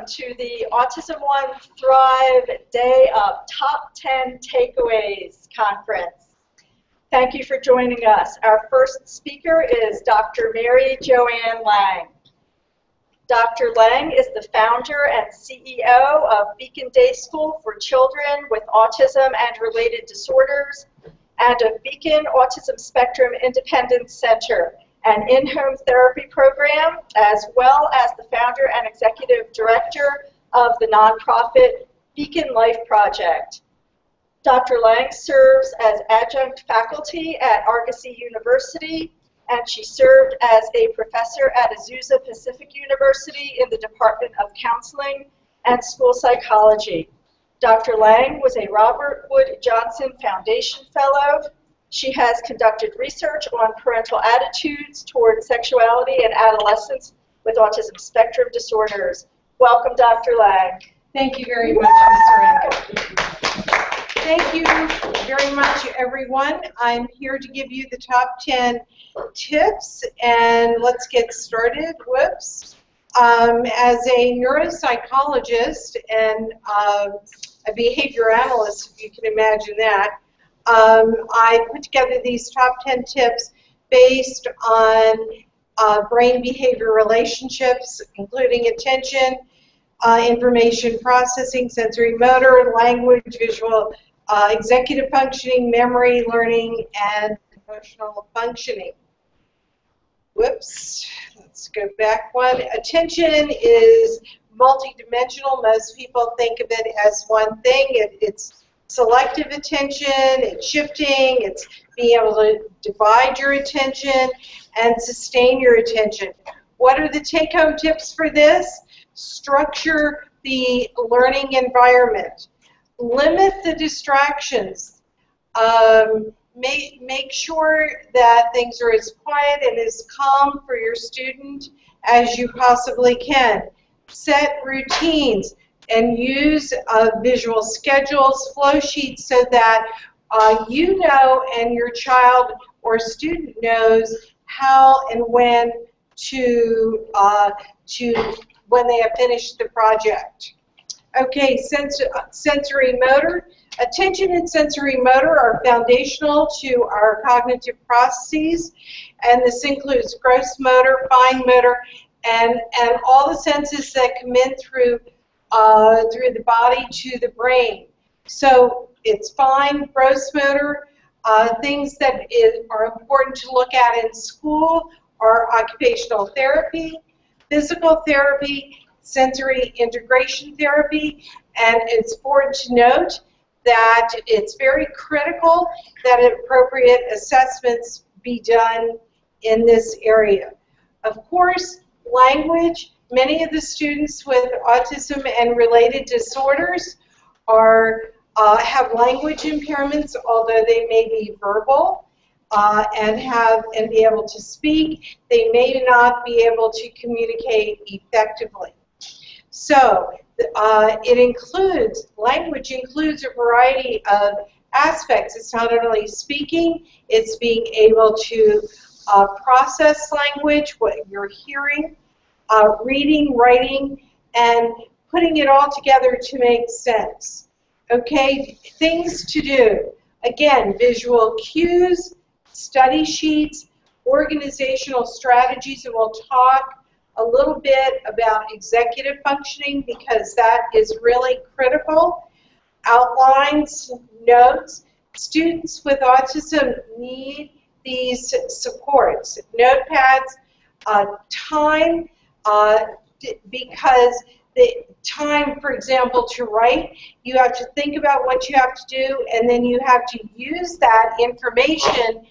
to the AutismOne Thrive Day of Top 10 Takeaways Conference. Thank you for joining us. Our first speaker is Dr. Mary Joanne Lang. Dr. Lang is the founder and CEO of Beacon Day School for Children with Autism and Related Disorders and of Beacon Autism Spectrum Independence Center, an in-home therapy program, as well as the founder and executive director of the nonprofit Beacon Life Project. Dr. Lang serves as adjunct faculty at Argosy University, and she served as a professor at Azusa Pacific University in the Department of Counseling and School Psychology. Dr. Lang was a Robert Wood Johnson Foundation Fellow. She has conducted research on parental attitudes toward sexuality and adolescence with autism spectrum disorders. Welcome, Dr. Lang. Thank you very much, Ms. Rango. Thank you very much, everyone. I'm here to give you the top 10 tips, and let's get started. Whoops. As a neuropsychologist and a behavior analyst, if you can imagine that, I put together these top 10 tips based on brain-behavior relationships, including attention, information processing, sensory motor, language, visual, executive functioning, memory, learning, and emotional functioning. Whoops, let's go back one. Attention is multidimensional. Most people think of it as one thing. It's selective attention, it's shifting, it's being able to divide your attention and sustain your attention. What are the take-home tips for this? Structure the learning environment. Limit the distractions. Make sure that things are as quiet and as calm for your student as you possibly can. Set routines and use visual schedules, flow sheets, so that you know and your child or student knows how and when when they have finished the project. Okay, sensory motor. Attention and sensory motor are foundational to our cognitive processes, and this includes gross motor, fine motor, and all the senses that come in through the body to the brain. So it's fine, gross motor. Things that are important to look at in school are occupational therapy, physical therapy, sensory integration therapy, and it's important to note that it's very critical that appropriate assessments be done in this area. Of course, language. Many of the students with autism and related disorders have language impairments, although they may be verbal and be able to speak. They may not be able to communicate effectively. So language includes a variety of aspects. It's not only speaking, it's being able to process language, what you're hearing, reading, writing, and putting it all together to make sense. Okay, things to do. Again, visual cues, study sheets, organizational strategies, and we'll talk a little bit about executive functioning because that is really critical. Outlines, notes. Students with autism need these supports. Notepads, time, because the time, for example, to write, you have to think about what you have to do, and then you have to use that information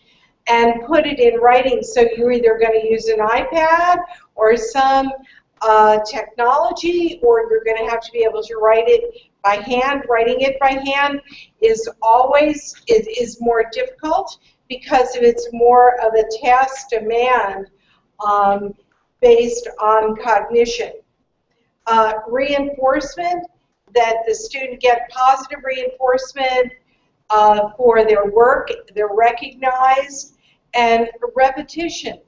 and put it in writing. So you're either going to use an iPad or some technology, or you're going to have to be able to write it by hand. Writing it by hand is more difficult because it's more of a task demand based on cognition. Reinforcement, that the student get positive reinforcement for their work, they're recognized, and repetition.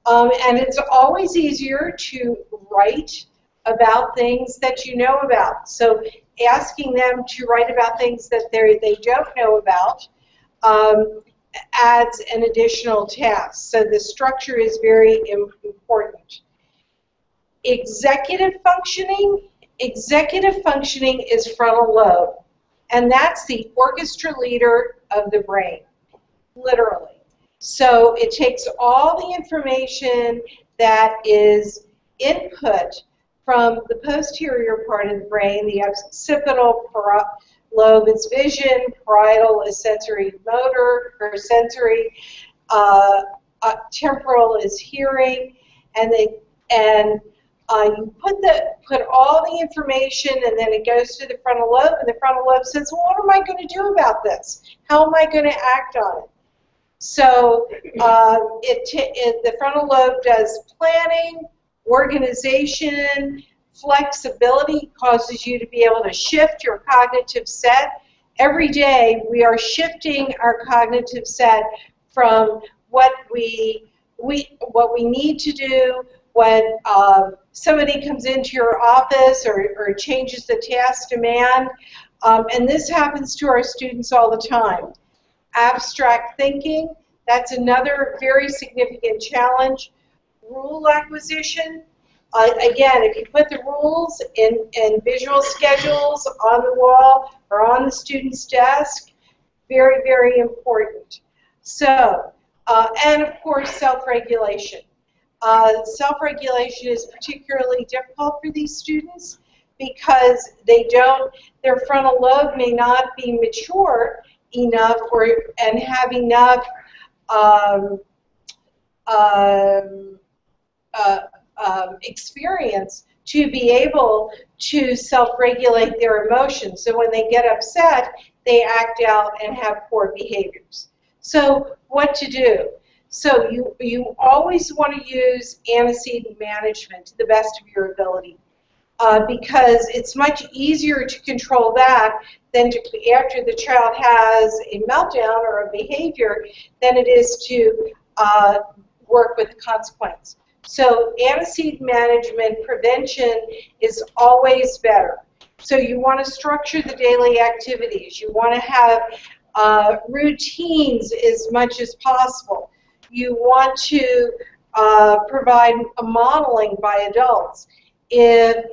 And it's always easier to write about things that you know about. So asking them to write about things that they don't know about adds an additional task. So the structure is very important. Executive functioning is frontal lobe, and that's the orchestra leader of the brain, literally. So it takes all the information that is input from the posterior part of the brain. The occipital lobe is vision, parietal is sensory motor, or sensory, temporal is hearing, and you put all the information, and then it goes to the frontal lobe, and the frontal lobe says, well, what am I going to do about this? How am I going to act on it? So the frontal lobe does planning, organization, flexibility, causes you to be able to shift your cognitive set. Every day we are shifting our cognitive set from what we need to do when somebody comes into your office or changes the task demand. And this happens to our students all the time. Abstract thinking, that's another very significant challenge. Rule acquisition, again, if you put the rules in visual schedules on the wall or on the student's desk, very, very important. So, and of course, self-regulation. Self-regulation is particularly difficult for these students because their frontal lobe may not be mature enough and have enough experience to be able to self-regulate their emotions. So when they get upset, they act out and have poor behaviors. So what to do? So you always want to use antecedent management to the best of your ability because it's much easier to control that than after the child has a meltdown or a behavior than it is to work with the consequence. So antecedent management, prevention is always better. So you want to structure the daily activities. You want to have routines as much as possible. You want to provide a modeling by adults. If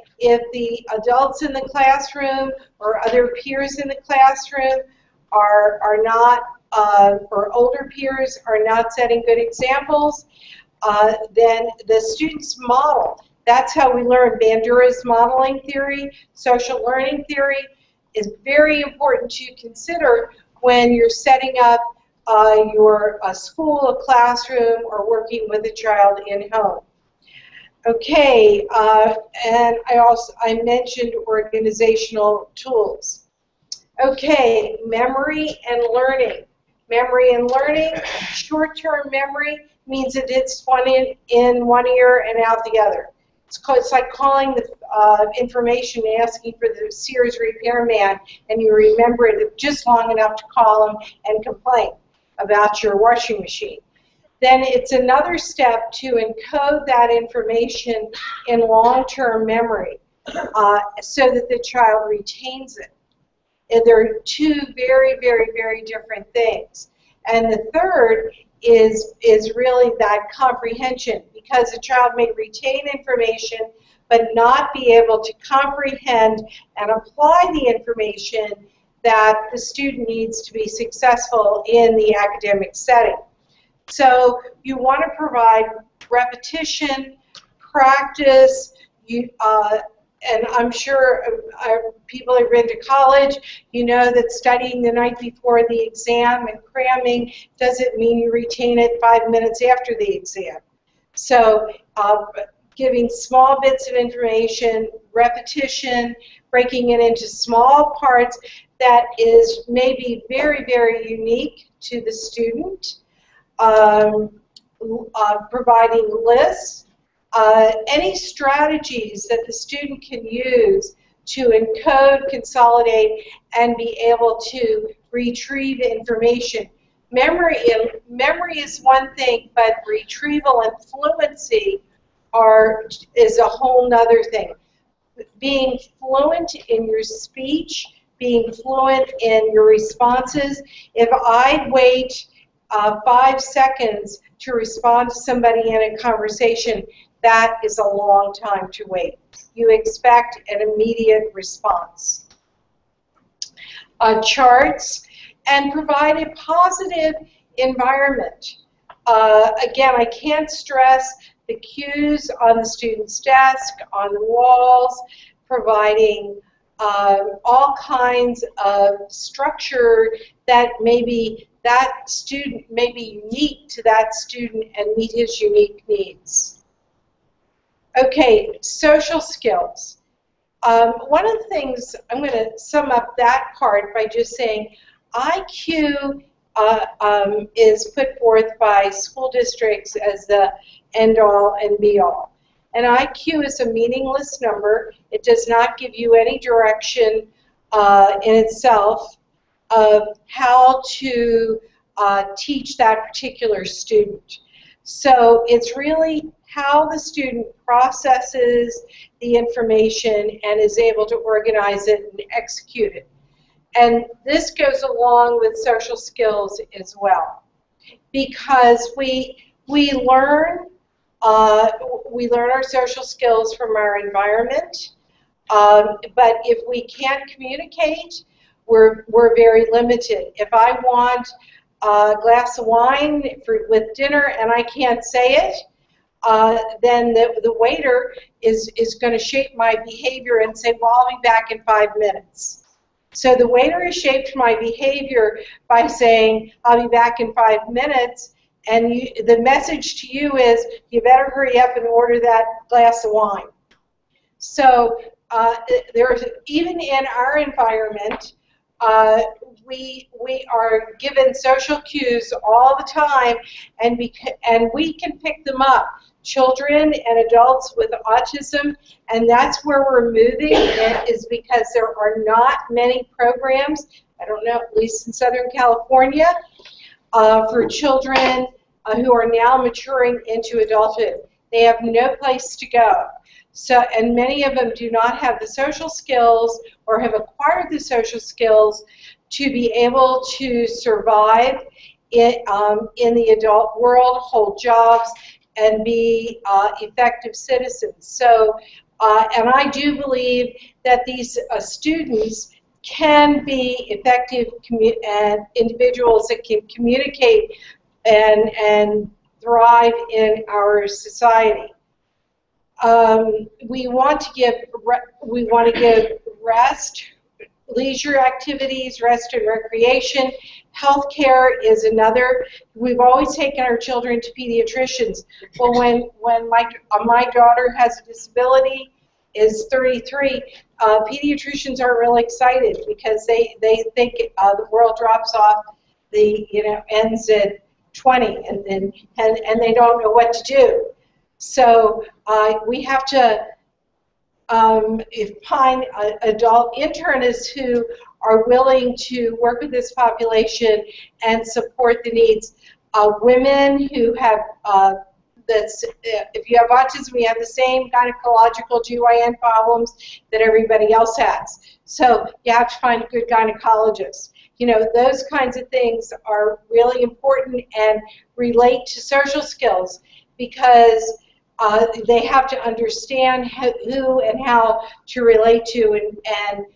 the adults in the classroom or other peers in the classroom are not, or older peers are not setting good examples, then the students model. That's how we learn. Bandura's modeling theory, social learning theory is very important to consider when you're setting up your school, a classroom, or working with a child in home. Okay, and I mentioned organizational tools. Okay, memory and learning. Memory and learning, short-term memory means that it's in one ear and out the other. It's like calling the information and asking for the Sears repairman, and you remember it just long enough to call him and complain about your washing machine. Then it's another step to encode that information in long-term memory so that the child retains it. And they're two very, very, very different things. And the third is really that comprehension, because a child may retain information but not be able to comprehend and apply the information that the student needs to be successful in the academic setting. So you want to provide repetition, practice, and I'm sure people who've been to college, you know that studying the night before the exam and cramming doesn't mean you retain it 5 minutes after the exam. So giving small bits of information, repetition, breaking it into small parts that is maybe very, very unique to the student, providing lists, any strategies that the student can use to encode, consolidate, and be able to retrieve information. Memory is one thing, but retrieval and fluency is a whole nother thing. being fluent in your speech, being fluent in your responses. If I wait 5 seconds to respond to somebody in a conversation, that is a long time to wait. You expect an immediate response. Charts, and provide a positive environment. Again, I can't stress the cues on the student's desk, on the walls, providing all kinds of structure that maybe that student may be unique to that student and meet his unique needs. Okay, social skills. One of the things, I'm going to sum up that part by just saying IQ is put forth by school districts as the end-all and be-all. And IQ is a meaningless number. It does not give you any direction in itself of how to teach that particular student. So it's really how the student processes the information and is able to organize it and execute it. And this goes along with social skills as well, because we learn our social skills from our environment, but if we can't communicate, we're very limited. If I want a glass of wine with dinner and I can't say it, then the waiter is going to shape my behavior and say, well, I'll be back in 5 minutes. So the waiter has shaped my behavior by saying, I'll be back in 5 minutes, and the message to you is, you better hurry up and order that glass of wine. So there's, even in our environment, we are given social cues all the time, and we can pick them up. Children and adults with autism, and that's where we're moving, is because there are not many programs, I don't know, at least in Southern California, for children who are now maturing into adulthood. They have no place to go. So, and many of them do not have the social skills or have acquired the social skills to be able to survive in the adult world, hold jobs, and be effective citizens. So, and I do believe that these students can be effective individuals that can communicate and thrive in our society. We want to give rest, leisure activities, rest and recreation. Healthcare is another. We've always taken our children to pediatricians. Well, when my daughter has a disability, is 33, pediatricians are really excited because they think the world drops off the ends at 20, and they don't know what to do. So we have to find adult internists who are willing to work with this population and support the needs. Women who have, if you have autism, you have the same gynecological GYN problems that everybody else has. So you have to find a good gynecologist. Those kinds of things are really important and relate to social skills, because they have to understand who and how to relate to and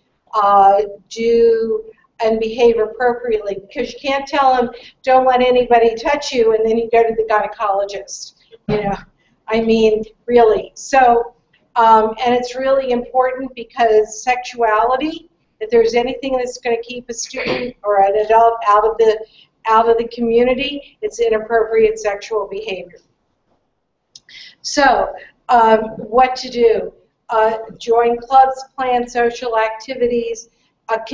do and behave appropriately, because you can't tell them, don't let anybody touch you, and then you go to the gynecologist. I mean, really. So, and it's really important, because sexuality, if there's anything that's going to keep a student or an adult out of the community, it's inappropriate sexual behavior. So, what to do? Join clubs, plan social activities. At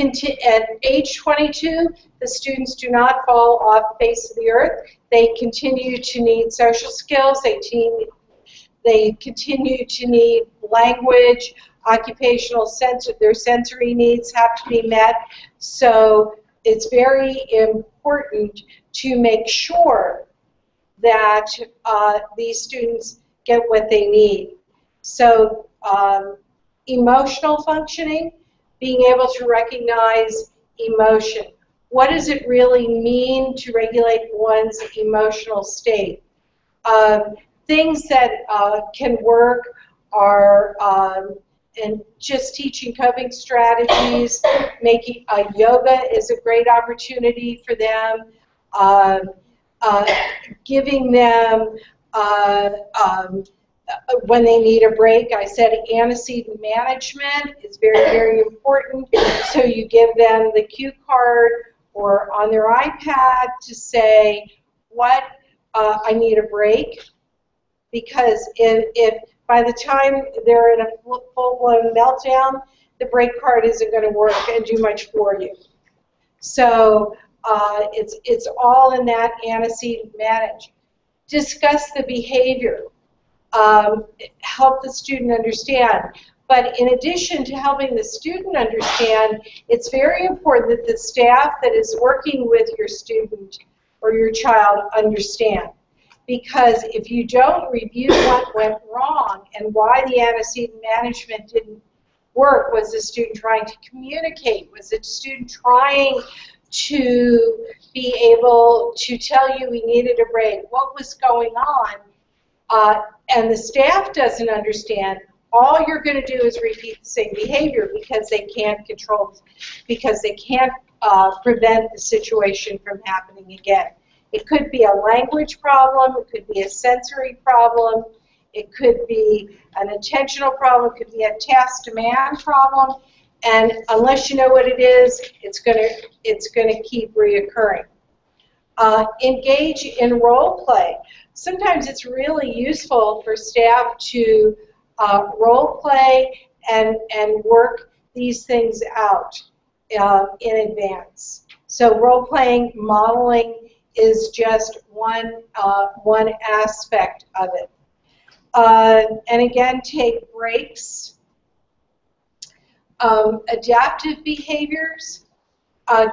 age 22, the students do not fall off the face of the earth. They continue to need social skills. They continue to need language, occupational their sensory needs have to be met. So it's very important to make sure that these students get what they need. So Emotional functioning, being able to recognize emotion. What does it really mean to regulate one's emotional state? Things that can work are and just teaching coping strategies, making yoga is a great opportunity for them, giving them when they need a break. I said antecedent management is very, very important. So you give them the cue card or on their iPad to say, what, I need a break. Because if by the time they're in a full-blown meltdown, the break card isn't going to work and do much for you. So it's all in that antecedent manage. Discuss the behavior. Help the student understand. But in addition to helping the student understand, it's very important that the staff that is working with your student or your child understand. Because if you don't review what went wrong and why the antecedent management didn't work, was the student trying to communicate? Was the student trying to be able to tell you he needed a break? What was going on? And the staff doesn't understand, all you're going to do is repeat the same behavior because they can't control, because they can't prevent the situation from happening again. It could be a language problem, it could be a sensory problem, it could be an attentional problem, it could be a task demand problem, and unless you know what it is, it's gonna keep reoccurring. Engage in role play. Sometimes it's really useful for staff to role play and work these things out in advance. So role playing, modeling is just one aspect of it. And again, take breaks. Adaptive behaviors.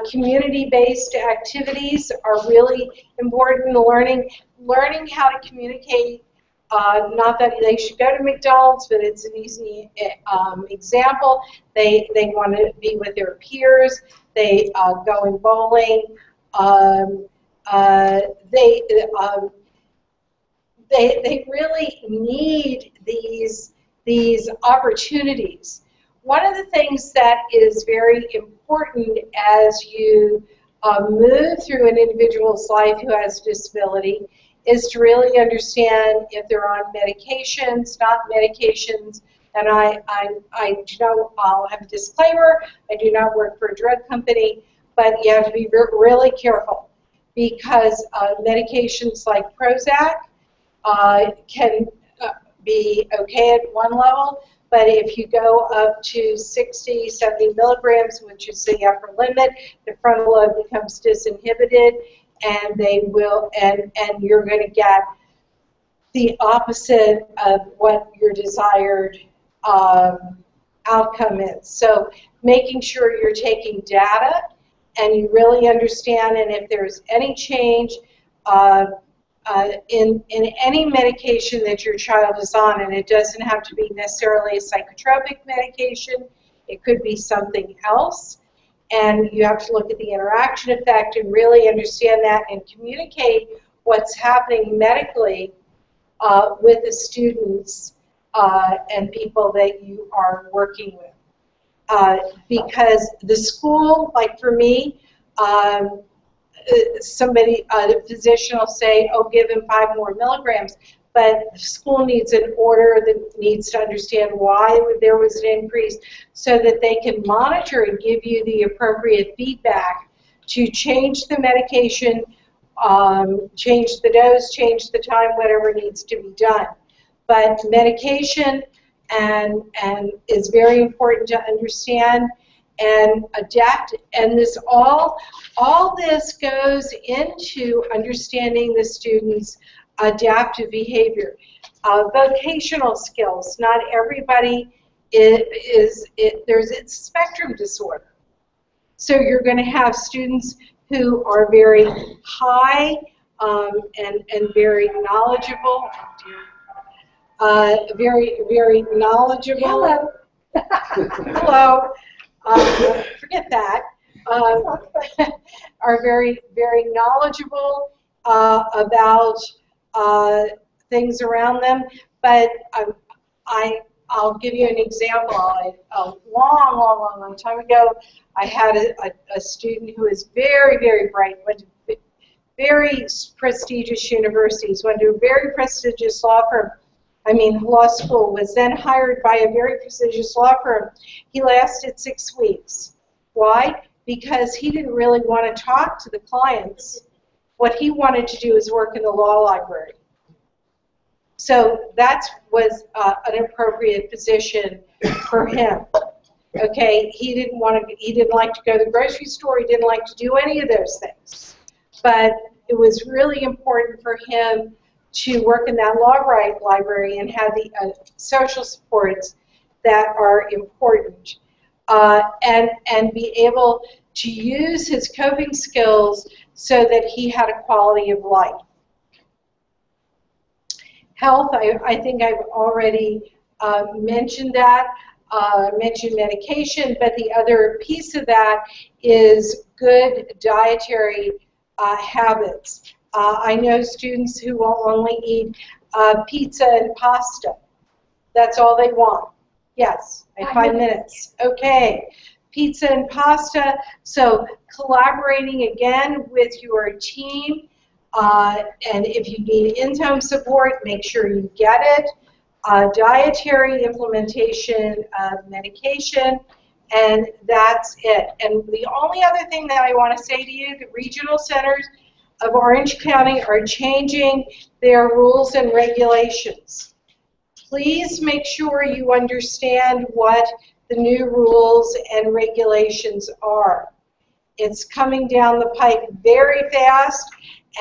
Community-based activities are really important. Learning how to communicate. Not that they should go to McDonald's, but it's an easy example. They want to be with their peers. They going bowling. They really need these opportunities. One of the things that is very important as you move through an individual's life who has a disability is to really understand if they're on medications, not medications. And I'll have a disclaimer, I do not work for a drug company, but you have to be really careful because medications like Prozac can be okay at one level, but if you go up to 60, 70 milligrams, which is the upper limit, the frontal lobe becomes disinhibited, and they will, and you're going to get the opposite of what your desired outcome is. So making sure you're taking data and you really understand, and if there's any change in any medication that your child is on, and it doesn't have to be necessarily a psychotropic medication, it could be something else, and you have to look at the interaction effect and really understand that and communicate what's happening medically with the students and people that you are working with. Because the school, like for me, somebody, the physician will say, oh, give him 5 more milligrams, but the school needs an order that needs to understand why there was an increase so that they can monitor and give you the appropriate feedback to change the medication, change the dose, change the time, whatever needs to be done. But medication and is very important to understand and adapt, and this all this goes into understanding the student's adaptive behavior. Vocational skills, not everybody there's a spectrum disorder. So you're going to have students who are very high and very knowledgeable. Very knowledgeable. Hello. hello, forget that, are very, very knowledgeable about things around them. But I'll give you an example. A long time ago, I had a student who is very, very bright, went to very prestigious universities, went to a very prestigious law firm. Law school, was then hired by a very prestigious law firm. He lasted 6 weeks. Why? Because he didn't really want to talk to the clients. What he wanted to do is work in the law library. So that was an appropriate position for him. Okay, he didn't like to go to the grocery store. He didn't like to do any of those things. But it was really important for him to work in that law library and have the social supports that are important, and be able to use his coping skills so that he had a quality of life. Health, I think I've already mentioned that, mentioned medication, but the other piece of that is good dietary habits. I know students who will only eat pizza and pasta. That's all they want. Yes, 5 minutes. Okay, pizza and pasta. So collaborating again with your team, and if you need in-home support, make sure you get it. Dietary implementation of medication, and that's it. And the only other thing that I want to say to you, the regional centers of Orange County are changing their rules and regulations. Please make sure you understand what the new rules and regulations are. It's coming down the pike very fast,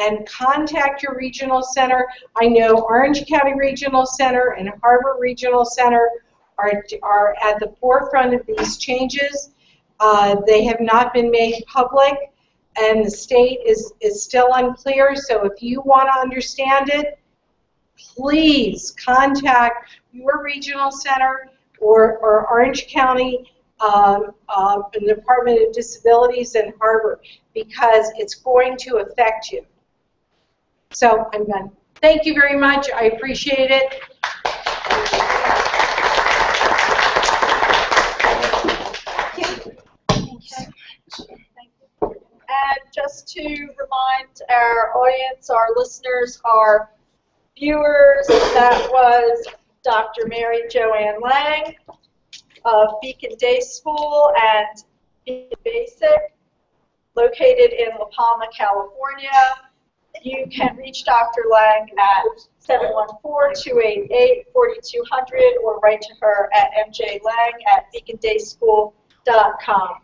and contact your regional center. I know Orange County Regional Center and Harbor Regional Center are at the forefront of these changes. They have not been made public, and the state is still unclear. So if you want to understand it, please contact your regional center or Orange County the Department of Disabilities and Harbor, because it's going to affect you. So I'm done. Thank you very much. I appreciate it. And just to remind our audience, our listeners, our viewers, that was Dr. Mary Joanne Lang of Beacon Day School and Beacon Basic, located in La Palma, California. You can reach Dr. Lang at 714-288-4200 or write to her at mjlang@beacondayschool.com.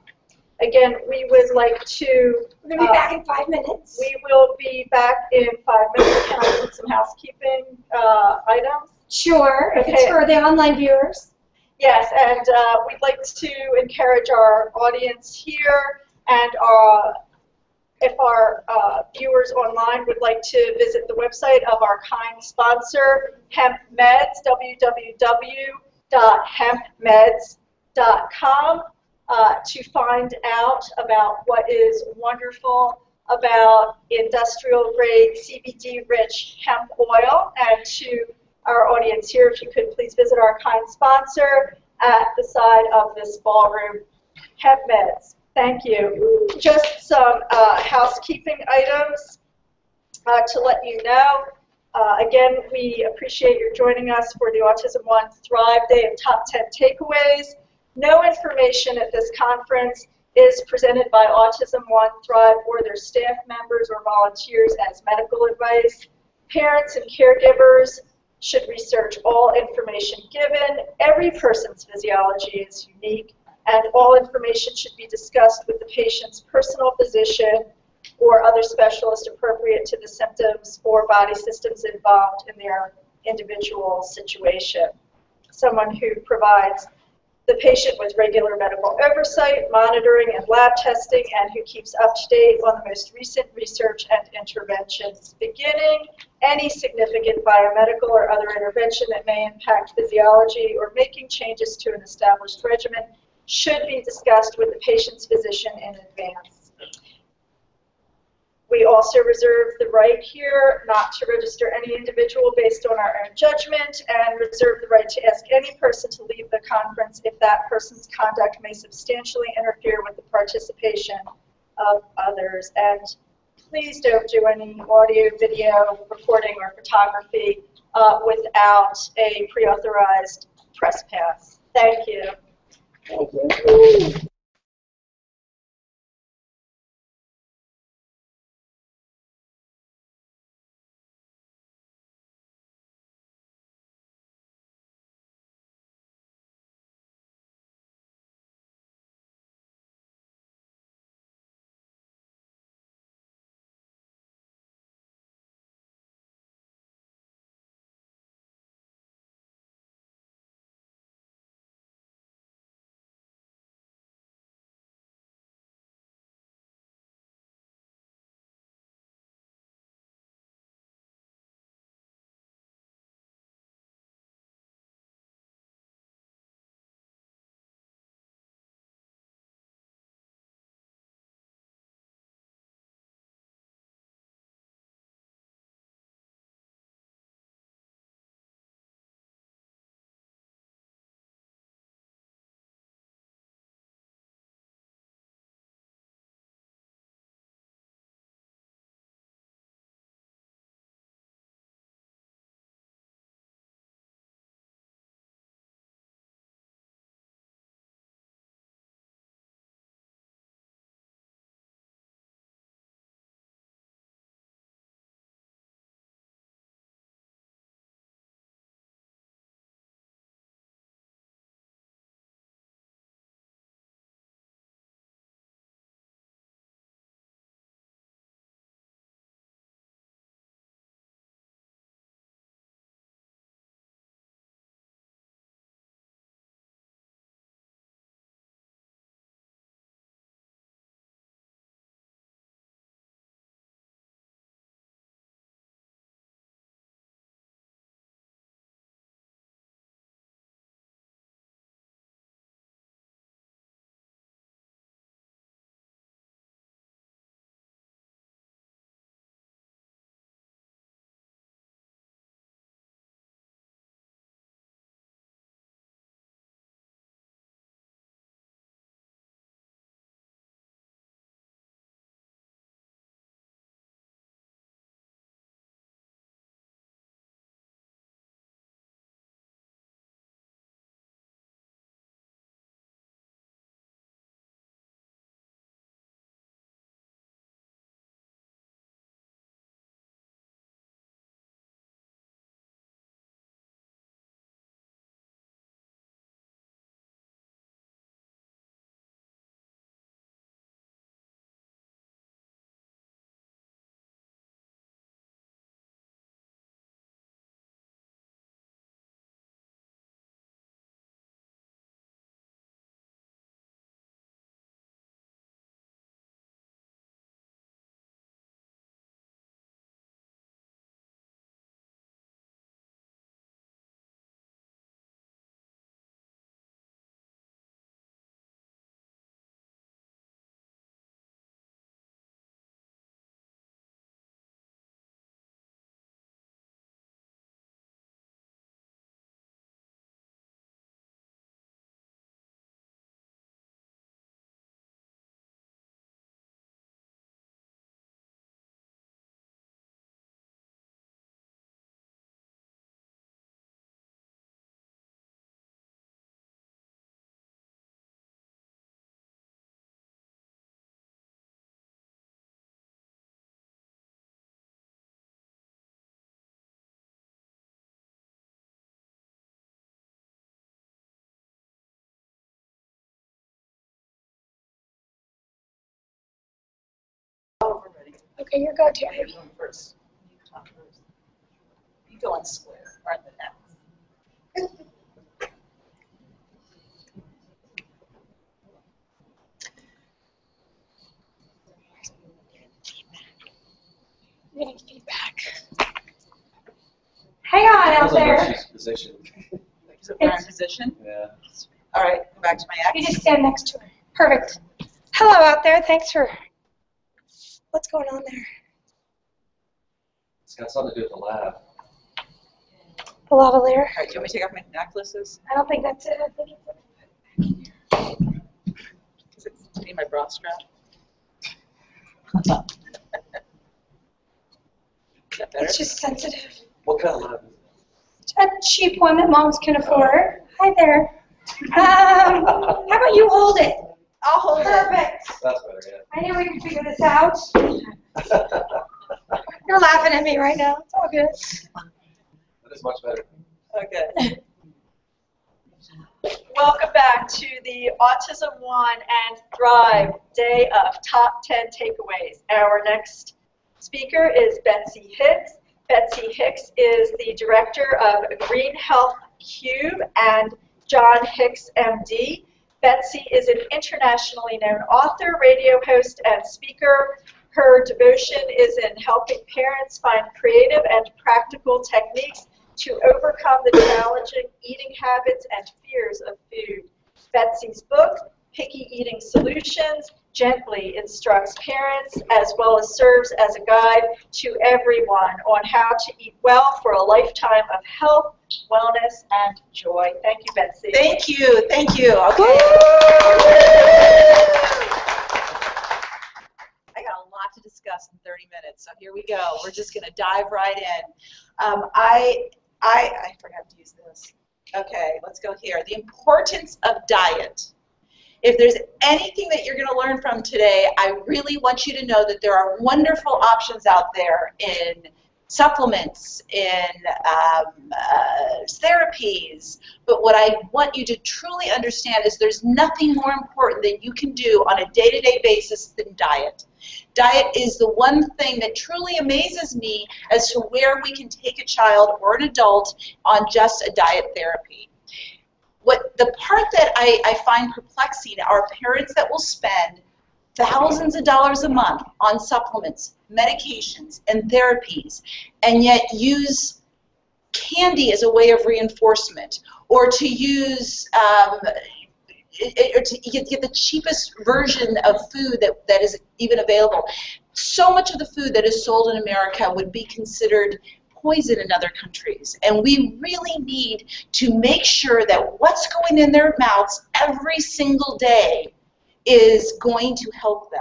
Again, we would like to... We're going to be back in 5 minutes. We will be back in 5 minutes. Can I put some housekeeping items? Sure, if Okay. it's for the online viewers. Yes, and we'd like to encourage our audience here, and if our viewers online would like to visit the website of our kind sponsor, HempMeds, www.hempmeds.com, to find out about what is wonderful about industrial grade CBD rich hemp oil. And to our audience here, if you could please visit our kind sponsor at the side of this ballroom, HempMeds. Thank you. Just some housekeeping items to let you know. Again, we appreciate your joining us for the AutismOne Thrive Day of Top 10 Takeaways. No information at this conference is presented by AutismOne Thrive or their staff members or volunteers as medical advice. Parents and caregivers should research all information given. Every person's physiology is unique, and all information should be discussed with the patient's personal physician or other specialist appropriate to the symptoms or body systems involved in their individual situation. Someone who provides the patient with regular medical oversight, monitoring, and lab testing, and who keeps up to date on the most recent research and interventions. Beginning any significant biomedical or other intervention that may impact physiology or making changes to an established regimen should be discussed with the patient's physician in advance. We also reserve the right here not to register any individual based on our own judgment, and reserve the right to ask any person to leave the conference if that person's conduct may substantially interfere with the participation of others. And please don't do any audio, video, recording, or photography without a pre-authorized press pass. Thank you. Thank you. Okay, you're go, Terry. You go on square, or the next. Getting feedback. Hang on out there. Position. Is it where I'm positioned? Yeah. All right, go back to my You X. just stand next to her. Perfect. Hello out there. Thanks for. What's going on there? It's got something to do with the lab. The lavalier. All right, do you want me to take off my necklaces? I don't think that's it. I think it's Because it's in my bra strap. Is that better? It's just sensitive. What kind of lab is it? A cheap one that moms can afford. Hi there. How about you hold it? I'll hold it. Perfect. That's better, yeah. I knew we could figure this out. You're laughing at me right now. It's all good. That is much better. Okay. Welcome back to the AutismOne and Thrive Day of Top 10 Takeaways. Our next speaker is Betsy Hicks. Betsy Hicks is the director of Green Health Cube and John Hicks, MD. Betsy is an internationally known author, radio host, and speaker. Her devotion is in helping parents find creative and practical techniques to overcome the challenging eating habits and fears of food. Betsy's book, Picky Eating Solutions, gently instructs parents as well as serves as a guide to everyone on how to eat well for a lifetime of health, wellness, and joy. Thank you, Betsy. Thank you. Thank you. Okay. I got a lot to discuss in 30 minutes, so here we go. We're just going to dive right in. I forgot to use this. Okay, let's go here. The importance of diet. If there's anything that you're going to learn from today, I really want you to know that there are wonderful options out there in supplements, in therapies. But what I want you to truly understand is there's nothing more important that you can do on a day-to-day basis than diet. Diet is the one thing that truly amazes me as to where we can take a child or an adult on just a diet therapy. The part that I find perplexing are parents that will spend thousands of dollars a month on supplements, medications, and therapies, and yet use candy as a way of reinforcement, or to use or to get the cheapest version of food that is even available. So much of the food that is sold in America would be considered poison in other countries, and we really need to make sure that what's going in their mouths every single day is going to help them.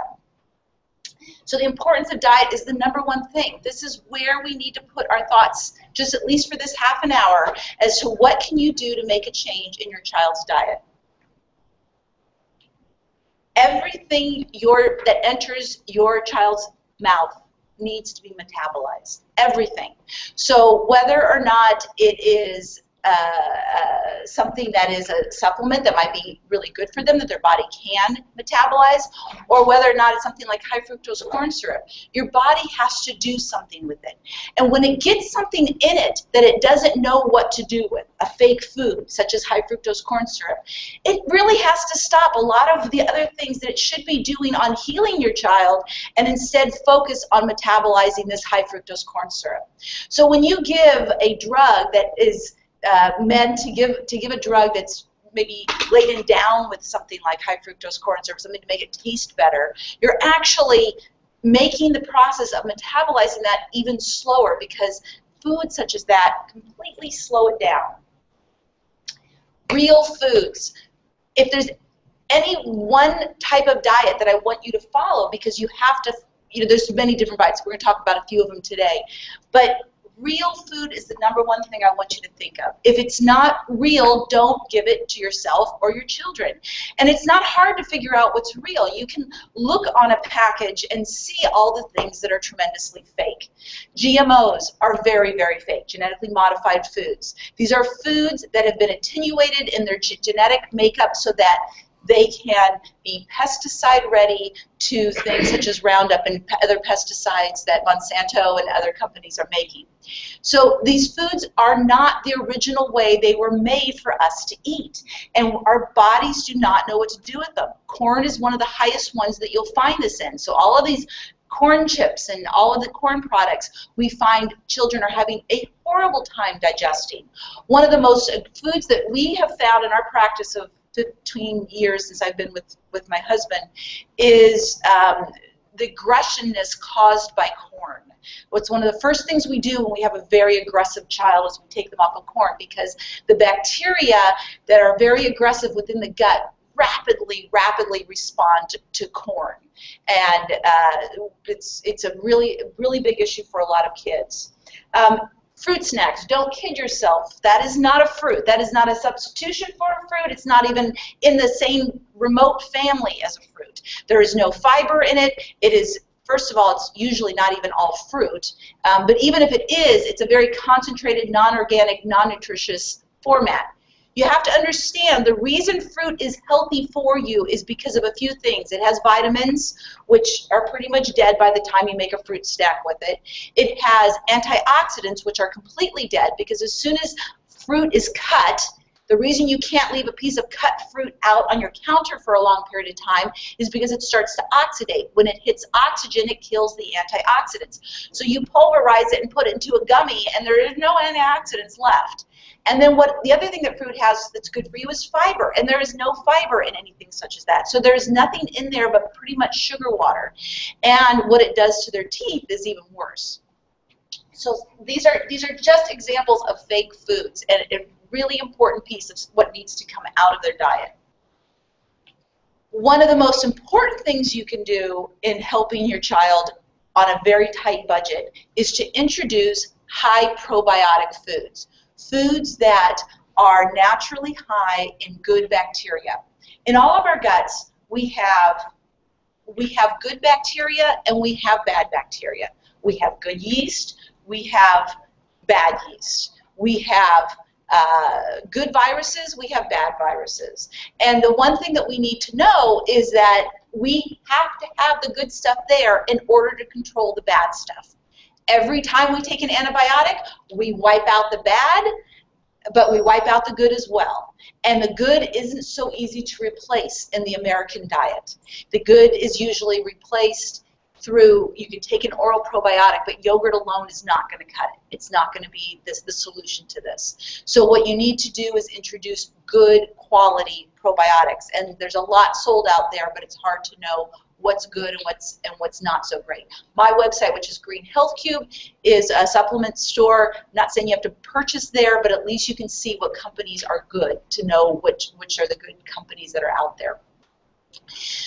So the importance of diet is the number one thing. This is where we need to put our thoughts, just at least for this half an hour, as to what can you do to make a change in your child's diet. Everything that enters your child's mouth needs to be metabolized. Everything. So whether or not it is something that is a supplement that might be really good for them, that their body can metabolize, or whether or not it's something like high fructose corn syrup, your body has to do something with it. And when it gets something in it that it doesn't know what to do with, a fake food such as high fructose corn syrup, it really has to stop a lot of the other things that it should be doing on healing your child and instead focus on metabolizing this high fructose corn syrup. So when you give a drug that is meant to give a drug that's maybe laden down with something like high fructose corn syrup, something to make it taste better, you're actually making the process of metabolizing that even slower, because foods such as that completely slow it down. Real foods. If there's any one type of diet that I want you to follow, because you have to, there's many different diets. We're going to talk about a few of them today, but real food is the number one thing I want you to think of. If it's not real, don't give it to yourself or your children. And it's not hard to figure out what's real. You can look on a package and see all the things that are tremendously fake. GMOs are very, very fake, genetically modified foods. These are foods that have been attenuated in their genetic makeup so that They can be pesticide ready to things such as Roundup and other pesticides that Monsanto and other companies are making. So these foods are not the original way they were made for us to eat, and our bodies do not know what to do with them. Corn is one of the highest ones that you'll find this in. So all of these corn chips and all of the corn products, we find children are having a horrible time digesting. One of the most foods that we have found in our practice of 15 years since I've been with my husband is the aggressionness caused by corn. What's one of the first things we do when we have a very aggressive child is we take them off of corn, because the bacteria that are very aggressive within the gut rapidly respond to corn. And it's a really big issue for a lot of kids. Fruit snacks, don't kid yourself. That is not a fruit. That is not a substitution for a fruit. It's not even in the same remote family as a fruit. There is no fiber in it. It is, first of all, it's usually not even all fruit. But even if it is, it's a very concentrated, non-organic, non-nutritious format. You have to understand the reason fruit is healthy for you is because of a few things. It has vitamins, which are pretty much dead by the time you make a fruit snack with it. It has antioxidants, which are completely dead, because as soon as fruit is cut, the reason you can't leave a piece of cut fruit out on your counter for a long period of time is because it starts to oxidate. When it hits oxygen, it kills the antioxidants. So you pulverize it and put it into a gummy, and there is no antioxidants left. And then the other thing that fruit has that's good for you is fiber, and there is no fiber in anything such as that. So there is nothing in there but pretty much sugar water. And what it does to their teeth is even worse. So these are just examples of fake foods, and a really important piece of what needs to come out of their diet. One of the most important things you can do in helping your child on a very tight budget is to introduce high probiotic foods. Foods that are naturally high in good bacteria. In all of our guts, we have good bacteria and we have bad bacteria. We have good yeast, we have bad yeast. We have good viruses, we have bad viruses. And the one thing that we need to know is that we have to have the good stuff there in order to control the bad stuff. Every time we take an antibiotic, we wipe out the bad, but we wipe out the good as well. And the good isn't so easy to replace in the American diet. The good is usually replaced through, you can take an oral probiotic, but yogurt alone is not going to cut it. It's not going to be the solution to this. So what you need to do is introduce good quality probiotics. And there's a lot sold out there, but it's hard to know what's good and what's not so great. My website, which is Green Health Cube, is a supplement store. I'm not saying you have to purchase there, but at least you can see what companies are good to know which are the good companies that are out there.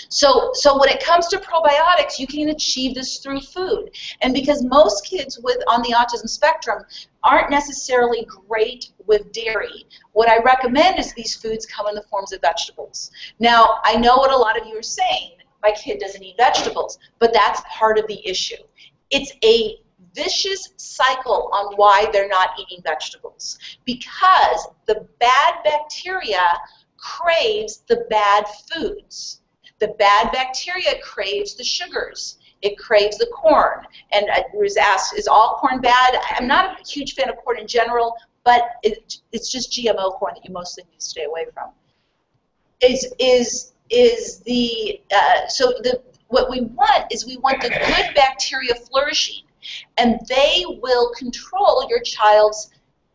So when it comes to probiotics, you can achieve this through food. And because most kids on the autism spectrum aren't necessarily great with dairy, what I recommend is these foods come in the forms of vegetables. Now, I know what a lot of you are saying. My kid doesn't eat vegetables, but that's part of the issue. It's a vicious cycle on why they're not eating vegetables, because the bad bacteria craves the bad foods. The bad bacteria craves the sugars. It craves the corn. And I was asked, is all corn bad? I'm not a huge fan of corn in general, but it's just GMO corn that you mostly need to stay away from. What we want is we want the good bacteria flourishing, and they will control your child's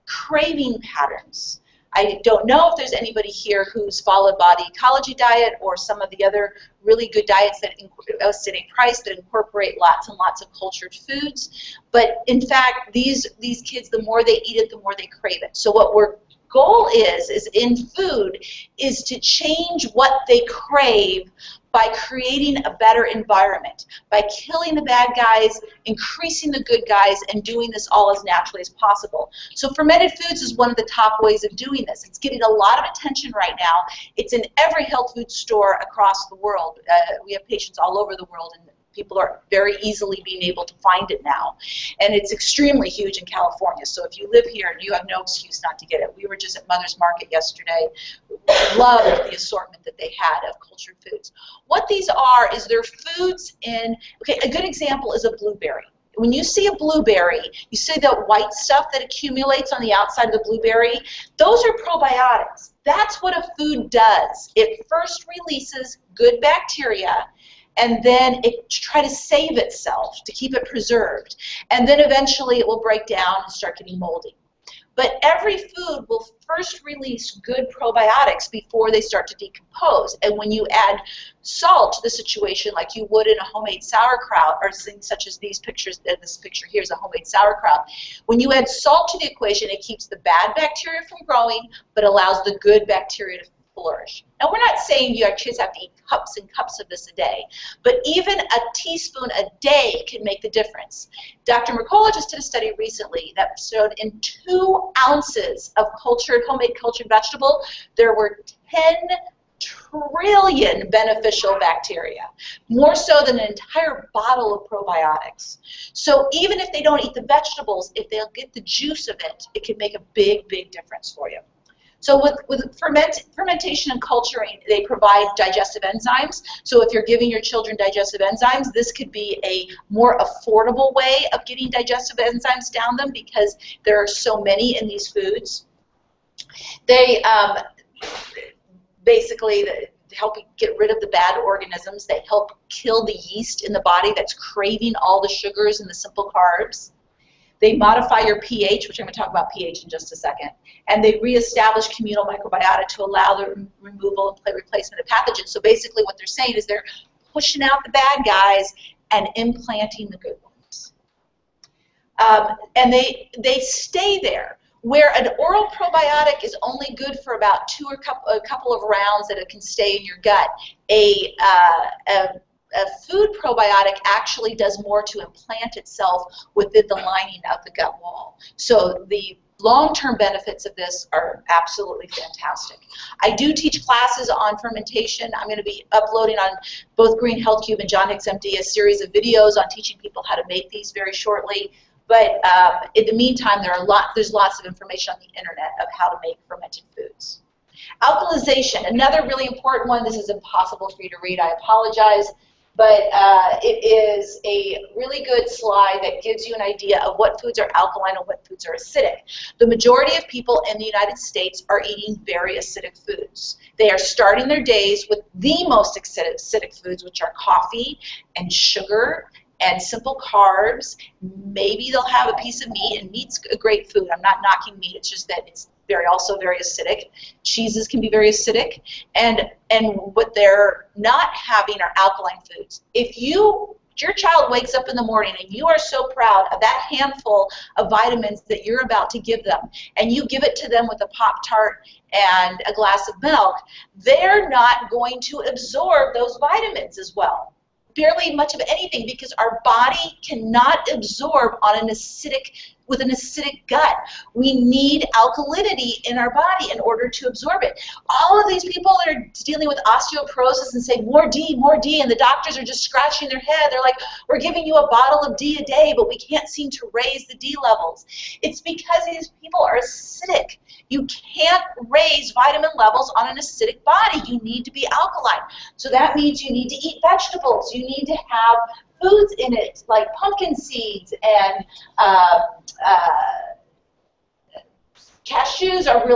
craving patterns. I don't know if there's anybody here who's followed Body Ecology Diet or some of the other really good diets that at price that incorporate lots and lots of cultured foods. But in fact, these kids, the more they eat it, the more they crave it. So what we're goal is in food is to change what they crave by creating a better environment, by killing the bad guys, increasing the good guys, and doing this all as naturally as possible. So fermented foods is one of the top ways of doing this. It's getting a lot of attention right now. It's in every health food store across the world. We have patients all over the world, and people are very easily being able to find it now. And it's extremely huge in California. So if you live here, you have no excuse not to get it. We were just at Mother's Market yesterday. Loved the assortment that they had of cultured foods. What these are is they're foods in, okay, a good example is a blueberry. When you see a blueberry, you see the white stuff that accumulates on the outside of the blueberry. Those are probiotics. That's what a food does. It first releases good bacteria, and then it try to save itself to keep it preserved. And then eventually it will break down and start getting moldy. But every food will first release good probiotics before they start to decompose. And when you add salt to the situation, like you would in a homemade sauerkraut, or things such as these pictures, this picture here is a homemade sauerkraut. When you add salt to the equation, it keeps the bad bacteria from growing, but allows the good bacteria to flourish. Now, we're not saying your kids have to eat cups and cups of this a day, but even a teaspoon a day can make the difference. Dr. Mercola just did a study recently that showed in 2 ounces of homemade cultured vegetable, there were 10 trillion beneficial bacteria, more so than an entire bottle of probiotics. So even if they don't eat the vegetables, if they'll get the juice of it, it can make a big, big difference for you. So with fermentation and culturing, they provide digestive enzymes. So if you're giving your children digestive enzymes, this could be a more affordable way of getting digestive enzymes down them because there are so many in these foods. They basically help get rid of the bad organisms. They help kill the yeast in the body that's craving all the sugars and the simple carbs. They modify your pH, which I'm going to talk about pH in just a second, and they reestablish communal microbiota to allow the removal and replacement of pathogens. So basically what they're saying is they're pushing out the bad guys and implanting the good ones. And they stay there. Where an oral probiotic is only good for about a couple of rounds that it can stay in your gut, a food probiotic actually does more to implant itself within the lining of the gut wall. So the long-term benefits of this are absolutely fantastic. I do teach classes on fermentation. I'm going to be uploading on both Green Health Cube and John Hicks MD a series of videos on teaching people how to make these very shortly. But in the meantime, there's lots of information on the internet of how to make fermented foods. Alkalization, another really important one. This is impossible for you to read. I apologize. But it is a really good slide that gives you an idea of what foods are alkaline and what foods are acidic. The majority of people in the United States are eating very acidic foods. They are starting their days with the most acidic foods, which are coffee and sugar and simple carbs. Maybe they'll have a piece of meat, and meat's a great food. I'm not knocking meat. It's just that it's also very acidic. Cheeses can be very acidic, and what they're not having are alkaline foods. If your child wakes up in the morning and you are so proud of that handful of vitamins that you're about to give them, and you give it to them with a Pop-Tart and a glass of milk, they're not going to absorb those vitamins as well. Barely much of anything, because our body cannot absorb with an acidic gut. We need alkalinity in our body in order to absorb it. All of these people that are dealing with osteoporosis and say more D, and the doctors are just scratching their head. They're like, we're giving you a bottle of D a day, but we can't seem to raise the D levels. It's because these people are acidic. You can't raise vitamin levels on an acidic body. You need to be alkaline. So that means you need to eat vegetables. You need to have foods in it, like pumpkin seeds, and cashews are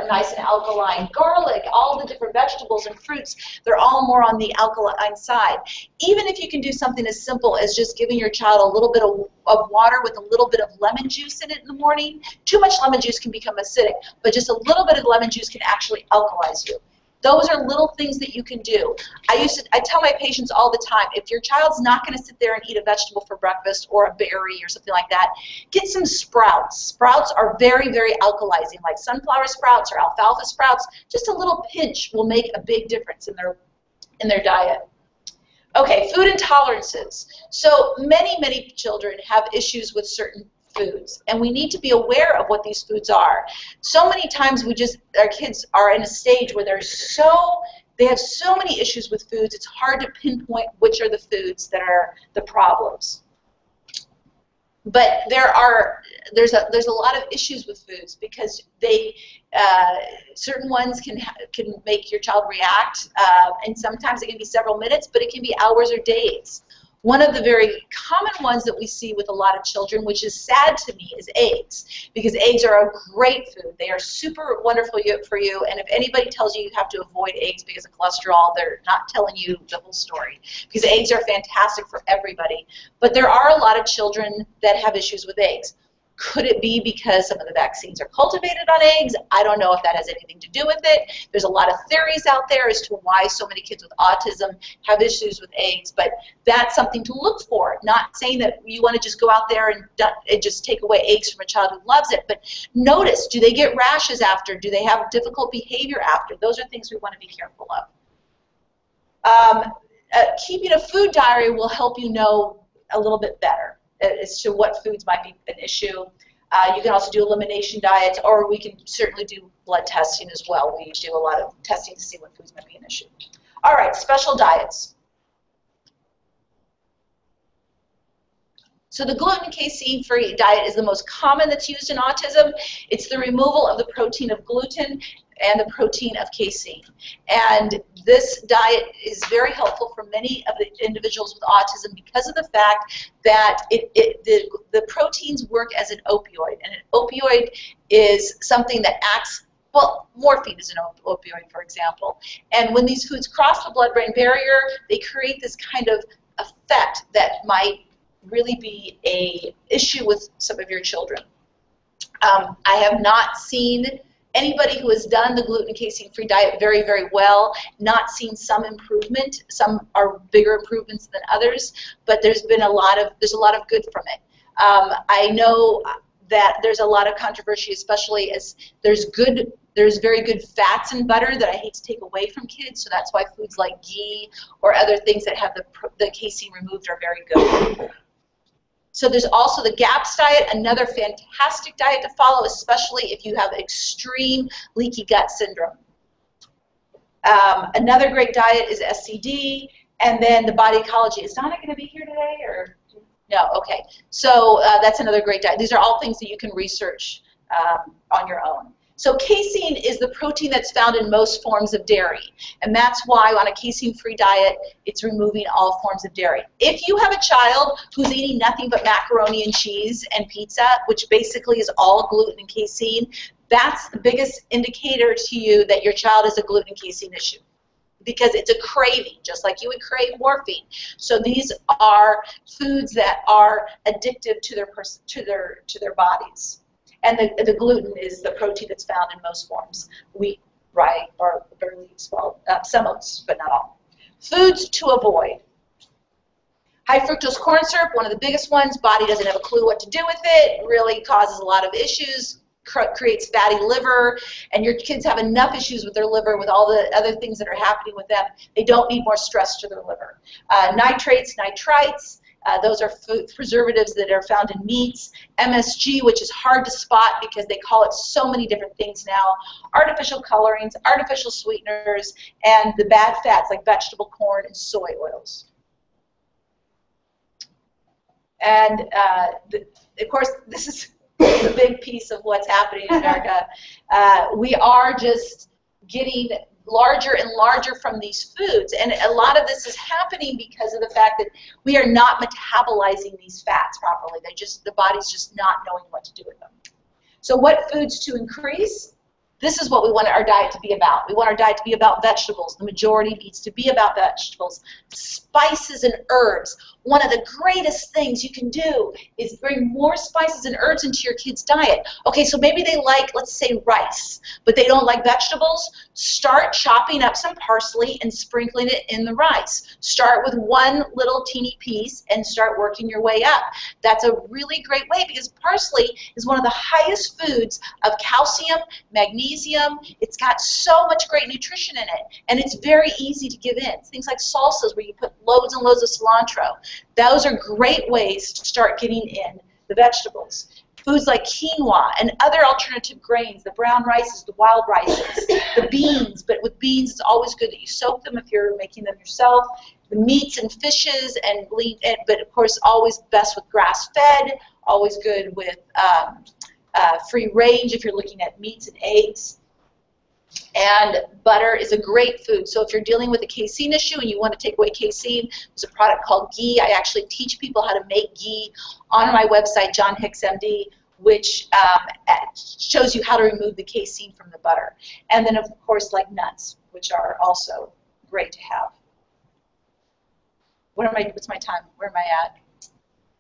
nice and alkaline. Garlic, all the different vegetables and fruits, they're all more on the alkaline side. Even if you can do something as simple as just giving your child a little bit of water with a little bit of lemon juice in it in the morning. Too much lemon juice can become acidic, but just a little bit of lemon juice can actually alkalize you. Those are little things that you can do. I tell my patients all the time, if your child's not going to sit there and eat a vegetable for breakfast or a berry or something like that, get some sprouts. Sprouts are very, very alkalizing, like sunflower sprouts or alfalfa sprouts. Just a little pinch will make a big difference in their diet. Okay, food intolerances. So many children have issues with certain foods, and we need to be aware of what these foods are. So many times our kids are in a stage where they have so many issues with foods, it's hard to pinpoint which are the foods that are the problems. But there's a lot of issues with foods because certain ones can make your child react, and sometimes it can be several minutes, but it can be hours or days. One of the very common ones that we see with a lot of children, which is sad to me, is eggs, because eggs are a great food. They are super wonderful for you, and if anybody tells you you have to avoid eggs because of cholesterol, they're not telling you the whole story, because eggs are fantastic for everybody. But there are a lot of children that have issues with eggs. Could it be because some of the vaccines are cultivated on eggs? I don't know if that has anything to do with it. There's a lot of theories out there as to why so many kids with autism have issues with eggs, but that's something to look for. Not saying that you want to just go out there and just take away eggs from a child who loves it, but notice, do they get rashes after? Do they have difficult behavior after? Those are things we want to be careful of. Keeping a food diary will help you know a little bit better as to what foods might be an issue. You can also do elimination diets, or we can certainly do blood testing as well. We do a lot of testing to see what foods might be an issue. All right, special diets. So the gluten casein-free diet is the most common that's used in autism. It's the removal of the protein of gluten and the protein of casein. And this diet is very helpful for many of the individuals with autism because of the fact that the proteins work as an opioid. And an opioid is something that acts, well, morphine is an opioid, for example. And when these foods cross the blood-brain barrier, they create this kind of effect that might really be an issue with some of your children. I have not seen anybody who has done the gluten casein-free diet very, very well, not seen some improvement. Some are bigger improvements than others, but there's a lot of good from it. I know that there's a lot of controversy, especially as there's very good fats in butter that I hate to take away from kids, so that's why foods like ghee or other things that have the casein removed are very good. So there's also the GAPS diet, another fantastic diet to follow, especially if you have extreme leaky gut syndrome. Another great diet is SCD, and then the body ecology. Is Donna going to be here today, or no? Okay. So that's another great diet. These are all things that you can research on your own. So casein is the protein that's found in most forms of dairy, and that's why on a casein-free diet, it's removing all forms of dairy. If you have a child who's eating nothing but macaroni and cheese and pizza, which basically is all gluten and casein, that's the biggest indicator to you that your child has a gluten and casein issue, because it's a craving, just like you would crave morphine. So these are foods that are addictive to their bodies. And the gluten is the protein that's found in most forms. Wheat, rye, or barley, some oats, but not all. Foods to avoid. High fructose corn syrup, one of the biggest ones. Body doesn't have a clue what to do with it. Really causes a lot of issues. Creates fatty liver, and your kids have enough issues with their liver with all the other things that are happening with them. They don't need more stress to their liver. Nitrates, nitrites. Those are food preservatives that are found in meats. MSG, which is hard to spot because they call it so many different things now. Artificial colorings, artificial sweeteners, and the bad fats like vegetable corn and soy oils. And of course, this is a big piece of what's happening in America. We are just getting larger and larger from these foods, and a lot of this is happening because of the fact that we are not metabolizing these fats properly. The body's just not knowing what to do with them. So what foods to increase? This is what we want our diet to be about. We want our diet to be about vegetables. The majority needs to be about vegetables. Spices and herbs. one of the greatest things you can do is bring more spices and herbs into your kids' diet. Okay, so maybe they like, let's say, rice, but they don't like vegetables. Start chopping up some parsley and sprinkling it in the rice. Start with one little teeny piece and start working your way up. That's a really great way because parsley is one of the highest foods of calcium, magnesium. It's got so much great nutrition in it, and it's very easy to give in. Things like salsas where you put loads and loads of cilantro. Those are great ways to start getting in the vegetables. Foods like quinoa and other alternative grains, the brown rices, the wild rices, the beans, but with beans it's always good that you soak them if you're making them yourself. The meats and fishes, and but of course always best with grass-fed, always good with free range if you're looking at meats and eggs. And butter is a great food. So if you're dealing with a casein issue and you want to take away casein, there's a product called ghee. I actually teach people how to make ghee on my website, John Hicks MD, which shows you how to remove the casein from the butter. And then, of course, like nuts, which are also great to have. What's my time? Where am I at?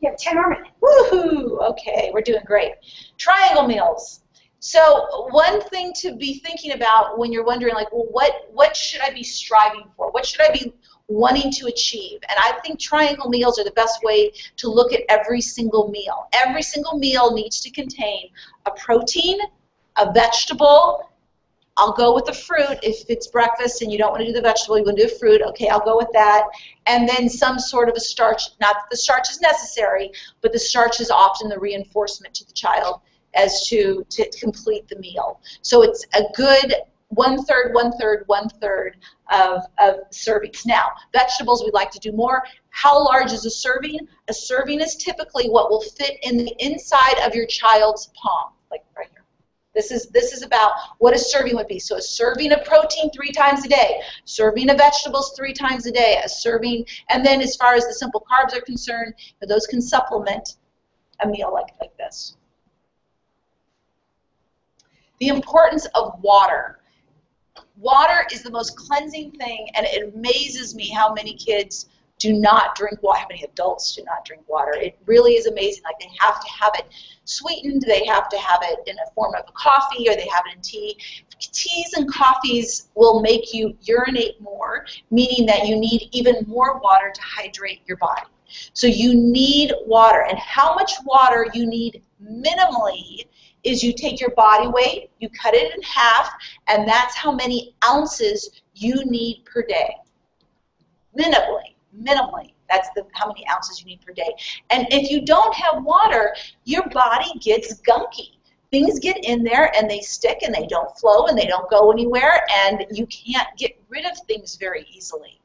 You have 10 more minutes. Woohoo! Okay, we're doing great. Triangle meals. So one thing to be thinking about when you're wondering, like, well, what should I be striving for? What should I be wanting to achieve? And I think triangle meals are the best way to look at every single meal. Every single meal needs to contain a protein, a vegetable. I'll go with the fruit if it's breakfast and you don't want to do the vegetable, you want to do the fruit, okay, I'll go with that. And then some sort of a starch, not that the starch is necessary, but the starch is often the reinforcement to the child as to complete the meal. So it's a good 1/3, 1/3, 1/3 of servings. Now, vegetables we'd like to do more. How large is a serving? A serving is typically what will fit in the inside of your child's palm, like right here. This is about what a serving would be. So a serving of protein 3 times a day, serving of vegetables 3 times a day, a serving, and then as far as the simple carbs are concerned, those can supplement a meal like this. The importance of water. Water is the most cleansing thing, and it amazes me how many kids do not drink water, how many adults do not drink water. It really is amazing. Like, they have to have it sweetened, they have to have it in a form of a coffee, or they have it in tea. Teas and coffees will make you urinate more, meaning that you need even more water to hydrate your body. So you need water, and how much water you need minimally is you take your body weight, you cut it in half, and that's how many ounces you need per day. Minimally, that's how many ounces you need per day. And if you don't have water, your body gets gunky. Things get in there and they stick and they don't flow and they don't go anywhere, and you can't get rid of things very easily.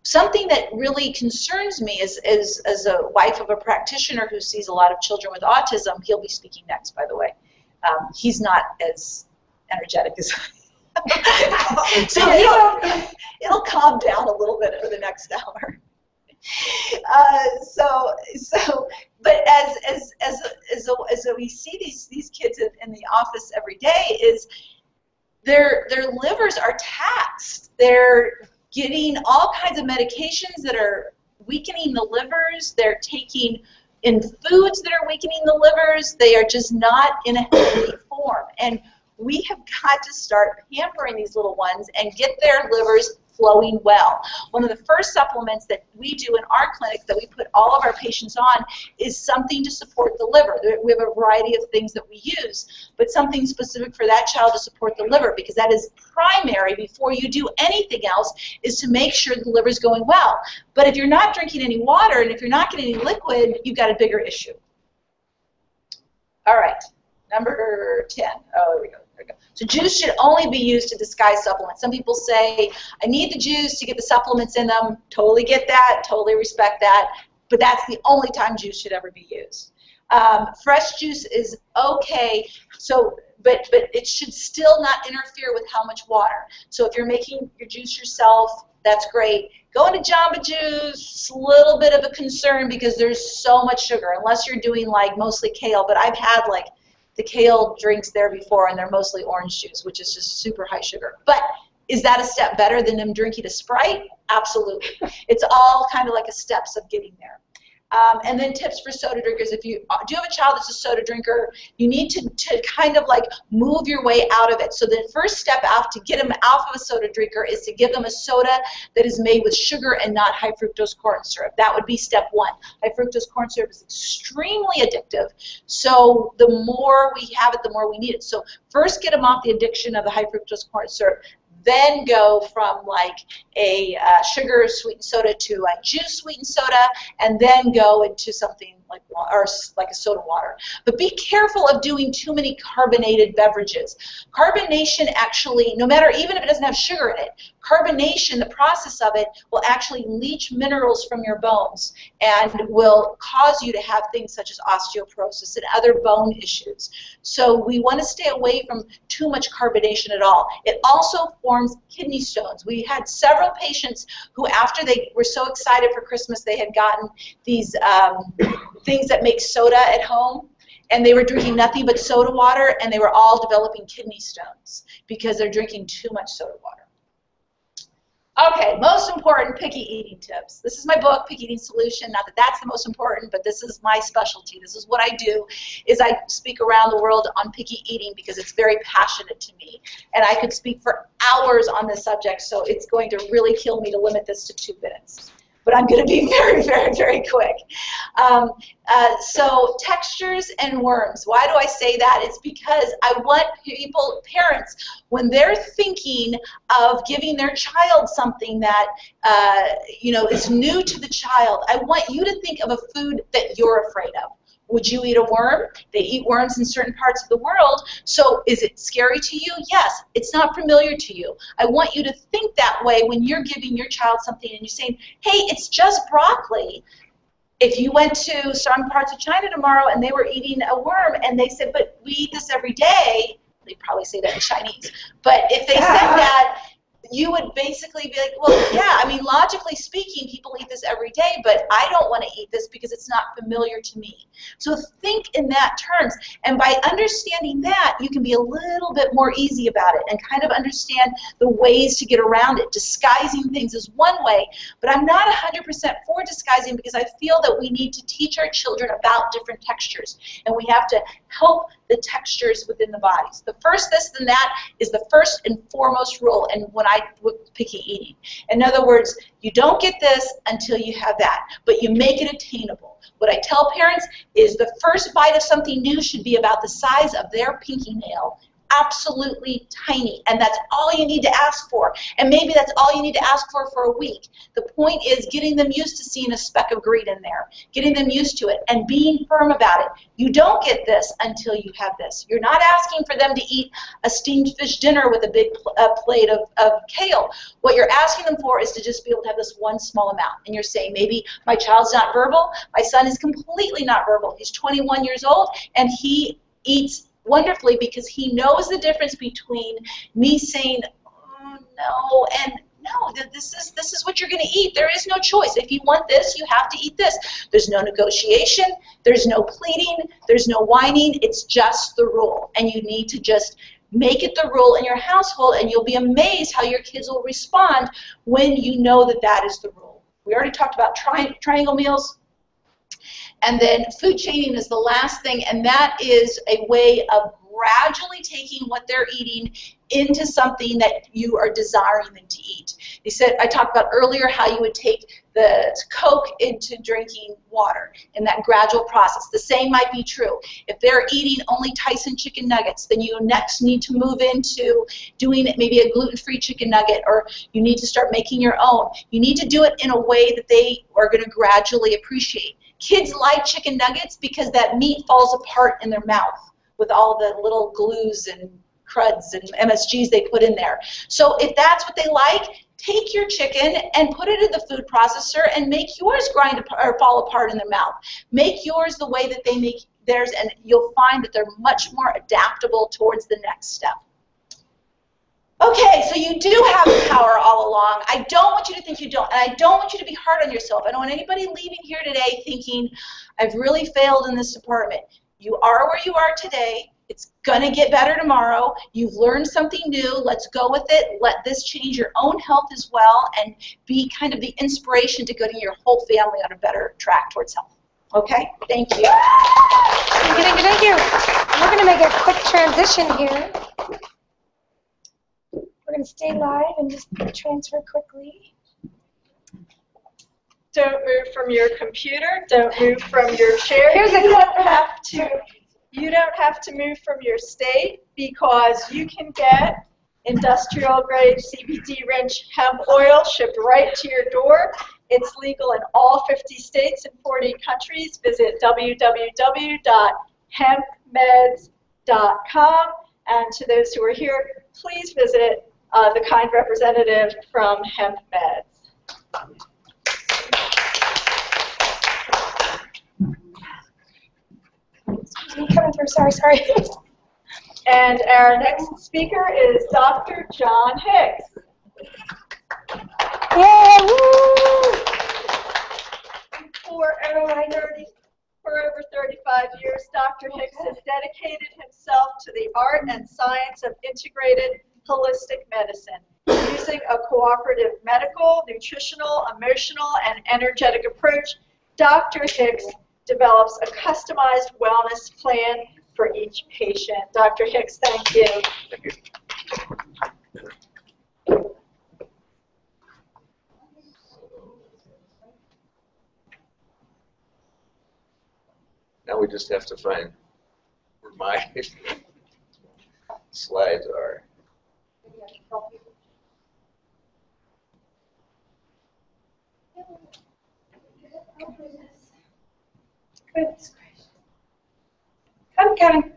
Something that really concerns me is as a wife of a practitioner who sees a lot of children with autism. He'll be speaking next, by the way. He's not as energetic as I. So it'll calm down a little bit for the next hour. But as we see these kids in the office every day, is their livers are taxed. They're getting all kinds of medications that are weakening the livers. They're taking in foods that are weakening the livers. They are just not in a healthy form. And we have got to start pampering these little ones and get their livers flowing well. One of the first supplements that we do in our clinic that we put all of our patients on is something to support the liver. We have a variety of things that we use, but something specific for that child to support the liver, because that is primary before you do anything else, is to make sure the liver is going well. But if you're not drinking any water and if you're not getting any liquid, you've got a bigger issue. All right, number 10. Oh, there we go. So juice should only be used to disguise supplements. Some people say, I need the juice to get the supplements in them. Totally get that, totally respect that, but that's the only time juice should ever be used. Fresh juice is okay, but it should still not interfere with how much water. So if you're making your juice yourself, that's great. Going to Jamba Juice, a little bit of a concern because there's so much sugar, unless you're doing like mostly kale, but I've had like the kale drinks there before, and they're mostly orange juice, which is just super high sugar. But Is that a step better than them drinking a Sprite? Absolutely. It's all kind of like a steps of getting there. And then tips for soda drinkers. If you do have a child that's a soda drinker, you need to kind of like move your way out of it. So the first step out to get them out of a soda drinker is to give them a soda that is made with sugar and not high fructose corn syrup. That would be step one. High fructose corn syrup is extremely addictive. So the more we have it, the more we need it. So first get them off the addiction of the high fructose corn syrup. Then go from like a sugar sweetened soda to a juice sweetened soda, and then go into something like a soda water. But be careful of doing too many carbonated beverages. Carbonation actually, no matter, even if it doesn't have sugar in it, carbonation, the process of it, will actually leach minerals from your bones and will cause you to have things such as osteoporosis and other bone issues. So we want to stay away from too much carbonation at all. It also forms kidney stones. We had several patients who, after they were so excited for Christmas, they had gotten these things that make soda at home, and they were drinking nothing but soda water, and they were all developing kidney stones because they're drinking too much soda water. Okay, most important picky eating tips. This is my book, Picky Eating Solution. Not that that's the most important, but this is my specialty. This is what I do, is I speak around the world on picky eating because it's very passionate to me. And I could speak for hours on this subject, so it's going to really kill me to limit this to 2 minutes. But I'm going to be very, very, very quick. So textures and worms. Why do I say that? It's because I want people, parents, when they're thinking of giving their child something that is new to the child, I want you to think of a food that you're afraid of. Would you eat a worm? They eat worms in certain parts of the world. So is it scary to you? Yes. It's not familiar to you. I want you to think that way when you're giving your child something and you're saying, hey, it's just broccoli. If you went to some parts of China tomorrow and they were eating a worm and they said, but we eat this every day, they'd probably say that in Chinese. But if they said that, you would basically be like, well, yeah, I mean, logically speaking, people eat this every day, but I don't want to eat this because it's not familiar to me. So think in that terms. And by understanding that, you can be a little bit more easy about it and kind of understand the ways to get around it. Disguising things is one way, but I'm not 100% for disguising because I feel that we need to teach our children about different textures, and we have to help the textures within the bodies. The first this and that is the first and foremost rule, and when I with picky eating. In other words, you don't get this until you have that, but you make it attainable. What I tell parents is the first bite of something new should be about the size of their pinky nail. Absolutely tiny, and that's all you need to ask for, and maybe that's all you need to ask for a week. The point is getting them used to seeing a speck of green in there, getting them used to it, and being firm about it. You don't get this until you have this. You're not asking for them to eat a steamed fish dinner with a big plate of kale. What you're asking them for is to just be able to have this one small amount, and you're saying, maybe my child's not verbal, my son is completely not verbal, he's 21 years old, and he eats wonderfully because he knows the difference between me saying, oh, no, and no, this is what you're going to eat. There is no choice. If you want this, you have to eat this. There's no negotiation. There's no pleading. There's no whining. It's just the rule, and you need to just make it the rule in your household, and you'll be amazed how your kids will respond when you know that that is the rule. We already talked about triangle meals. And then food chaining is the last thing, and that is a way of gradually taking what they're eating into something that you are desiring them to eat. They said, I talked about earlier how you would take the Coke into drinking water in that gradual process. The same might be true. If they're eating only Tyson chicken nuggets, then you next need to move into doing maybe a gluten-free chicken nugget, or you need to start making your own. You need to do it in a way that they are going to gradually appreciate. Kids like chicken nuggets because that meat falls apart in their mouth with all the little glues and cruds and MSGs they put in there. So if that's what they like, take your chicken and put it in the food processor and make yours grind or fall apart in their mouth. Make yours the way that they make theirs, and you'll find that they're much more adaptable towards the next step. Okay, so you do have the power all along. I don't want you to think you don't, and I don't want you to be hard on yourself. I don't want anybody leaving here today thinking, I've really failed in this department. You are where you are today. It's gonna get better tomorrow. You've learned something new. Let's go with it. Let this change your own health as well and be kind of the inspiration to getting your whole family on a better track towards health. Okay? Thank you. Thank you. We're going to make a quick transition here. We're going to stay live and just transfer quickly. Don't move from your computer. Don't move from your chair. Here's a You clip don't have to. You don't have to move from your state because you can get industrial grade CBD rich hemp oil shipped right to your door. It's legal in all 50 states and 40 countries. Visit www.hempmeds.com. And to those who are here, please visit the kind representative from Hemp Meds. Coming through, sorry. And our next speaker is Dr. John Hicks. Yay! Woo! For over 35 years, Dr. Hicks has dedicated himself to the art and science of integrated holistic medicine, using a cooperative medical, nutritional, emotional, and energetic approach. Dr. Hicks develops a customized wellness plan for each patient. Dr. Hicks, thank you. Thank you. Now we just have to find where my slides are. Goodness gracious. Come.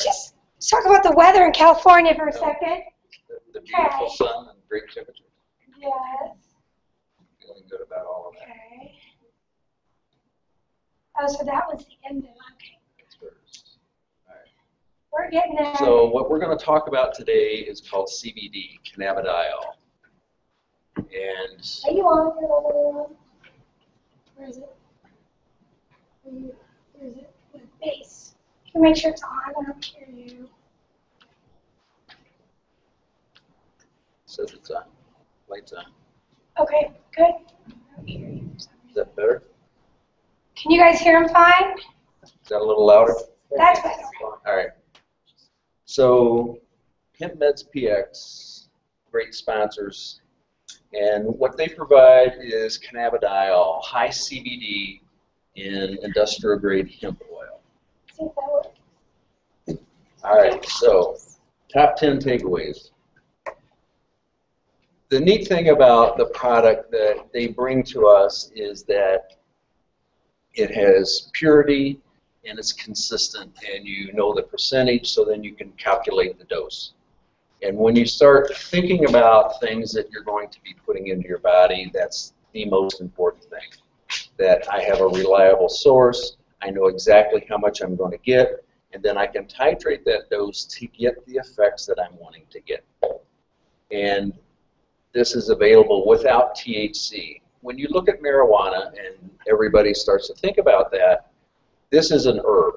Just talk about the weather in California for a second. The beautiful Okay. sun and great temperature. Yes. Feeling good about all of that. Okay. Oh, so that was the end of it. Okay. That's first. All right. We're getting there. So what we're going to talk about today is called CBD, cannabidiol. And Are you on your little one? Where is it? Where is it? The base. Can you make sure it's on? I don't hear you. says it's on. Lights on. Okay, good. I don't hear you. Is that better? Can you guys hear him fine? Is that a little louder? That's better. All right. So, Hemp Meds PX, great sponsors, and what they provide is cannabidiol, high CBD in industrial grade hemp oil. See if that works. All right, so top 10 takeaways. The neat thing about the product that they bring to us is that it has purity and it's consistent, and you know the percentage, so then you can calculate the dose. And when you start thinking about things that you're going to be putting into your body, that's the most important thing. That I have a reliable source, I know exactly how much I'm going to get, and then I can titrate that dose to get the effects that I'm wanting to get. And this is available without THC. When you look at marijuana and everybody starts to think about that, this is an herb,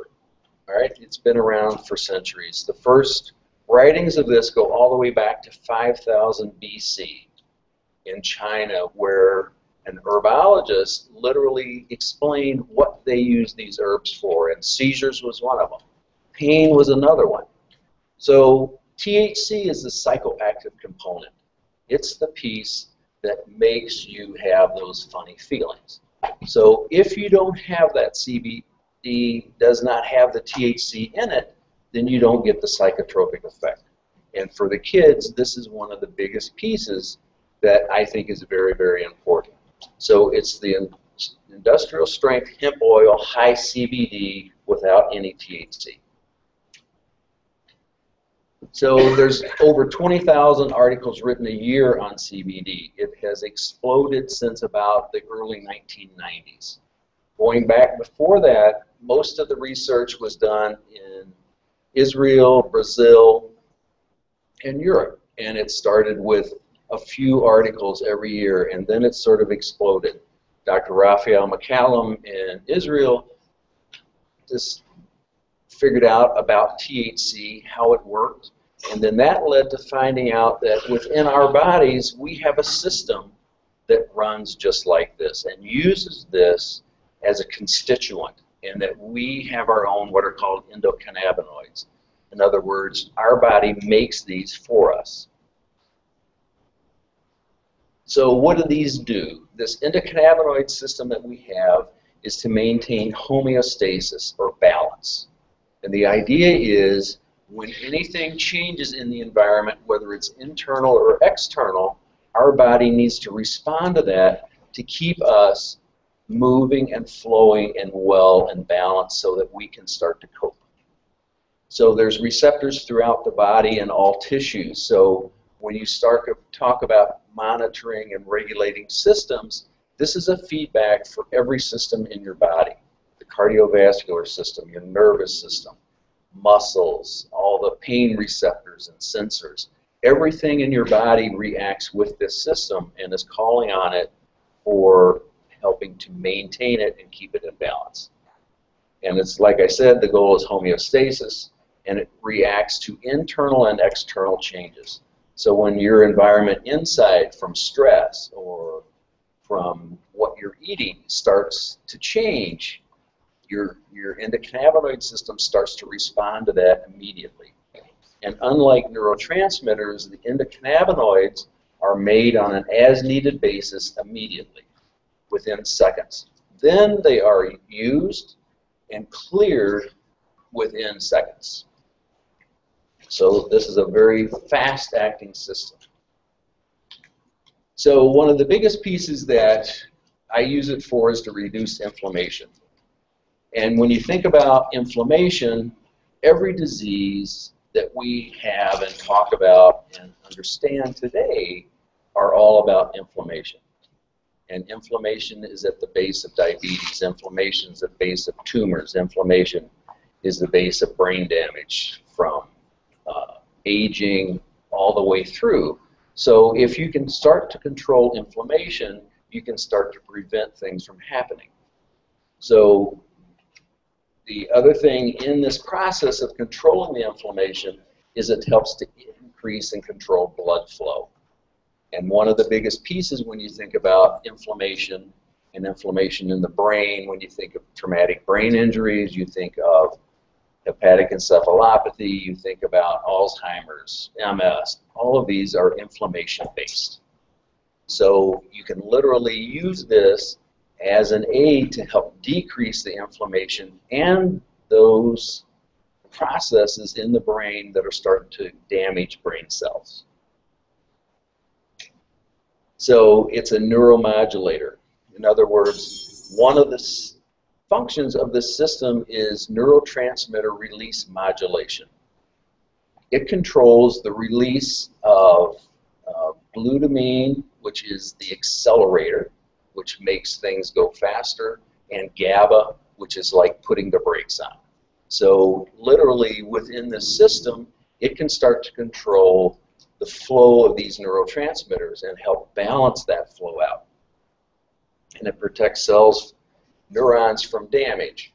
all right? It's been around for centuries. The first writings of this go all the way back to 5000 BC in China, where an herbologist literally explained what they used these herbs for, and seizures was one of them. Pain was another one. So THC is the psychoactive component. It's the piece that makes you have those funny feelings. So if you don't have that CBD, does not have the THC in it, then you don't get the psychotropic effect. And for the kids, this is one of the biggest pieces that I think is very, very important. So it's the industrial strength hemp oil, high CBD, without any THC. So there's over 20,000 articles written a year on CBD. It has exploded since about the early 1990s. Going back before that, most of the research was done in Israel, Brazil, and Europe. And it started with a few articles every year, and then it sort of exploded. Dr. Raphael McCallum in Israel just figured out about THC, how it worked, and then that led to finding out that within our bodies we have a system that runs just like this and uses this as a constituent, and that we have our own what are called endocannabinoids. In other words, our body makes these for us. So what do these do? This endocannabinoid system that we have is to maintain homeostasis or balance. And the idea is when anything changes in the environment, whether it's internal or external, our body needs to respond to that to keep us moving and flowing and well and balanced so that we can start to cope. So there's receptors throughout the body and all tissues. So when you start to talk about monitoring and regulating systems, this is a feedback for every system in your body. The cardiovascular system, your nervous system, muscles, all the pain receptors and sensors. Everything in your body reacts with this system and is calling on it for helping to maintain it and keep it in balance. And it's like I said, the goal is homeostasis, and it reacts to internal and external changes. So when your environment inside from stress or from what you're eating starts to change, your endocannabinoid system starts to respond to that immediately. And unlike neurotransmitters, the endocannabinoids are made on an as-needed basis immediately, within seconds. Then they are used and cleared within seconds. So this is a very fast-acting system. So one of the biggest pieces that I use it for is to reduce inflammation. And when you think about inflammation, every disease that we have and talk about and understand today are all about inflammation. And inflammation is at the base of diabetes. Inflammation is at the base of tumors. Inflammation is the base of brain damage from aging all the way through. So if you can start to control inflammation, you can start to prevent things from happening. So the other thing in this process of controlling the inflammation is it helps to increase and control blood flow. And one of the biggest pieces when you think about inflammation and inflammation in the brain, when you think of traumatic brain injuries, you think of hepatic encephalopathy, you think about Alzheimer's, MS, all of these are inflammation-based. So you can literally use this as an aid to help decrease the inflammation and those processes in the brain that are starting to damage brain cells. So it's a neuromodulator. In other words, one of the functions of this system is neurotransmitter release modulation. It controls the release of glutamine, which is the accelerator, which makes things go faster, and GABA, which is like putting the brakes on. So literally within this system, it can start to control the flow of these neurotransmitters and help balance that flow out. And it protects cells, neurons from damage.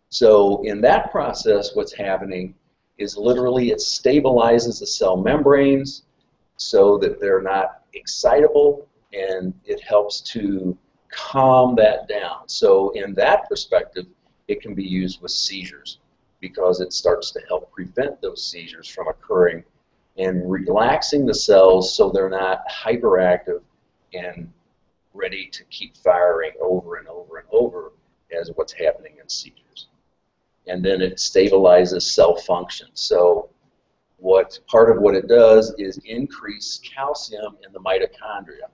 So in that process, what's happening is literally it stabilizes the cell membranes so that they're not excitable, and it helps to calm that down. So in that perspective, it can be used with seizures because it starts to help prevent those seizures from occurring and relaxing the cells so they're not hyperactive and ready to keep firing over and over and over as what's happening in seizures. And then it stabilizes cell function. So part of what it does is increase calcium in the mitochondria.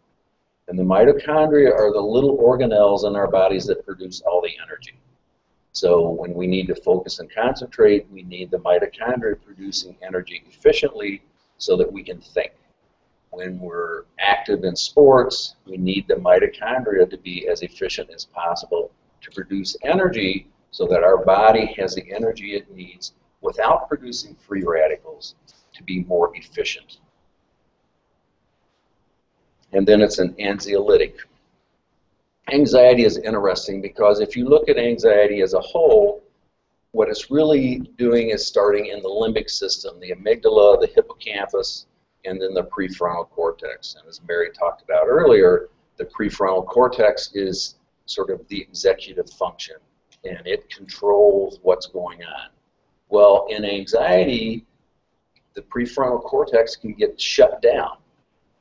And the mitochondria are the little organelles in our bodies that produce all the energy. So when we need to focus and concentrate, we need the mitochondria producing energy efficiently so that we can think. When we're active in sports, we need the mitochondria to be as efficient as possible to produce energy so that our body has the energy it needs without producing free radicals to be more efficient. And then it's an anxiolytic. Anxiety is interesting because if you look at anxiety as a whole, what it's really doing is starting in the limbic system, the amygdala, the hippocampus, and then the prefrontal cortex. And as Mary talked about earlier, the prefrontal cortex is sort of the executive function, and it controls what's going on. Well, in anxiety, the prefrontal cortex can get shut down,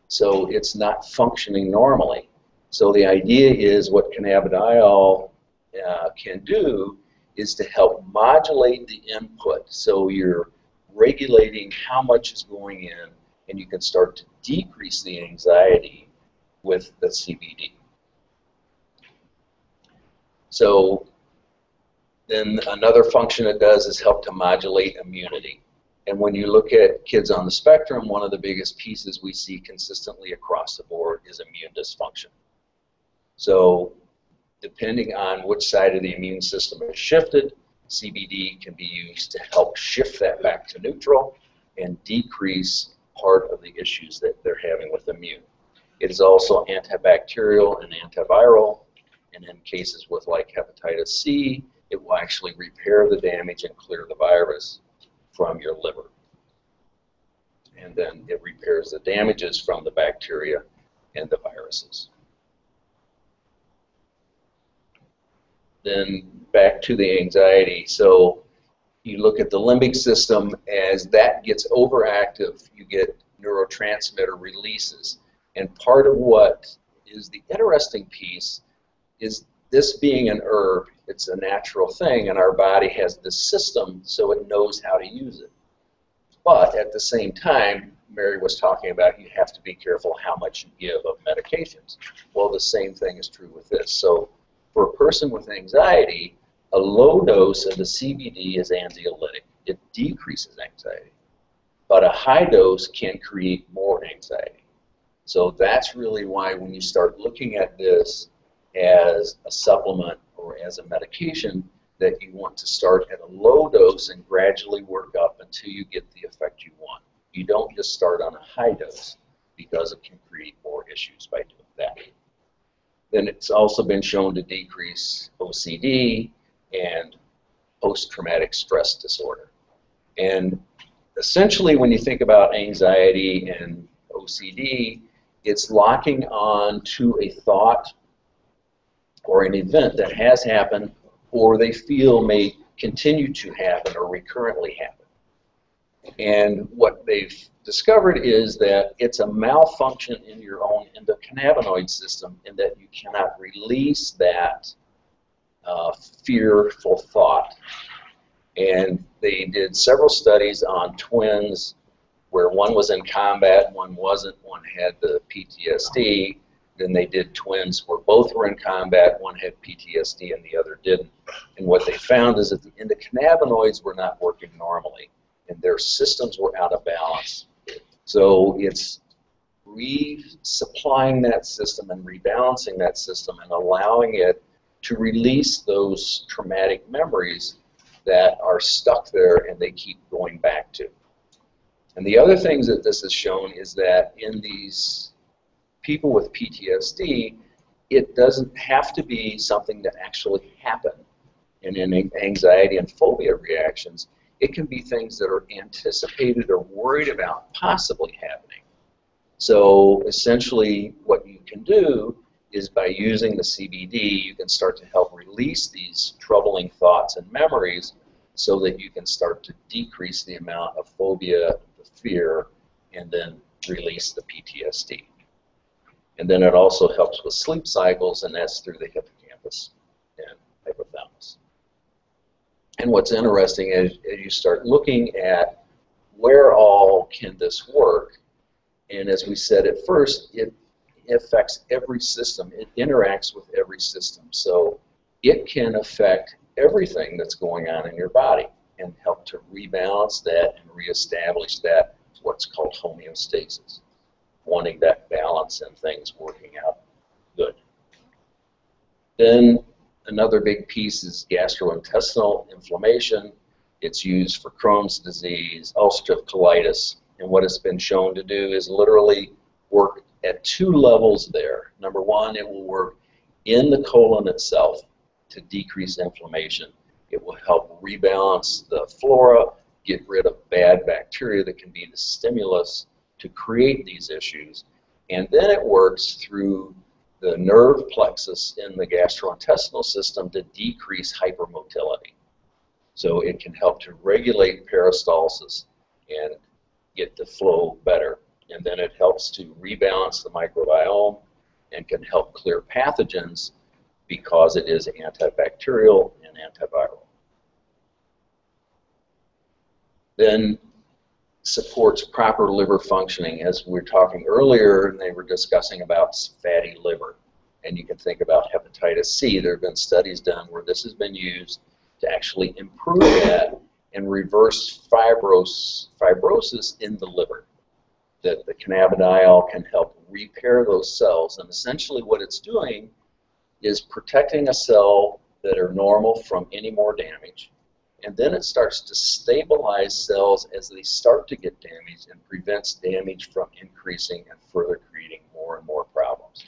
so it's not functioning normally. So the idea is what cannabidiol can do is to help modulate the input, so you're regulating how much is going in, and you can start to decrease the anxiety with the CBD. So then another function it does is help to modulate immunity. And when you look at kids on the spectrum, one of the biggest pieces we see consistently across the board is immune dysfunction. So depending on which side of the immune system is shifted, CBD can be used to help shift that back to neutral and decrease part of the issues that they're having with immune. It is also antibacterial and antiviral, and in cases with like hepatitis C, it will actually repair the damage and clear the virus from your liver. And then it repairs the damages from the bacteria and the viruses. Then back to the anxiety. So you look at the limbic system, as that gets overactive, you get neurotransmitter releases. And part of what is the interesting piece is this being an herb, it's a natural thing, and our body has this system so it knows how to use it. But at the same time, Mary was talking about you have to be careful how much you give of medications. Well, the same thing is true with this. So for a person with anxiety, a low dose of the CBD is anxiolytic. It decreases anxiety. But a high dose can create more anxiety. So that's really why when you start looking at this as a supplement or as a medication, that you want to start at a low dose and gradually work up until you get the effect you want. You don't just start on a high dose because it can create more issues by doing that. Then it's also been shown to decrease OCD and post-traumatic stress disorder. And essentially when you think about anxiety and OCD, it's locking on to a thought or an event that has happened or they feel may continue to happen or recurrently happen. And what they've discovered is that it's a malfunction in your own endocannabinoid system in that you cannot release that fearful thought. And they did several studies on twins where one was in combat, one wasn't, one had the PTSD. Then they did twins where both were in combat, one had PTSD and the other didn't. And what they found is that the endocannabinoids were not working normally and their systems were out of balance. So it's resupplying that system and rebalancing that system and allowing it to release those traumatic memories that are stuck there and they keep going back to. And the other things that this has shown is that in these people with PTSD, it doesn't have to be something that actually happened. And in anxiety and phobia reactions, it can be things that are anticipated or worried about possibly happening. So essentially what you can do is by using the CBD, you can start to help release these troubling thoughts and memories so that you can start to decrease the amount of phobia, the fear, and then release the PTSD. And then it also helps with sleep cycles, and that's through the hippocampus and hypothalamus. And what's interesting is as you start looking at where all can this work, and as we said at first, it affects every system. It interacts with every system. So it can affect everything that's going on in your body and help to rebalance that and reestablish that, what's called homeostasis, wanting that balance and things working out good. Then another big piece is gastrointestinal inflammation. It's used for Crohn's disease, ulcerative colitis, and what it's been shown to do is literally work at two levels there. Number one, it will work in the colon itself to decrease inflammation. It will help rebalance the flora, get rid of bad bacteria that can be the stimulus to create these issues. And then it works through the nerve plexus in the gastrointestinal system to decrease hypermotility. So it can help to regulate peristalsis and get the flow better. And then it helps to rebalance the microbiome and can help clear pathogens because it is antibacterial and antiviral. Then supports proper liver functioning. As we were talking earlier, and they were discussing about fatty liver. And you can think about hepatitis C. There have been studies done where this has been used to actually improve that and reverse fibrosis in the liver. That the cannabidiol can help repair those cells. And essentially what it's doing is protecting a cell that are normal from any more damage. And then it starts to stabilize cells as they start to get damaged and prevents damage from increasing and further creating more and more problems.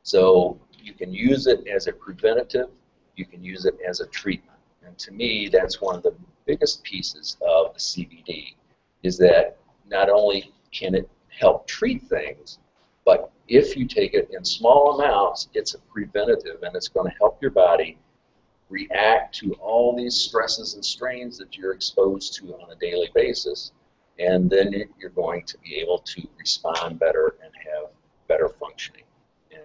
So you can use it as a preventative, you can use it as a treatment. And to me, that's one of the biggest pieces of the CBD, is that not only can it help treat things, but if you take it in small amounts, it's a preventative and it's going to help your body react to all these stresses and strains that you're exposed to on a daily basis, and then you're going to be able to respond better and have better functioning and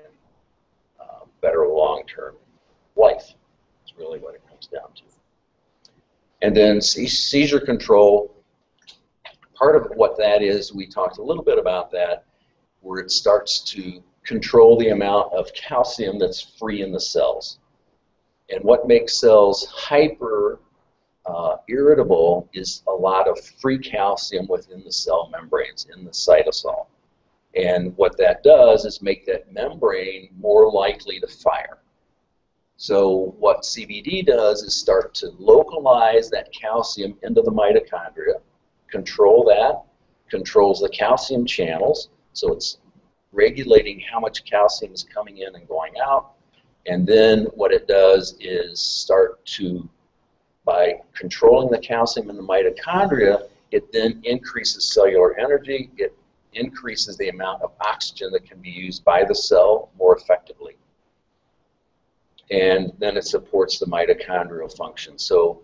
better long-term life. That's really what it comes down to. And then seizure control, part of what that is, we talked a little bit about that, where it starts to control the amount of calcium that's free in the cells. And what makes cells hyper irritable is a lot of free calcium within the cell membranes, in the cytosol. And what that does is make that membrane more likely to fire. So what CBD does is start to localize that calcium into the mitochondria, control that, controls the calcium channels, so it's regulating how much calcium is coming in and going out. And then what it does is start to, by controlling the calcium in the mitochondria, it then increases cellular energy, it increases the amount of oxygen that can be used by the cell more effectively. And then it supports the mitochondrial function. So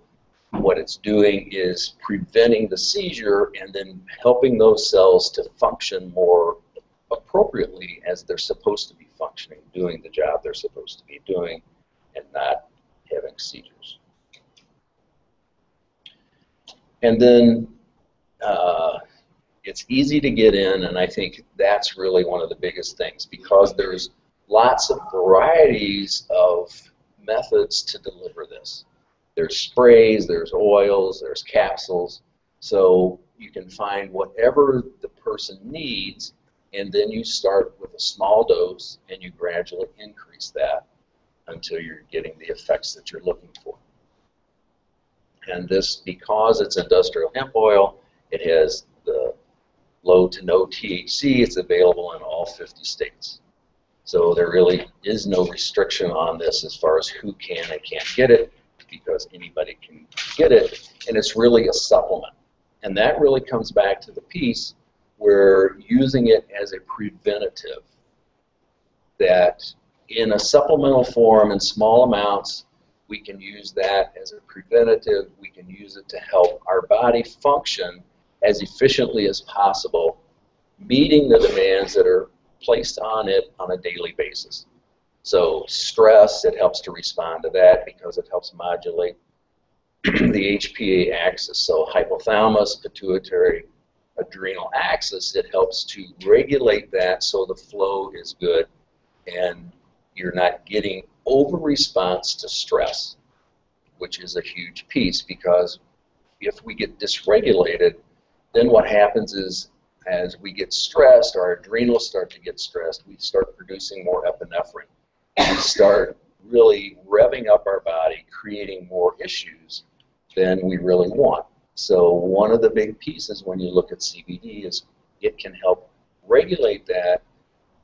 what it's doing is preventing the seizure and then helping those cells to function more appropriately as they're supposed to be functioning, doing the job they're supposed to be doing, and not having seizures. And then it's easy to get in, and I think that's really one of the biggest things, because there's lots of varieties of methods to deliver this. There's sprays, there's oils, there's capsules, so you can find whatever the person needs, and then you start with a small dose and you gradually increase that until you're getting the effects that you're looking for. And this, because it's industrial hemp oil, it has the low to no THC. It's available in all 50 states. So there really is no restriction on this as far as who can and can't get it, because anybody can get it, and it's really a supplement. And that really comes back to the piece where using it as a preventative, that in a supplemental form in small amounts, we can use that as a preventative. We can use it to help our body function as efficiently as possible, meeting the demands that are placed on it on a daily basis. So stress, it helps to respond to that because it helps modulate the HPA axis. So hypothalamus, pituitary, adrenal axis, it helps to regulate that so the flow is good and you're not getting over response to stress, which is a huge piece, because if we get dysregulated, then what happens is as we get stressed, our adrenals start to get stressed, we start producing more epinephrine. We start really revving up our body, creating more issues than we really want. So one of the big pieces when you look at CBD is it can help regulate that,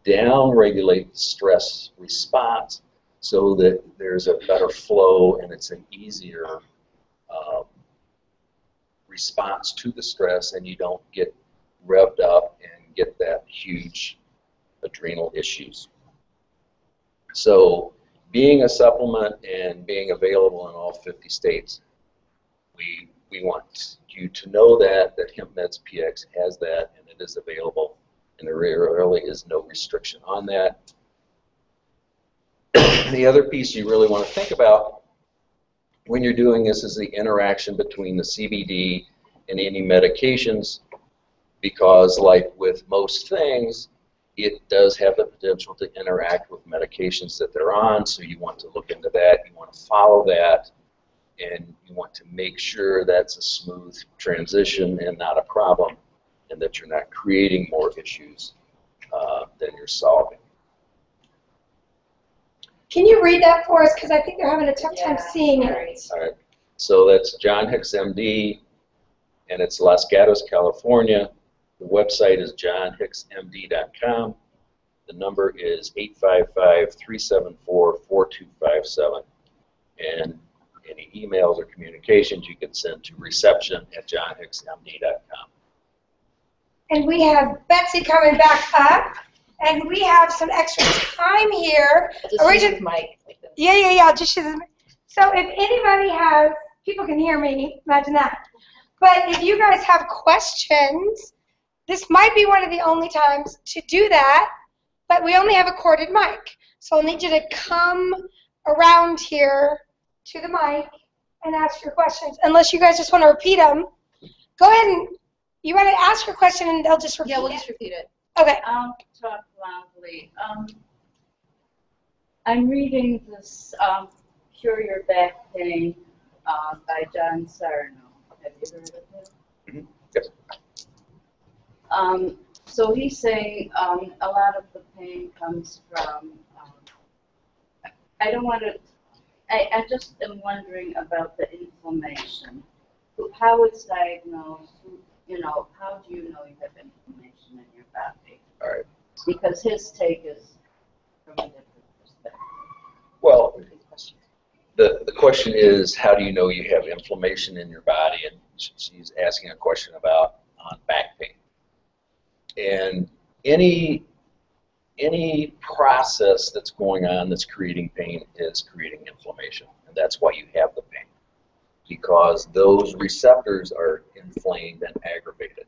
down-regulate the stress response, so that there's a better flow and it's an easier response to the stress, and you don't get revved up and get that huge adrenal issues. So being a supplement and being available in all 50 states, we want you to know that HempMeds PX has that, and it is available, and there really is no restriction on that. The other piece you really want to think about when you're doing this is the interaction between the CBD and any medications, because like with most things, it does have the potential to interact with medications that they're on, so you want to look into that, you want to follow that, and you want to make sure that's a smooth transition and not a problem, and that you're not creating more issues than you're solving. Can you read that for us? Because I think they're having a tough time seeing it. All right, so that's John Hicks, MD, and it's Los Gatos, California. The website is johnhicksmd.com. The number is 855-374-4257. And any emails or communications you can send to reception@johnhicksmd.com. And we have Betsy coming back up, and we have some extra time here. Yeah. Just use the mic. So if anybody has, people can hear me, imagine that. But if you guys have questions, this might be one of the only times to do that, but we only have a corded mic. So I'll need you to come around here to the mic and ask your questions. Unless you guys just want to repeat them. Go ahead and, you want to ask your question and they'll just repeat it? Yeah, we'll just repeat it. Okay. I'll talk loudly. I'm reading this Cure Your Back Pain by John Sarno. Have you heard of it? Mm-hmm. Yes. So he's saying a lot of the pain comes from, I just am wondering about the inflammation. How it's diagnosed, how do you know you have inflammation in your body? All right. Because his take is from a different perspective. Well, the question is, how do you know you have inflammation in your body? And she's asking a question about back pain. And any process that's going on that's creating pain is creating inflammation, and that's why you have the pain, because those receptors are inflamed and aggravated.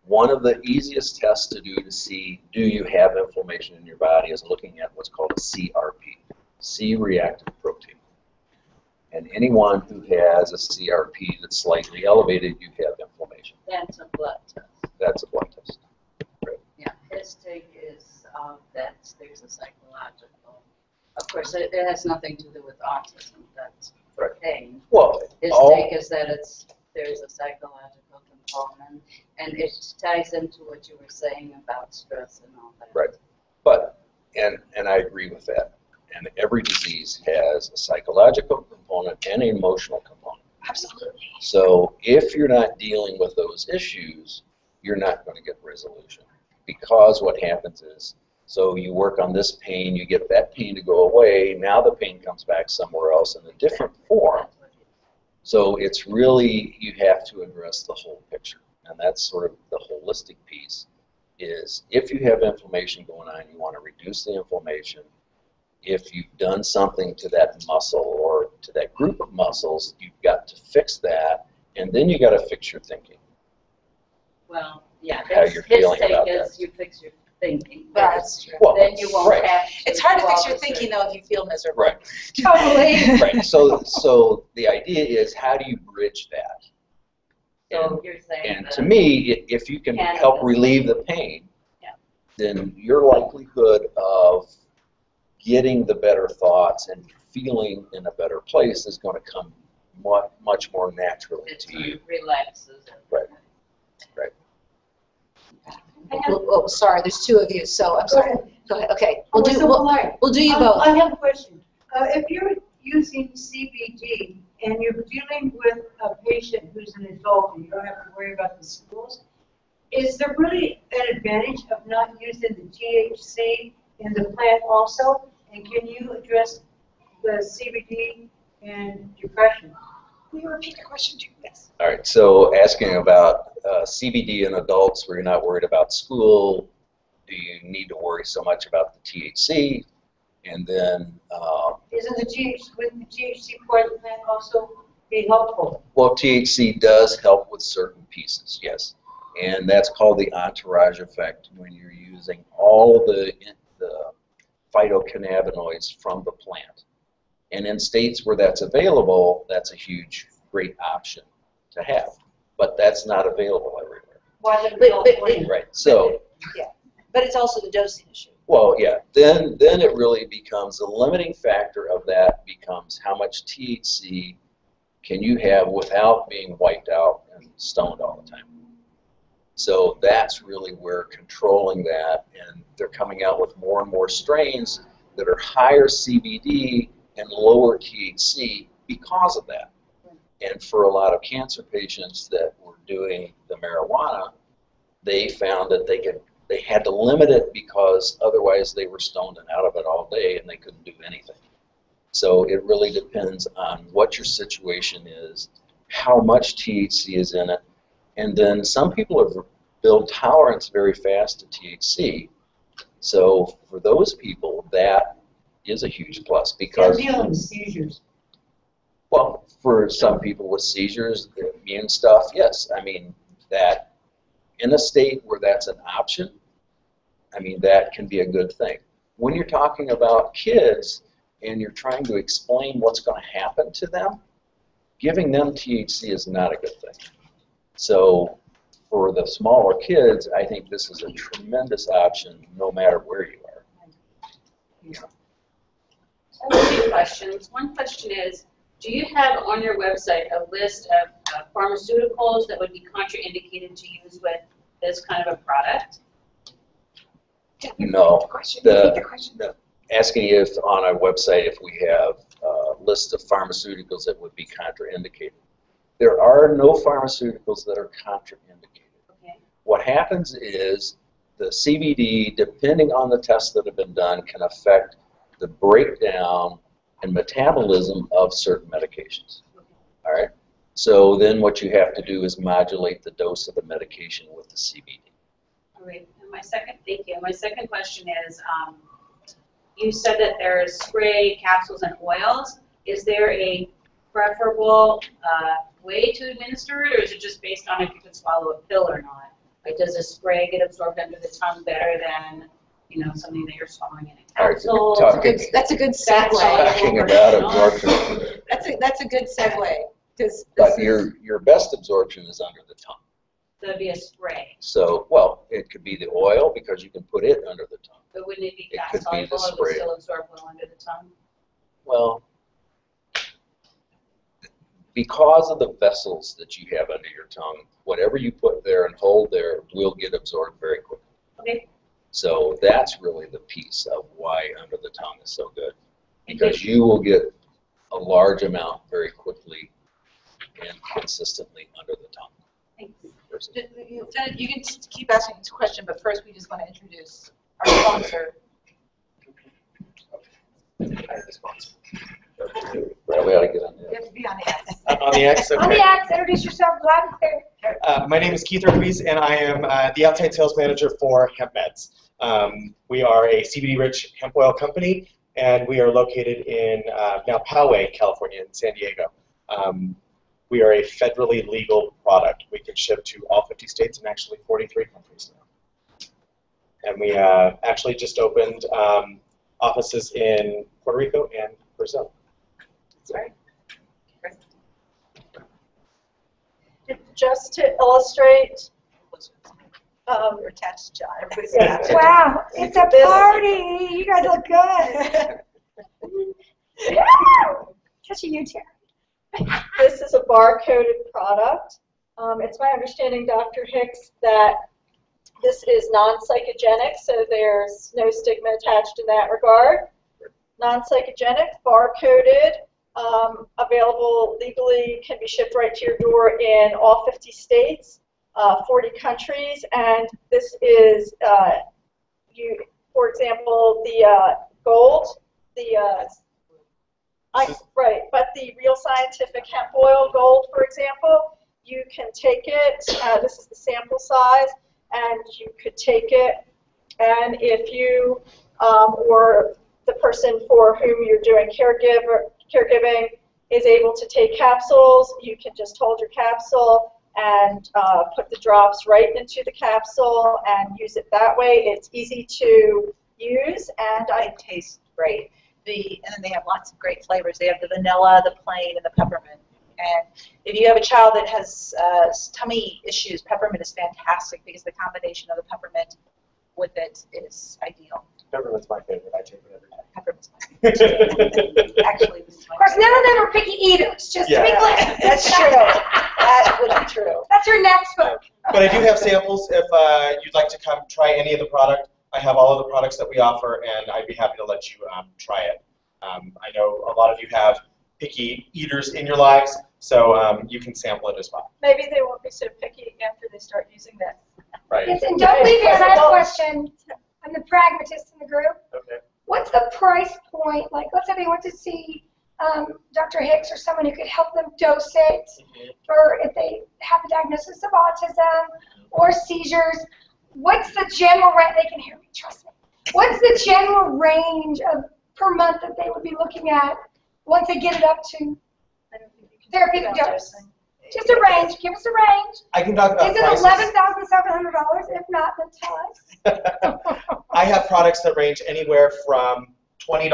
One of the easiest tests to do to see do you have inflammation in your body is looking at what's called a CRP, C-reactive protein. And anyone who has a CRP that's slightly elevated, you have inflammation. That's a blood test. That's a blood test. Yeah, his take is that there's a psychological, of course, it has nothing to do with autism, that's Right. pain. Well, His all, take is that there's a psychological component, and it ties into what you were saying about stress and all that. right. But, and I agree with that. And every disease has a psychological component and an emotional component. Absolutely. So if you're not dealing with those issues, you're not going to get resolution. Because what happens is, so you work on this pain, you get that pain to go away, now the pain comes back somewhere else in a different form. So it's really, you have to address the whole picture. And that's sort of the holistic piece, is if you have inflammation going on, you want to reduce the inflammation. If you've done something to that muscle or to that group of muscles, you've got to fix that, and then you got to fix your thinking. Well, yeah, How you're feeling his about take is that. you fix your thinking. That's true. Well, Then you won't right. have to It's hard to do fix all your the thinking, surgery. though, if you feel miserable. Right. Totally. Right. So the idea is, how do you bridge that? So you're saying And that to me, if you can help relieve the pain, Yeah. then your likelihood of getting the better thoughts and feeling in a better place is going to come much more naturally it to you. relaxes. Right. Right. Oh, sorry, there's two of you, so I'm sorry. Go ahead. Okay, we'll do you both. I have a question. If you're using CBD and you're dealing with a patient who's an adult and you don't have to worry about the schools, is there really an advantage of not using the THC in the plant also? And can you address the CBD and depression? Will you repeat the question, too? Yes. All right, so asking about CBD in adults where you're not worried about school, do you need to worry so much about the THC? And then, Isn't the THC part of the plan also be helpful? well, THC does help with certain pieces, yes. And that's called the entourage effect when you're using all the phytocannabinoids from the plant. And in states where that's available, that's a huge, great option to have. But that's not available everywhere. Why the But- Right, so, But it's also the dosing issue. well, yeah, then it really becomes, the limiting factor of that becomes how much THC can you have without being wiped out and stoned all the time. So that's really where controlling that, and they're coming out with more and more strains that are higher CBD and lower THC because of that. And for a lot of cancer patients that were doing the marijuana, they found that they had to limit it because otherwise they were stoned and out of it all day and they couldn't do anything. So it really depends on what your situation is, how much THC is in it, and then some people have built tolerance very fast to THC. So for those people, that is a huge plus I'm because, dealing with seizures. well, for some people with seizures, the immune stuff, yes. I mean, that in a state where that's an option, I mean, that can be a good thing. When you're talking about kids and you're trying to explain what's going to happen to them, giving them THC is not a good thing. So for the smaller kids, I think this is a tremendous option no matter where you are. I have two questions. One question is, do you have on your website a list of pharmaceuticals that would be contraindicated to use with this kind of a product? No. Question. Repeat the question. Asking if on our website if we have a list of pharmaceuticals that would be contraindicated. There are no pharmaceuticals that are contraindicated. Okay. What happens is the CBD, depending on the tests that have been done, can affect the breakdown and metabolism of certain medications. All right? So then what you have to do is modulate the dose of the medication with the CBD. All right. And thank you. My second question is, you said that there's spray, capsules, and oils. Is there a preferable way to administer it, or is it just based on if you can swallow a pill or not? Like, does a spray get absorbed under the tongue better than, something that you're swallowing in a All right, capsule? That's a good segue. Talking about absorption. That's a good segue. But your best absorption is under the tongue. So it'd be a spray. So, well, it could be the oil because you can put it under the tongue. But wouldn't it be It fat could be the soluble, or would spray. it still absorb well under the tongue? Well, because of the vessels that you have under your tongue, whatever you put there and hold there will get absorbed very quickly. Okay. So that's really the piece of why under the tongue is so good. Because you will get a large amount very quickly and consistently under the tongue. Thanks. You can keep asking this question, but first we just want to introduce our sponsor. Right, we ought to get on You that. have to be on the X. On the X, On okay. the X, introduce yourself loud and clear. My name is Keith Urquise, and I am the outside sales manager for Hemp Meds. We are a CBD-rich hemp oil company, and we are located in now Poway, California, in San Diego. We are a federally legal product. We can ship to all 50 states and actually 43 countries now. And we actually just opened offices in Puerto Rico and Brazil. Sorry. Just to illustrate, We're attached to John. Everybody's attached. Wow, it's a party. You guys look good. Yeah. Just you, Terry. this is a bar-coded product. It's my understanding, Dr. Hicks, that this is non-psychogenic, so there's no stigma attached in that regard. Non-psychogenic, bar-coded, available legally, can be shipped right to your door in all 50 states, 40 countries, and this is, for example, the gold right, but the Real Scientific Hemp Oil Gold, for example, you can take it, this is the sample size, and you could take it, and if you or the person for whom you're doing caregiving is able to take capsules, you can just hold your capsule and put the drops right into the capsule and use it that way. It's easy to use, and It tastes great. And then they have lots of great flavors. They have the vanilla, the plain, and the peppermint. And if you have a child that has tummy issues, peppermint is fantastic because the combination of the peppermint with it is ideal. Peppermint's my favorite. I take it every day. Peppermint's my favorite. Actually, this is my Of course, none of them are picky eaters, just to be Yeah. clear. That's true. That would be true. That's your next book. But I do have samples if you'd like to come try any of the product. I have all of the products that we offer, and I'd be happy to let you try it. I know a lot of you have picky eaters in your lives, so you can sample it as well. maybe they won't be so picky after they start using this. Right. Yes, and don't leave your last question. I'm the pragmatist in the group. Okay. What's the price point? Like, let's say they want to see Dr. Hicks or someone who could help them dose it, or if they have the diagnosis of autism or seizures. What's the general rate? They can hear me, trust me. What's the general range of per month that they would be looking at once they get it up to therapeutic dose? Just a range. Give us a range. I can talk about Is it prices. $11,700? If not, then tell us. I have products that range anywhere from $20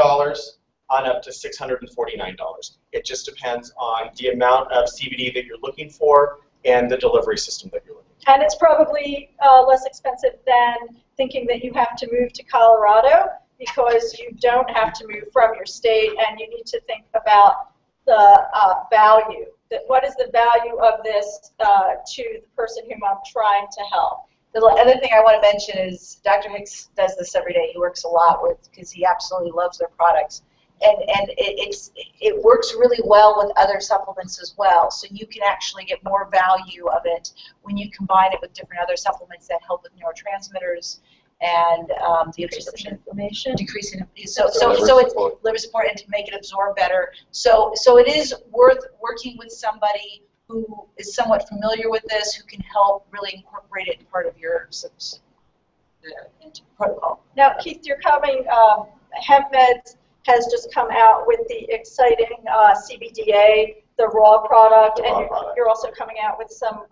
on up to $649. It just depends on the amount of CBD that you're looking for and the delivery system that you're looking for. And it's probably less expensive than thinking that you have to move to Colorado, because you don't have to move from your state, and you need to think about the value. What is the value of this to the person whom I'm trying to help? The other thing I want to mention is Dr. Hicks does this every day. He works a lot with, because he absolutely loves their products. And it works really well with other supplements as well. So you can actually get more value of it when you combine it with different other supplements that help with neurotransmitters and the Inflammation. decreasing. So it's liver support and to make it absorb better. So it is worth working with somebody who is somewhat familiar with this, who can help really incorporate it in part of your protocol. Now, Keith, you're coming, Hemp Meds has just come out with the exciting CBDA, the raw product, and you're also coming out with some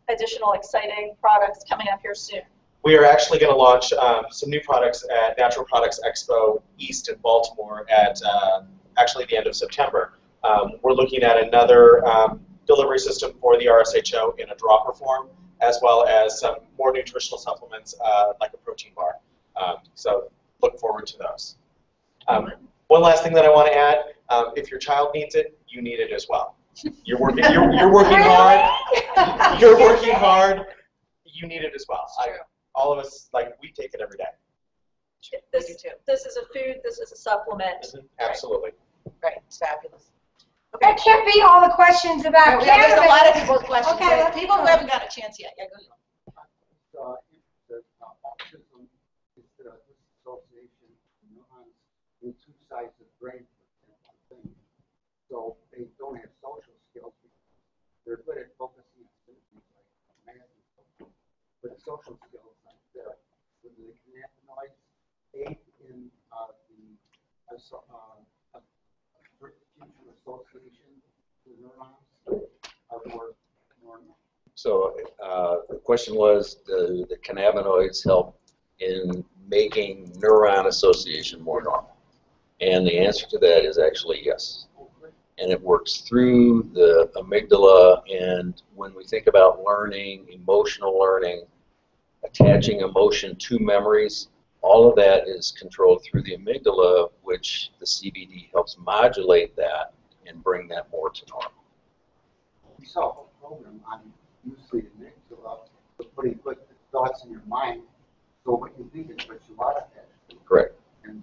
additional exciting products coming up here soon. We are actually going to launch some new products at Natural Products Expo East in Baltimore at actually the end of September. We're looking at another delivery system for the RSHO in a dropper form, as well as some more nutritional supplements like a protein bar. So look forward to those. One last thing that I want to add, if your child needs it, you need it as well. You're working hard. You're working hard. You need it as well. All of us, we take it every day. This is a food, this is a supplement. Absolutely. Right, it's fabulous. That can't be all the questions about There's cannabis. a lot of people's questions. Okay, let's People go. who haven't got a chance yet. Yeah, go ahead. Autism is the association of neurons in two sides of the brain for thing. So they don't have social skills. They're good at focusing on things like math and so forth. But the social skills aren't there. So the cannabinoids aid in the future association to neurons are more normal. So the question was, do the cannabinoids help in making neuron association more normal? And the answer to that is actually yes. And it works through the amygdala, and when we think about learning, emotional learning, attaching emotion to memories, all of that is controlled through the amygdala, which the CBD helps modulate that and bring that more to normal. We saw a whole program on usually the amygdala for putting good thoughts in your mind. So what you think is what you are attached to. Correct. And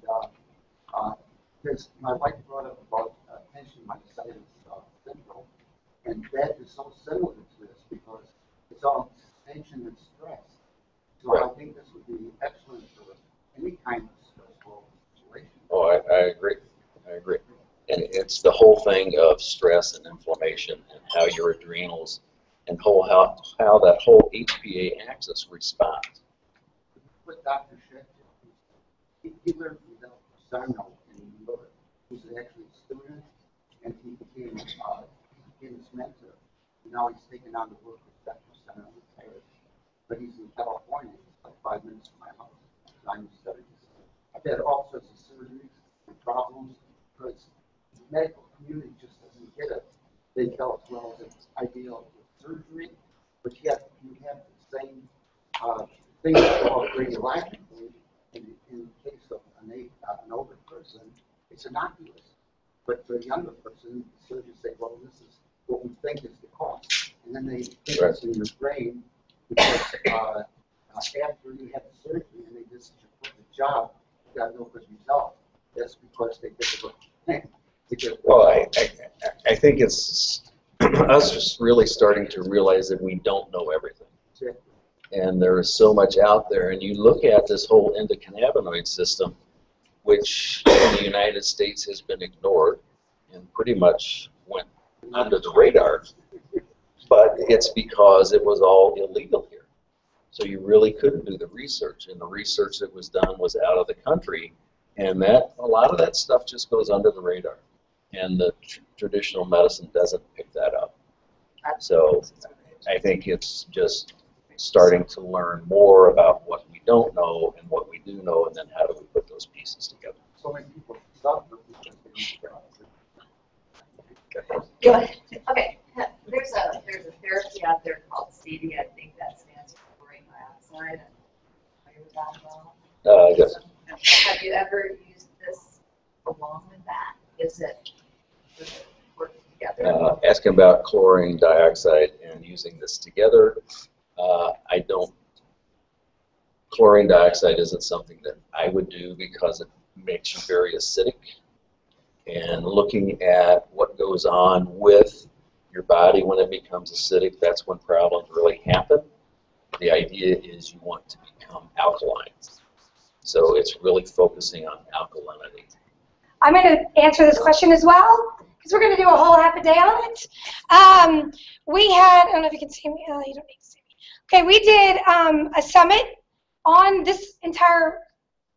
because my wife brought up about attention myositis syndrome, and that is so similar to this because it's all tension and stress. So Right. I think this would be excellent for any kind of stressful situation. Oh, I agree. I agree. And it's the whole thing of stress and inflammation and how your adrenals and how that whole HPA axis responds. With Dr. Schick, he learned from Sarno in New York, who's actually a student, and he became his mentor. Now he's taken on the work with Dr. Sarno, but he's in California. He's like 5 minutes from my house. I'm studying. I've had all sorts of surgeries and problems because the medical community just doesn't get it. They tell us, well, it's ideal with surgery, but yet you have the same things called radioactively. In the case of an older person, it's innocuous. But for a younger person, the surgeons say, well, this is what we think is the cost. And then they think it's in your brain because after you have the surgery and they just put the job, you got no good result. That's because they did the thing. Well, I think it's us just really starting to realize that we don't know everything. And there is so much out there. And you look at this whole endocannabinoid system, which in the United States has been ignored and pretty much went under the radar. But it's because it was all illegal here. So you really couldn't do the research. And the research that was done was out of the country. And that a lot of that stuff just goes under the radar. And the traditional medicine doesn't pick that up. So I think it's just starting to learn more about what we don't know and what we do know, and then how do we put those pieces together. So many people suffer because they don't. Go ahead. Okay, there's a therapy out there called CD. I think that stands for chlorine dioxide. Are you with that at all? Yes. Have you ever used this along with that? Does it work together? Asking about chlorine dioxide and using this together. I don't. Chlorine dioxide isn't something that I would do because it makes you very acidic. And looking at what goes on with your body when it becomes acidic, that's when problems really happen. The idea is you want to become alkaline. So it's really focusing on alkalinity. I'm going to answer this question as well, because we're going to do a whole half a day on it. We had, I don't know if you can see me. You don't need to see me. Okay, we did a summit on this entire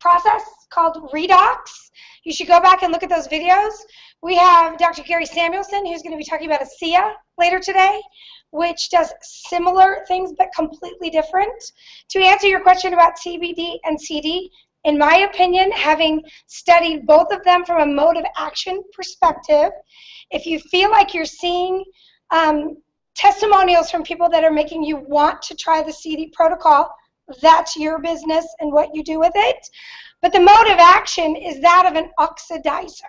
process called Redox. You should go back and look at those videos. We have Dr. Gary Samuelson, who's going to be talking about ASEA later today, which does similar things but completely different. To answer your question about CBD and CD, in my opinion, having studied both of them from a mode of action perspective, if you feel like you're seeing testimonials from people that are making you want to try the CD protocol, that's your business and what you do with it. But the mode of action is that of an oxidizer.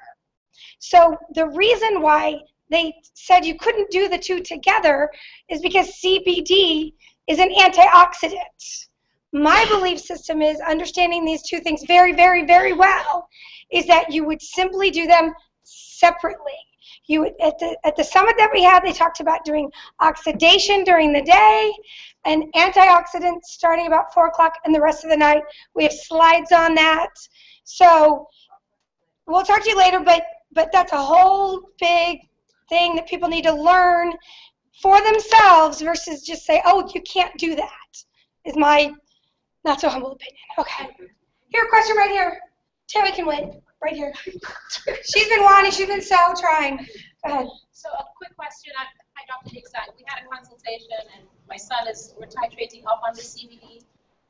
So the reason why they said you couldn't do the two together is because CBD is an antioxidant. My belief system is understanding these two things very, very, very well is that you would simply do them separately. You would, at the summit that we had, they talked about doing oxidation during the day and antioxidants starting about 4 o'clock and the rest of the night. We have slides on that. So we'll talk to you later, but that's a whole big thing that people need to learn for themselves versus just say, oh, you can't do that, is my not so humble opinion. Okay. Here, a question right here. Terry can wait. Right here. She's been wanting, she's been so trying. Go ahead. So a quick question. Hi, Dr. Dixon. We had a consultation, and my son we're titrating up on the CBD.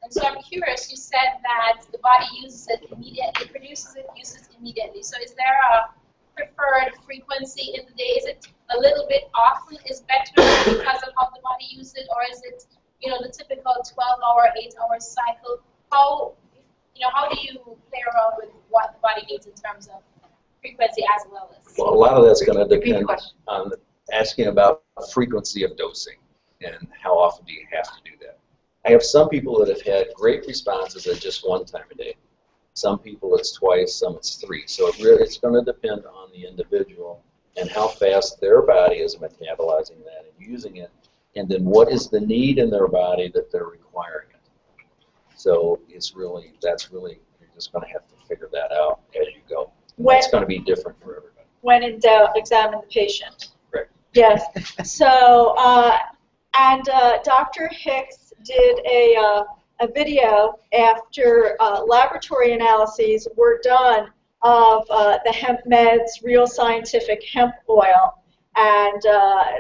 And so I'm curious, you said that the body uses it immediately, produces it, uses it immediately. So is there a preferred frequency in the day? Is it a little bit often is better because of how the body uses it, or is it, the typical 12-hour, 8-hour cycle? How do you play around with what the body needs in terms of frequency as well as? Well, a lot of that's going to depend on asking about frequency of dosing and how often do you have to do that. I have some people that have had great responses at just 1 time a day. Some people it's twice, some it's 3. So it's going to depend on the individual and how fast their body is metabolizing that and using it, and then what is the need in their body that they're requiring it. So that's really just going to have to figure that out as you go. When- It's going to be different for everybody. When in doubt, examine the patient. Right. Yes. So, Dr. Hicks did a video after laboratory analyses were done of the hemp meds, real scientific hemp oil. And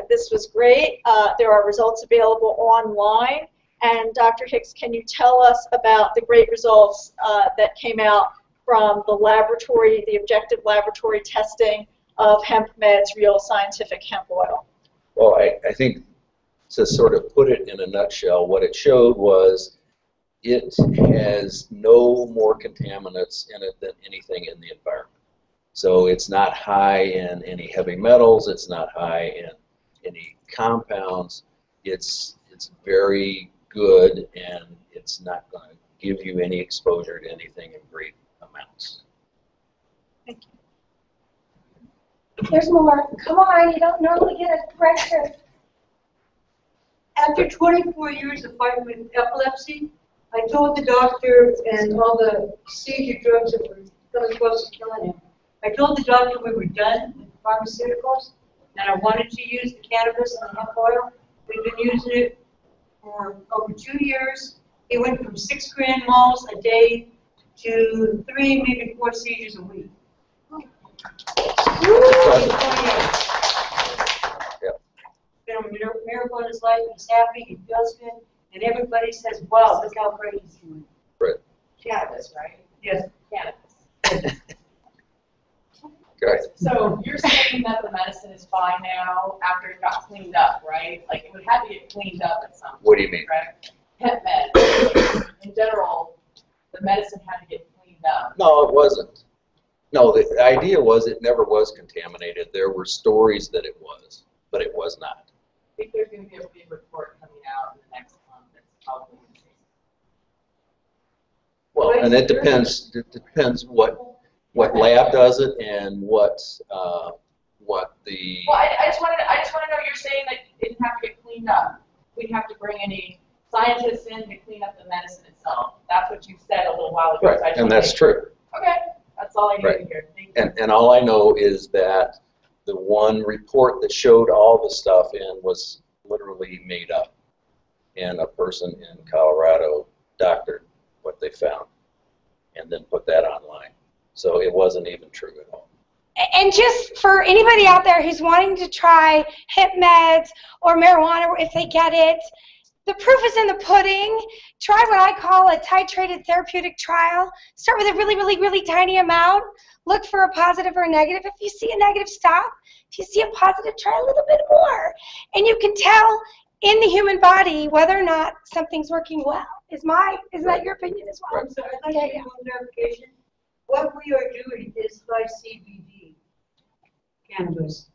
this was great. There are results available online. And Dr. Hicks, can you tell us about the great results that came out from the laboratory, the objective laboratory testing of hemp meds, real scientific hemp oil? Well, I think to sort of put it in a nutshell, what it showed was it has no more contaminants in it than anything in the environment. So it's not high in any heavy metals, it's not high in any compounds, it's very good, and it's not going to give you any exposure to anything in great amounts. Thank you. There's more. Come on, you don't normally get a pressure. After 24 years of fighting with epilepsy, I told the doctor and all the seizure drugs that were coming close to killing him, I told the doctor we were done with pharmaceuticals, and I wanted to use the cannabis and the hemp oil. We've been using it for over 2 years. It went from 6 grand moles a day to 3, maybe 4 seizures a week. Been a miracle in his life. He's happy. He feels good, and everybody says, "Wow, look how great he's doing." Right. Cannabis, right? Yes. Cannabis. Great. So you're saying that the medicine is fine now after it got cleaned up, right? Like it would have to get cleaned up at some point. What do you mean? Right? Hemp med, in general, the medicine had to get cleaned up. No, it wasn't. No, the idea was it never was contaminated. There were stories that it was, but it was not. I think there's going to be a big report coming out in the next month that's probably going to say. Well, and it depends. It depends what lab does it and what the. Well, I just want to know. You're saying that it didn't have to get cleaned up. We'd have to bring any scientists in to clean up the medicine itself. That's what you said a little while ago. Right, So and that's true. Okay, that's all I need Right. to hear. Thank you. And all I know is that the one report that showed all the stuff in was literally made up, and a person in Colorado doctored what they found and then put that online. So it wasn't even true at all. And just for anybody out there who's wanting to try hemp meds or marijuana if they get it, the proof is in the pudding. Try what I call a titrated therapeutic trial. Start with a really, really, really tiny amount. Look for a positive or a negative. If you see a negative, stop. If you see a positive, try a little bit more. And you can tell in the human body whether or not something's working well. Is that your opinion as well? I'm sorry, I'd like to get one clarification. What we are doing is like CBD cannabis.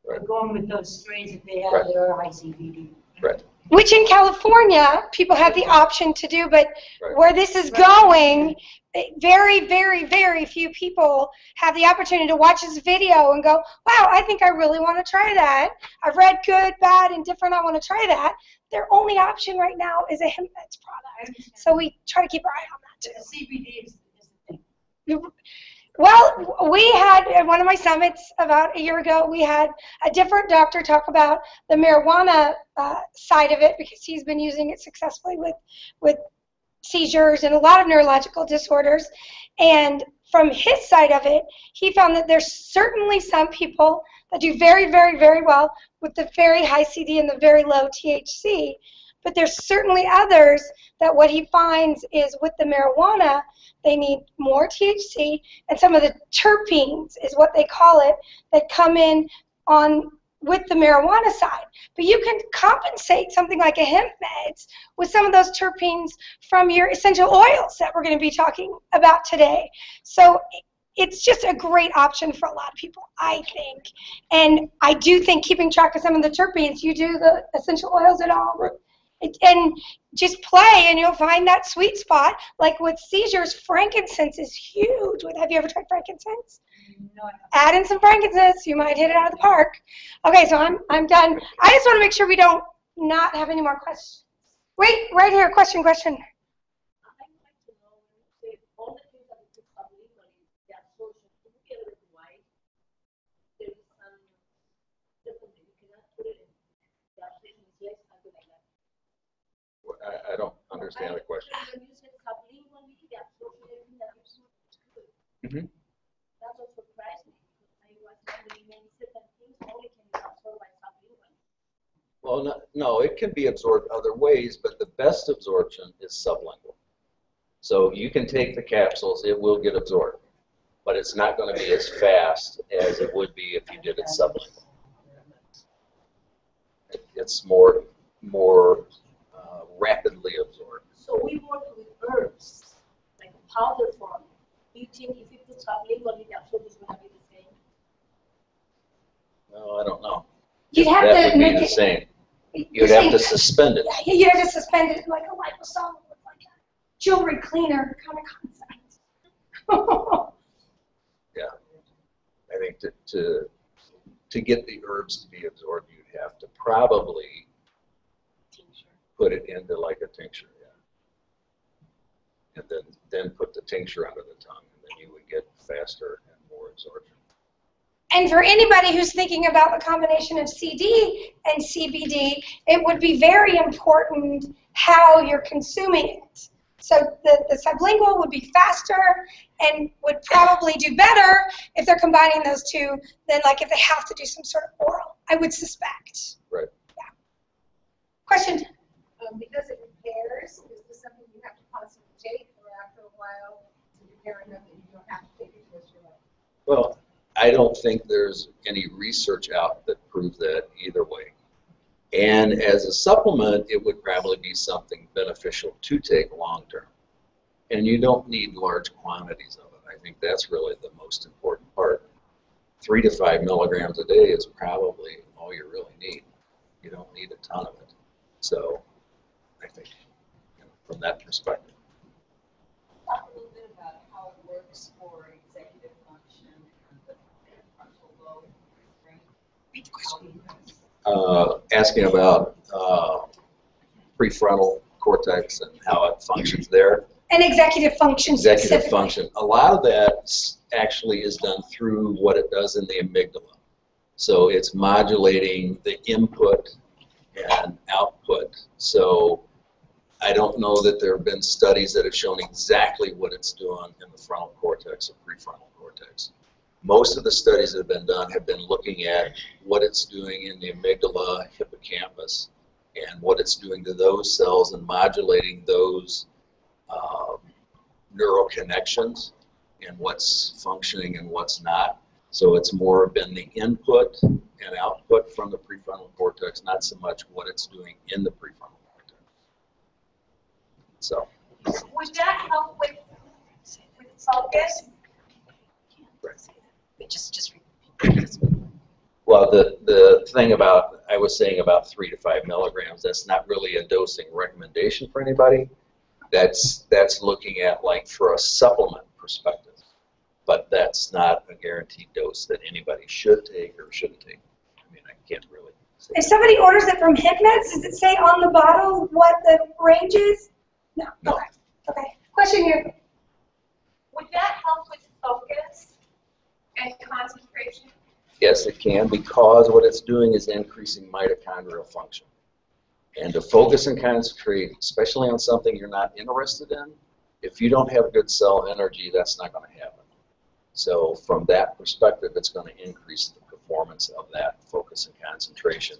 We're going with those strains that they have Right. that are high CBD. Right. Which in California, people have the option to do, but Right. where this is going, very, very, very few people have the opportunity to watch this video and go, wow, I think I really want to try that. I've read good, bad, and different. I want to try that. Their only option right now is a hemp meds product. So we try to keep our eye on that too. The CBD is the thing. Well, we had at one of my summits about a year ago, we had a different doctor talk about the marijuana side of it because he's been using it successfully with seizures and a lot of neurological disorders. And from his side of it, he found that there's certainly some people that do very, very, very well with the very high CD and the very low THC. But there's certainly others that what he finds is with the marijuana, they need more THC and some of the terpenes is what they call it that come in on with the marijuana side. But you can compensate something like a hemp meds with some of those terpenes from your essential oils that we're going to be talking about today. So it's just a great option for a lot of people, I think. And I do think keeping track of some of the terpenes, you do the essential oils at all. Right. And just play and you'll find that sweet spot. Like with seizures, frankincense is huge. Have you ever tried frankincense? No, Add in some frankincense, you might hit it out of the park. Okay, so I'm done. I just want to make sure we don't not have any more questions. Wait, right here, question. I'd like to know, all the things that understand the question. When you said sublingual, you get associated that it's good. Mhm. That was surprised me. I was wondering many certain things only can be absorbed by sublingual. Well, no, it can be absorbed other ways, but the best absorption is sublingual. So you can take the capsules, it will get absorbed, but it's not going to be as fast as it would be if you did it sublingual. It's more rapidly absorbed. So we work with herbs, like powder form. Do you think if you put sublingual, the absorption is going to be the same? No, I don't know. You'd have That to would make be the it. same. You're You'd have saying- to suspend it. Yeah, you'd have to suspend it like a liposome with like a jewelry cleaner kind of concept. Yeah. I think to get the herbs to be absorbed, you'd have to probably put it into like a tincture, yeah. And then put the tincture under the tongue, and then you would get faster and more absorption. And for anybody who's thinking about the combination of CD and CBD, it would be very important how you're consuming it. So the sublingual would be faster and would probably do better if they're combining those two than like if they have to do some sort of oral, I would suspect. Right. Yeah. Question? Because it repairs, is this something you have to constantly take, or after a while, to repair enough that you don't have to take it the rest of your life? Well, I don't think there's any research out that proves that either way. And as a supplement, it would probably be something beneficial to take long term. And you don't need large quantities of it. I think that's really the most important part. 3 to 5 milligrams a day is probably all you really need. You don't need a ton of it. So I think, from that perspective. Talk a little bit about how it works for executive function and the frontal lobe brain. Asking about prefrontal cortex and how it functions there. And executive function Executive specifically. function. A lot of that actually is done through what it does in the amygdala. So it's modulating the input and output. So I don't know that there have been studies that have shown exactly what it's doing in the frontal cortex or prefrontal cortex. Most of the studies that have been done have been looking at what it's doing in the amygdala, hippocampus, and what it's doing to those cells and modulating those neural connections and what's functioning and what's not. So it's more been the input and output from the prefrontal cortex, not so much what it's doing in the prefrontal cortex. So. Would that help with focus? Just Well, the thing about, I was saying about 3 to 5 milligrams, that's not really a dosing recommendation for anybody. That's looking at like for a supplement perspective. But that's not a guaranteed dose that anybody should take or shouldn't take. I mean, I can't really say. If somebody orders it from HipMeds, does it say on the bottle what the range is? No. No. Okay. Okay. Question here. Would that help with focus and concentration? Yes, it can, because what it's doing is increasing mitochondrial function. And to focus and concentrate, especially on something you're not interested in, if you don't have good cell energy, that's not going to happen. So from that perspective, it's going to increase the performance of that focus and concentration.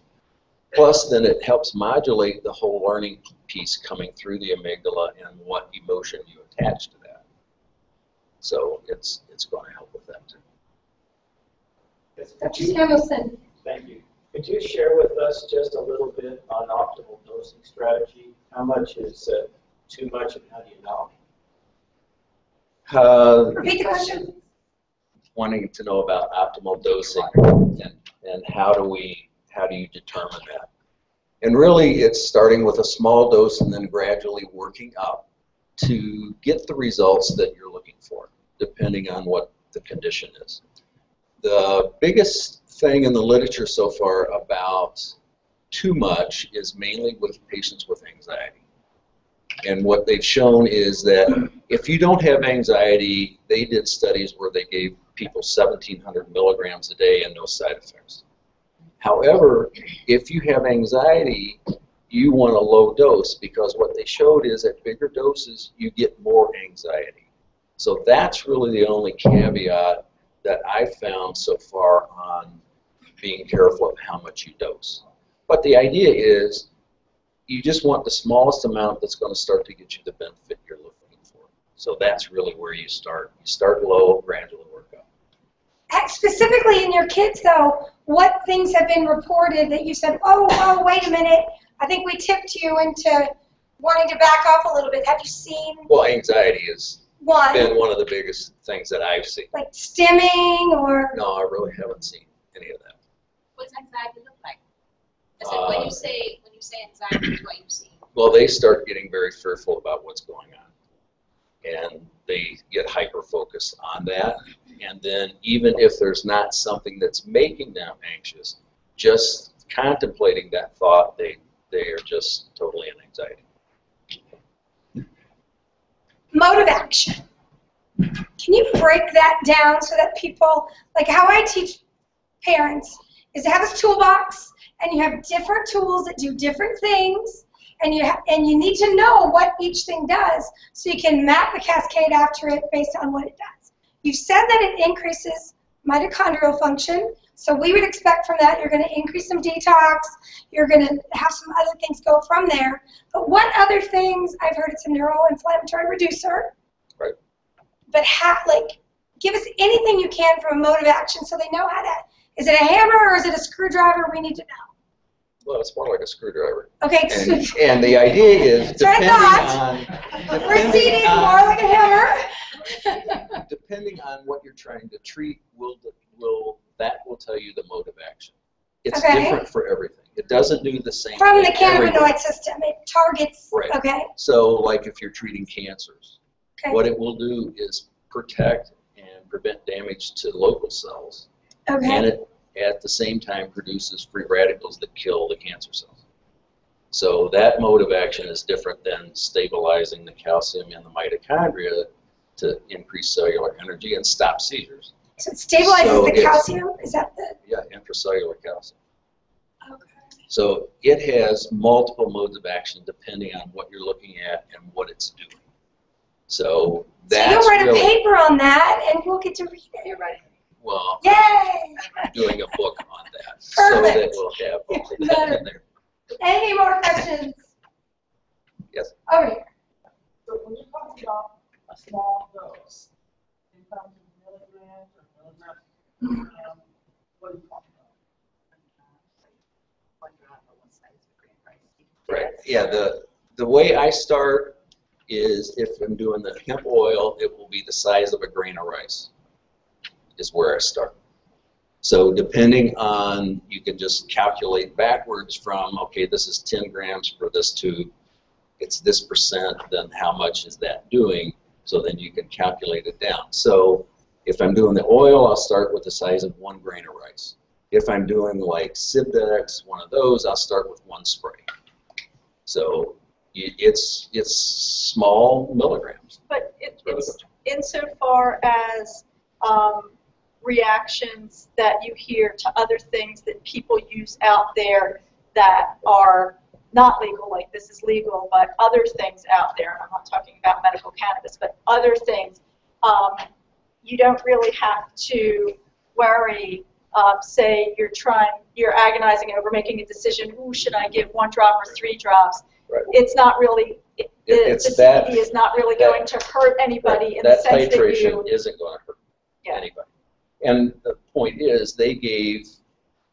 Plus, then it helps modulate the whole learning piece coming through the amygdala and what emotion you attach to that. So it's going to help with that too. Dr. Samuelson. Thank you. Could you share with us just a little bit on optimal dosing strategy? How much is too much, and how do you know? Repeat the question. Wanting to know about optimal dosing and how do you determine that? And really, it's starting with a small dose and then gradually working up to get the results that you're looking for, depending on what the condition is. The biggest thing in the literature so far about too much is mainly with patients with anxiety. And what they've shown is that if you don't have anxiety, they did studies where they gave people 1,700 milligrams a day and no side effects. However, if you have anxiety, you want a low dose because what they showed is at bigger doses you get more anxiety. So that's really the only caveat that I've found so far on being careful of how much you dose. But the idea is you just want the smallest amount that's going to start to get you the benefit you're looking for. So that's really where you start. You start low, gradually work up. Specifically in your kids, though, what things have been reported that you said, oh, wait a minute, I think we tipped you into wanting to back off a little bit. Have you seen? Well, anxiety has been one of the biggest things that I've seen. Like stimming or? No, I really haven't seen any of that. What's anxiety look like? I said, when you say anxiety, what you see. Well, they start getting very fearful about what's going on. And they get hyper-focused on that. And then even if there's not something that's making them anxious, just contemplating that thought, they are just totally in anxiety. Mode of action. Can you break that down so that people, like how I teach parents, is to have this toolbox, and you have different tools that do different things, and you need to know what each thing does so you can map the cascade after it based on what it does. You've said that it increases mitochondrial function, so we would expect from that you're going to increase some detox, you're going to have some other things go from there. But what other things? I've heard it's a neuroinflammatory reducer. Right. But give us anything you can from a mode of action so they know how to. Is it a hammer or is it a screwdriver? We need to know. Well, it's more like a screwdriver. Okay. And the idea is depending more like a hammer. Depending on what you're trying to treat, that will tell you the mode of action. It's different for everything. It doesn't do the same from thing the cannabinoid system. It targets. Right. Okay. So, like if you're treating cancers, okay. what it will do is protect and prevent damage to local cells. Okay. And it, at the same time, produces free radicals that kill the cancer cells. So that mode of action is different than stabilizing the calcium in the mitochondria to increase cellular energy and stop seizures. So it stabilizes the calcium? Is that the? Yeah, intracellular calcium. Okay. So it has multiple modes of action depending on what you're looking at and what it's doing. So that's you'll write a paper on that, and we'll get to read it. You're right. Well, yay! I'm doing a book on that, Perfect. so that we'll have all of that in there. Any more questions? Yes. Over here. So when you're talking about a small dose, in terms of milligrams or milligrams, what are you talking about? Right. Yeah. The way I start is if I'm doing the hemp oil, it will be the size of a grain of rice. Is where I start. So depending on, you can just calculate backwards from, okay, this is 10 grams for this tube, it's this percent, then how much is that doing? So then you can calculate it down. So if I'm doing the oil, I'll start with the size of 1 grain of rice. If I'm doing like Sibdex, one of those, I'll start with 1 spray. So it's small milligrams. But it's insofar as reactions that you hear to other things that people use out there that are not legal, like this is legal, but other things out there, and I'm not talking about medical cannabis, but other things, you don't really have to worry. Say you're agonizing over making a decision, ooh, should I give 1 drop or 3 drops? Right. It's not really, the CBD is not really going to hurt anybody in the sense that you... That titration isn't going to hurt anybody. And the point is, they gave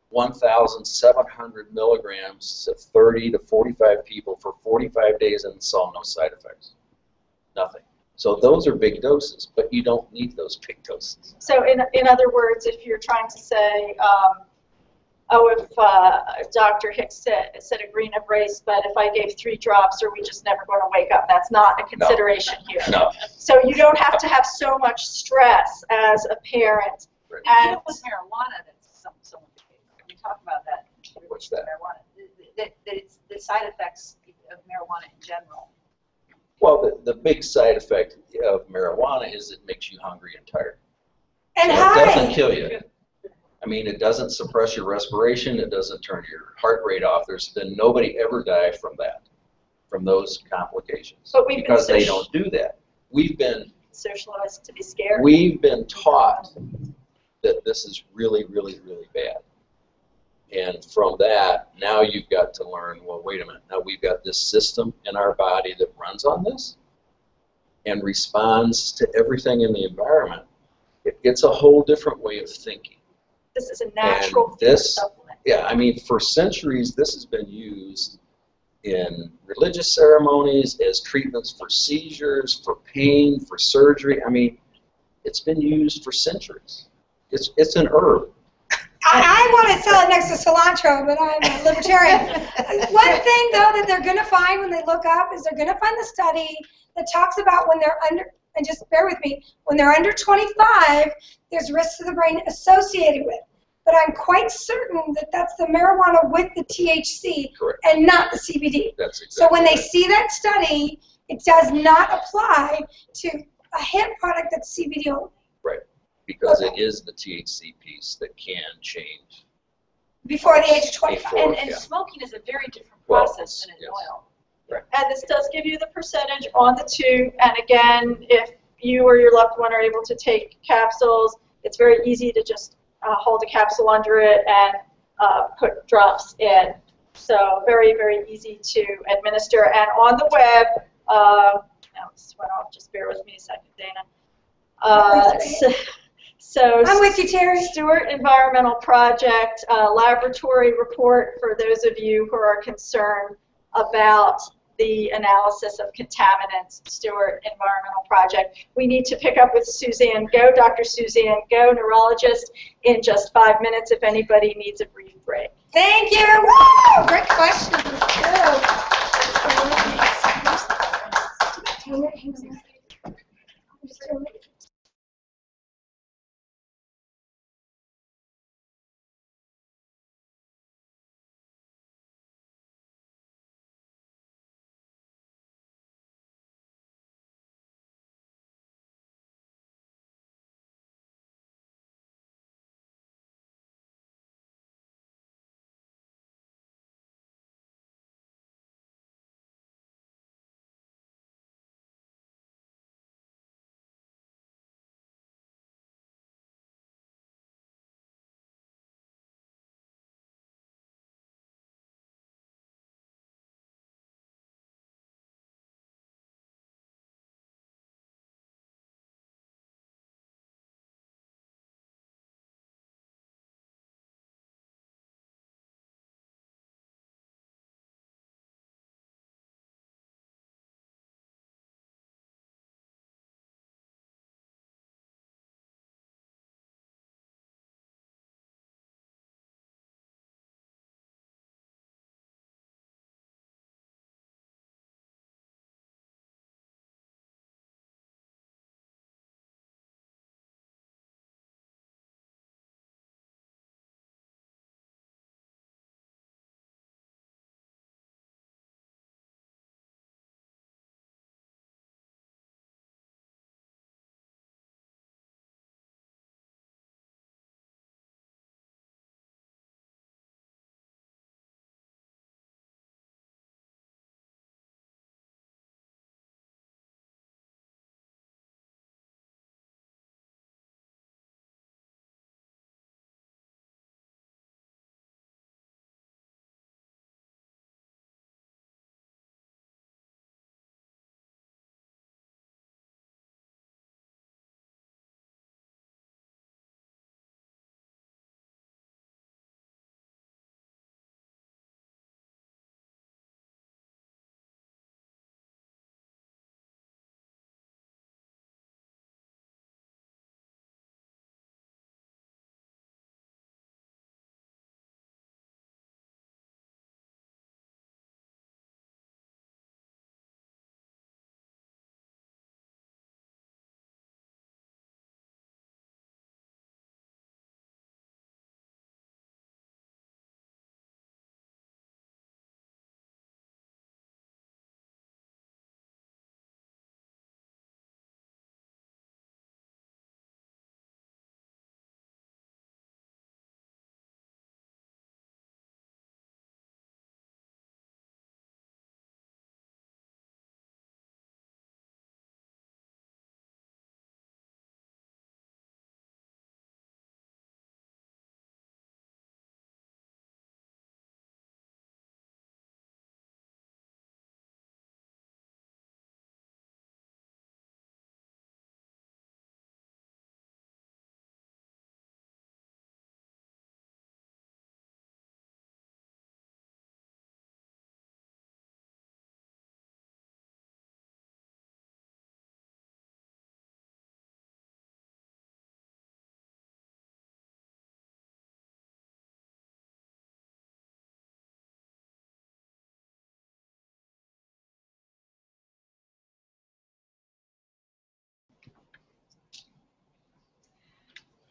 1,700 milligrams to 30 to 45 people for 45 days and saw no side effects. Nothing. So those are big doses, but you don't need those big doses. So in other words, if you're trying to say, if Dr. Hicks said a green of rice, but if I gave 3 drops, are we just never going to wake up? That's not a consideration here. No. So you don't have to have so much stress as a parent. Right. And even with marijuana, that's somewhat the case. We talk about that. What's that? Marijuana. That it's the side effects of marijuana in general. Well, the big side effect of marijuana is it makes you hungry and tired. And so high. It doesn't kill you. I mean, it doesn't suppress your respiration. It doesn't turn your heart rate off. There's been nobody ever die from that, from those complications, But we've because been they don't do that. We've been socialized to be scared. We've been taught that this is really, really, really bad. And from that, now you've got to learn, well, wait a minute, now we've got this system in our body that runs on this and responds to everything in the environment. It's a whole different way of thinking. This is a natural And this, supplement. yeah, I mean, for centuries, this has been used in religious ceremonies, as treatments for seizures, for pain, for surgery. I mean, it's been used for centuries. It's an herb. I want to sell it next to cilantro, but I'm a libertarian. One thing, though, that they're going to find when they look up is they're going to find the study that talks about when they're under, and just bear with me, when they're under 25, there's risks to the brain associated with. But I'm quite certain that that's the marijuana with the THC. Correct. And not the CBD. That's exactly So when they right. see that study, it does not apply to a hemp product that's CBD only. Right. Because it is the THC piece that can change. Before the age of 25. Before, And yeah. smoking is a very different Well, process than an yes. oil. Right. And this does give you the percentage on the tube. And again, if you or your loved one are able to take capsules, it's very easy to just hold a capsule under it and put drops in. So very, very easy to administer. And on the web, now this went off, just bear with me a second, Dana. So I'm with you, Terry. Stewart Environmental Project laboratory report for those of you who are concerned about the analysis of contaminants, Stewart Environmental Project. We need to pick up with Suzanne Go, Dr. Suzanne Go, neurologist, in just 5 minutes if anybody needs a brief break. Thank you. Woo! Great questions. Good.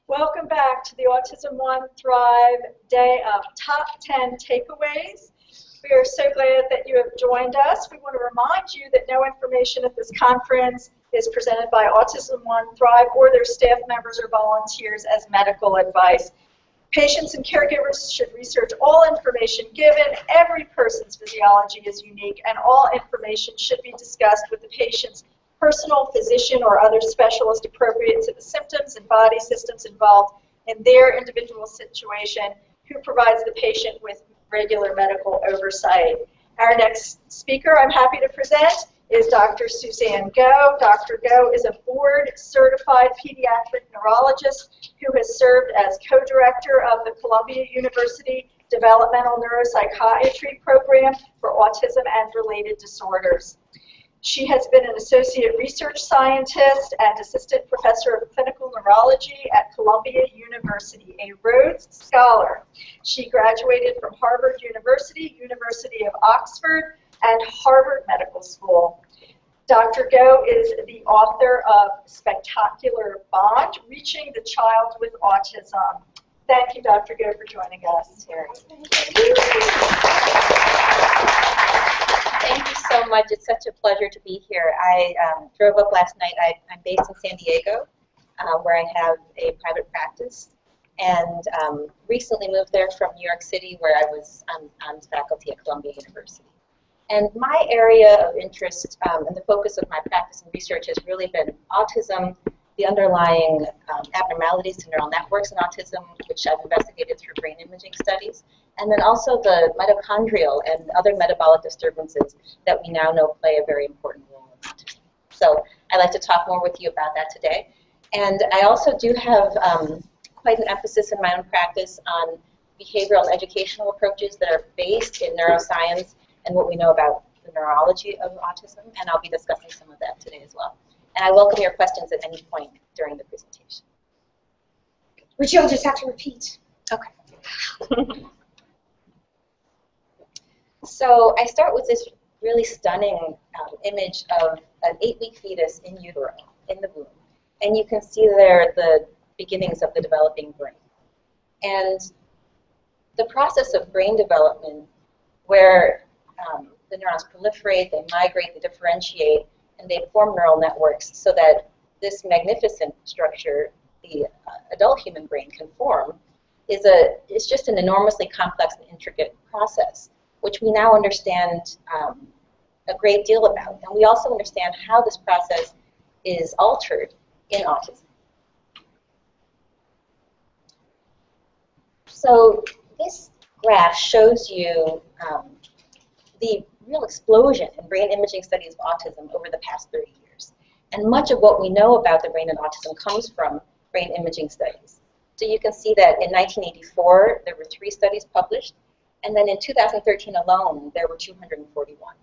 Welcome back to the AutismOne Thrive Day of Top 10 Takeaways. We are so glad that you have joined us. We want to remind you that no information at this conference is presented by AutismOne Thrive or their staff members or volunteers as medical advice. Patients and caregivers should research all information given. Every person's physiology is unique, and all information should be discussed with the patient's personal physician or other specialist appropriate to the symptoms and body systems involved in their individual situation, who provides the patient with regular medical oversight. Our next speaker I'm happy to present is Dr. Suzanne Go. Dr. Go is a board-certified pediatric neurologist who has served as co-director of the Columbia University Developmental Neuropsychiatry Program for Autism and Related Disorders. She has been an associate research scientist and assistant professor of clinical neurology at Columbia University, a Rhodes Scholar. She graduated from Harvard University, University of Oxford, and Harvard Medical School. Dr. Go is the author of Spectacular Bond, Reaching the Child with Autism. Thank you, Dr. Go, for joining us. Thank you so much. It's such a pleasure to be here. I drove up last night. I'm based in San Diego, where I have a private practice, and recently moved there from New York City, where I was on faculty at Columbia University. And my area of interest and the focus of my practice and research has really been autism, the underlying abnormalities to neural networks in autism, which I've investigated through brain imaging studies, and then also the mitochondrial and other metabolic disturbances that we now know play a very important role in autism. So I'd like to talk more with you about that today. And I also do have quite an emphasis in my own practice on behavioral and educational approaches that are based in neuroscience and what we know about the neurology of autism, and I'll be discussing some of that today as well. And I welcome your questions at any point during the presentation. Which you'll just have to repeat. Okay. So I start with this really stunning image of an 8-week fetus in utero, in the womb. And you can see there the beginnings of the developing brain. And the process of brain development, where the neurons proliferate, they migrate, they differentiate, and they form neural networks so that this magnificent structure, the adult human brain, can form, is just an enormously complex and intricate process, which we now understand a great deal about. And we also understand how this process is altered in autism. So this graph shows you the real explosion in brain imaging studies of autism over the past 30 years. And much of what we know about the brain and autism comes from brain imaging studies. So you can see that in 1984, there were 3 studies published, and then in 2013 alone, there were 241.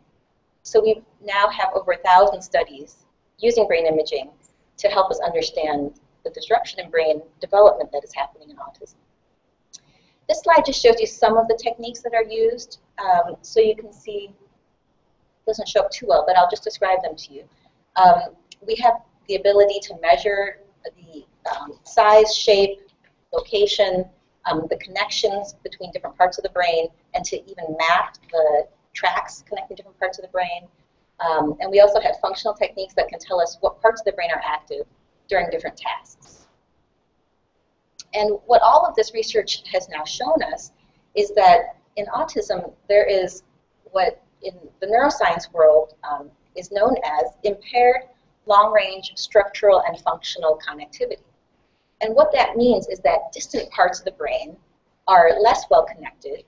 So we now have over 1,000 studies using brain imaging to help us understand the disruption in brain development that is happening in autism. This slide just shows you some of the techniques that are used. So you can see, it doesn't show up too well, but I'll just describe them to you. We have the ability to measure the size, shape, location, the connections between different parts of the brain, and to even map the tracks connecting different parts of the brain. And we also have functional techniques that can tell us what parts of the brain are active during different tasks. And what all of this research has now shown us is that in autism, there is what in the neuroscience world is known as impaired long-range structural and functional connectivity. And what that means is that distant parts of the brain are less well connected,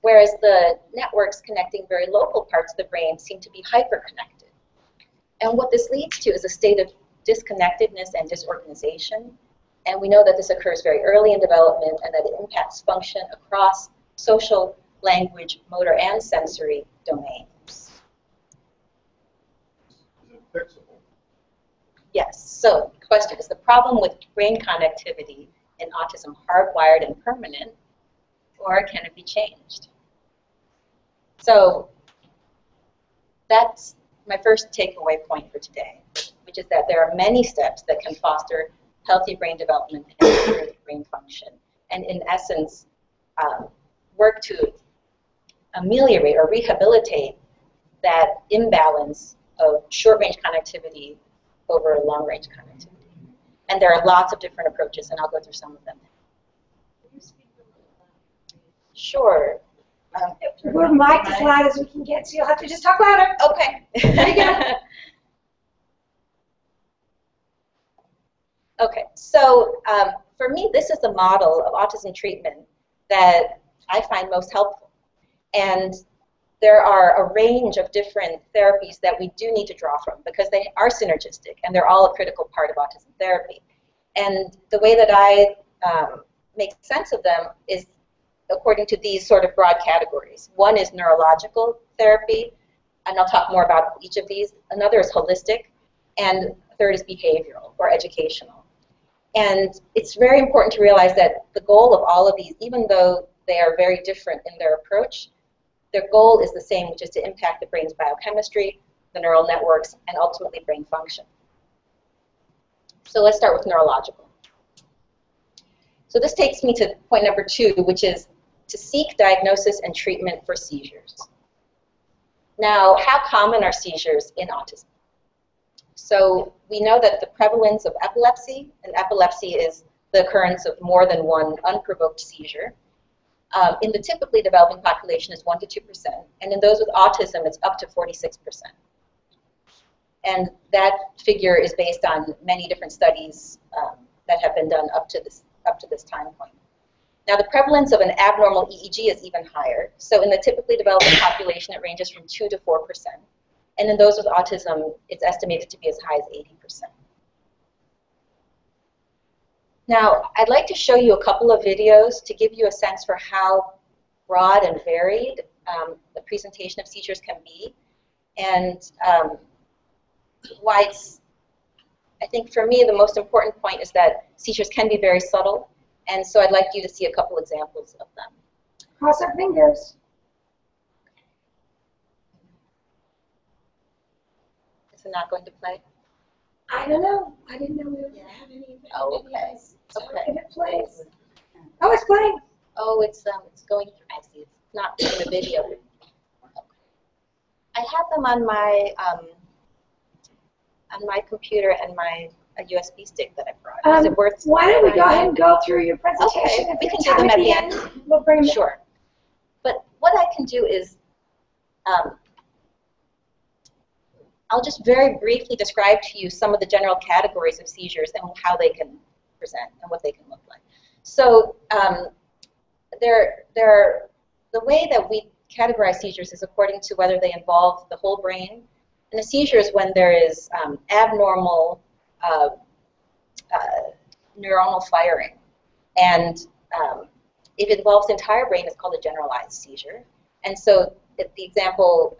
whereas the networks connecting very local parts of the brain seem to be hyper-connected. And what this leads to is a state of disconnectedness and disorganization. And we know that this occurs very early in development and that it impacts function across social, language, motor, and sensory domains. Is it fixable? Yes, so the question is the problem with brain connectivity in autism hardwired and permanent, or can it be changed? So that's my first takeaway point for today, which is that there are many steps that can foster healthy brain development and improved brain function. And in essence, work to ameliorate or rehabilitate that imbalance of short-range connectivity over long-range connectivity. And there are lots of different approaches, and I'll go through some of them. Sure. We're mic'd as loud as we can get, so you'll have to just talk louder. Okay. There you go. Okay, so for me, this is the model of autism treatment that I find most helpful. And there are a range of different therapies that we do need to draw from because they are synergistic and they're all a critical part of autism therapy. And the way that I make sense of them is according to these sort of broad categories. One is neurological therapy, and I'll talk more about each of these. Another is holistic, and third is behavioral or educational. And it's very important to realize that the goal of all of these, even though they are very different in their approach, their goal is the same, which is to impact the brain's biochemistry, the neural networks, and ultimately brain function. So let's start with neurological. So this takes me to point number 2, which is to seek diagnosis and treatment for seizures. Now, how common are seizures in autism? So we know that the prevalence of epilepsy, and epilepsy is the occurrence of more than one unprovoked seizure, in the typically developing population is 1 to 2%, and in those with autism, it's up to 46%. And that figure is based on many different studies that have been done up to this time point. Now, the prevalence of an abnormal EEG is even higher. So in the typically developing population, it ranges from 2 to 4%. And in those with autism, it's estimated to be as high as 80%. Now, I'd like to show you a couple of videos to give you a sense for how broad and varied the presentation of seizures can be, and why it's, I think for me, the most important point is that seizures can be very subtle, and so I'd like you to see a couple examples of them. Cross our fingers. Is it not going to play? I don't know. I didn't know we were going to have any Oh, okay. Okay. If it plays. Oh, it's playing. Oh, it's going through. I see. It's not in the video. Okay. I have them on my computer and a USB stick that I brought. Is it worth? Why don't we go ahead and go through your presentation? Okay. We can do them at the end. We'll bring them. Sure. But what I can do is I'll just very briefly describe to you some of the general categories of seizures and how they can present and what they can look like. So the way that we categorize seizures is according to whether they involve the whole brain. And a seizure is when there is abnormal neuronal firing. And if it involves the entire brain, it's called a generalized seizure. And so the example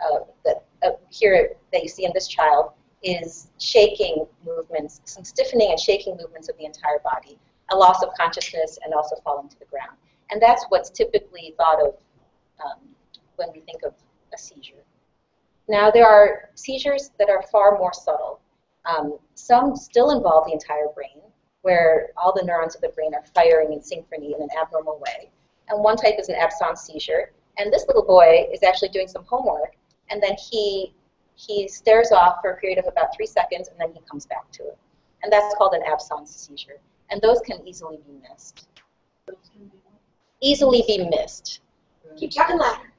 here that you see in this child is shaking movements, some stiffening and shaking movements of the entire body, a loss of consciousness, and also falling to the ground. And that's what's typically thought of when we think of a seizure. Now, there are seizures that are far more subtle. Some still involve the entire brain, where all the neurons of the brain are firing in synchrony in an abnormal way. And one type is an absence seizure. And this little boy is actually doing some homework, and then he stares off for a period of about 3 seconds, and then he comes back to it. And that's called an absence seizure. And those can easily be missed. Easily be missed. Keep talking louder.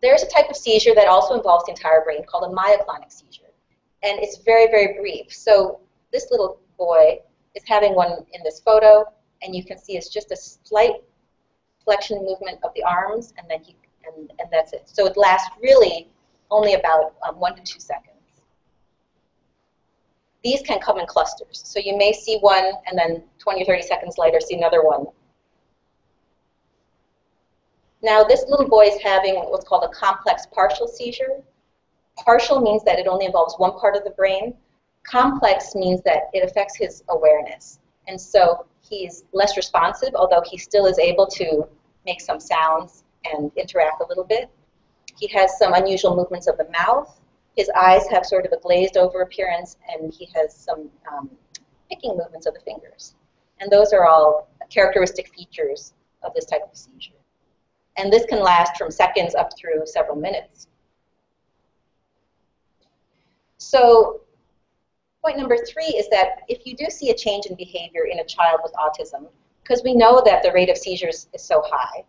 There's a type of seizure that also involves the entire brain called a myoclonic seizure. And it's very, very brief. So this little boy is having one in this photo, and you can see it's just a slight flexion movement of the arms, and then and that's it. So it lasts really only about 1 to 2 seconds. These can come in clusters. So you may see one, and then 20 or 30 seconds later see another one. Now this little boy is having what's called a complex partial seizure. Partial means that it only involves one part of the brain. Complex means that it affects his awareness. And so he's less responsive, although he still is able to make some sounds and interact a little bit. He has some unusual movements of the mouth, His eyes have sort of a glazed over appearance, and he has some picking movements of the fingers. And those are all characteristic features of this type of seizure. And this can last from seconds up through several minutes. So point number 3 is that if you do see a change in behavior in a child with autism, because we know that the rate of seizures is so high,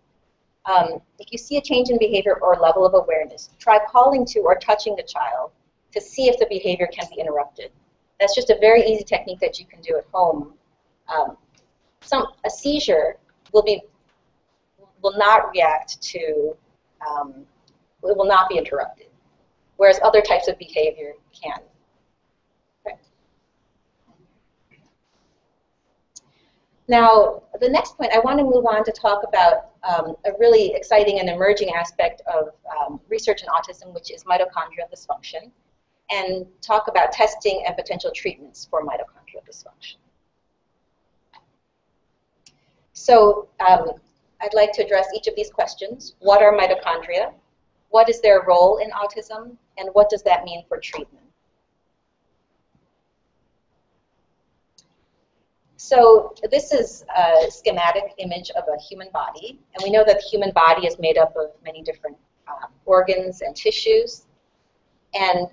if you see a change in behavior or level of awareness, try calling to or touching the child to see if the behavior can be interrupted. That's just a very easy technique that you can do at home. A seizure will not react to, it will not be interrupted, whereas other types of behavior can. Okay. Now, the next point, I want to move on to talk about a really exciting and emerging aspect of research in autism, which is mitochondrial dysfunction, and talk about testing and potential treatments for mitochondrial dysfunction. So I'd like to address each of these questions. What are mitochondria? What is their role in autism? And what does that mean for treatment? So this is a schematic image of a human body. And we know that the human body is made up of many different organs and tissues. And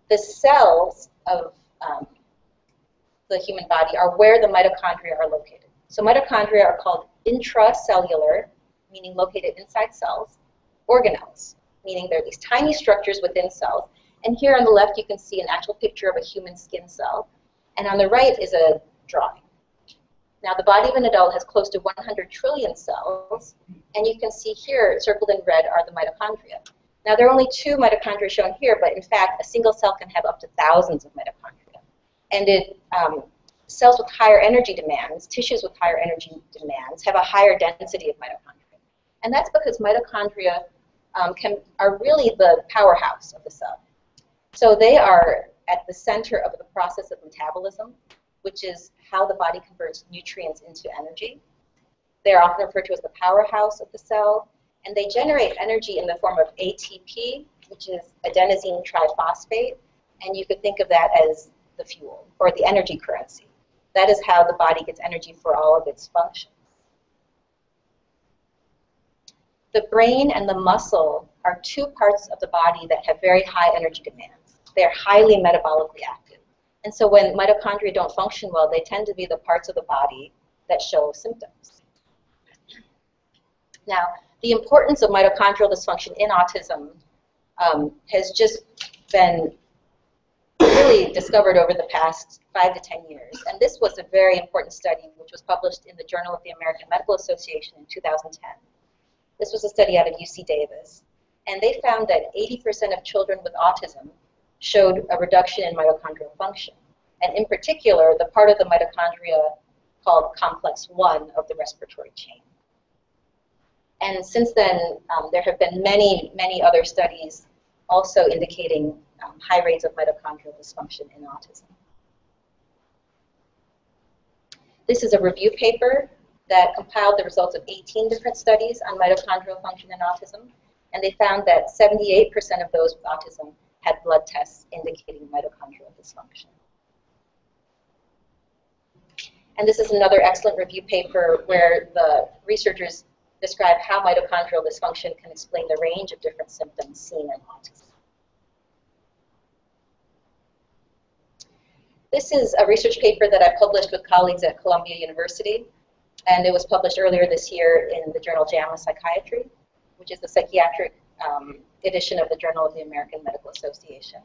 the cells of the human body are where the mitochondria are located. So mitochondria are called intracellular, meaning located inside cells, organelles, meaning they're these tiny structures within cells. And here on the left, you can see an actual picture of a human skin cell. And on the right is a drawing. Now, the body of an adult has close to 100 trillion cells. And you can see here, circled in red, are the mitochondria. Now, there are only 2 mitochondria shown here, but in fact, a single cell can have up to thousands of mitochondria. And cells with higher energy demands, tissues with higher energy demands, have a higher density of mitochondria. And that's because mitochondria are really the powerhouse of the cell. So they are at the center of the process of metabolism, which is how the body converts nutrients into energy. They're often referred to as the powerhouse of the cell, and they generate energy in the form of ATP, which is adenosine triphosphate, and you could think of that as the fuel, or the energy currency. That is how the body gets energy for all of its functions. The brain and the muscle are 2 parts of the body that have very high energy demands. They're highly metabolically active. And so when mitochondria don't function well, they tend to be the parts of the body that show symptoms. Now, the importance of mitochondrial dysfunction in autism has just been really discovered over the past 5 to 10 years. And this was a very important study which was published in the Journal of the American Medical Association in 2010. This was a study out of UC Davis. And they found that 80% of children with autism showed a reduction in mitochondrial function. And in particular, the part of the mitochondria called complex 1 of the respiratory chain. And since then, there have been many, many other studies also indicating high rates of mitochondrial dysfunction in autism. This is a review paper that compiled the results of 18 different studies on mitochondrial function in autism, and they found that 78% of those with autism had blood tests indicating mitochondrial dysfunction. And this is another excellent review paper where the researchers describe how mitochondrial dysfunction can explain the range of different symptoms seen in autism. This is a research paper that I published with colleagues at Columbia University, and it was published earlier this year in the journal JAMA Psychiatry, which is the psychiatric edition of the Journal of the American Medical Association.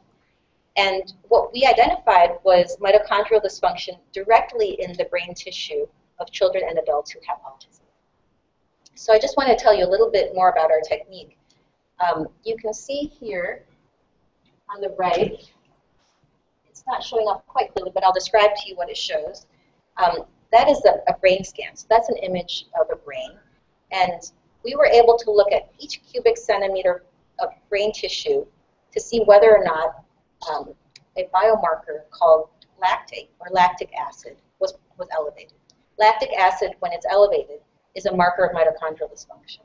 And what we identified was mitochondrial dysfunction directly in the brain tissue of children and adults who have autism. So I just want to tell you a little bit more about our technique. You can see here on the right, it's not showing up quite clearly, but I'll describe to you what it shows. That is a brain scan. So that's an image of a brain. And we were able to look at each cubic centimeter of brain tissue to see whether or not a biomarker called lactate or lactic acid was elevated. Lactic acid, when it's elevated, is a marker of mitochondrial dysfunction.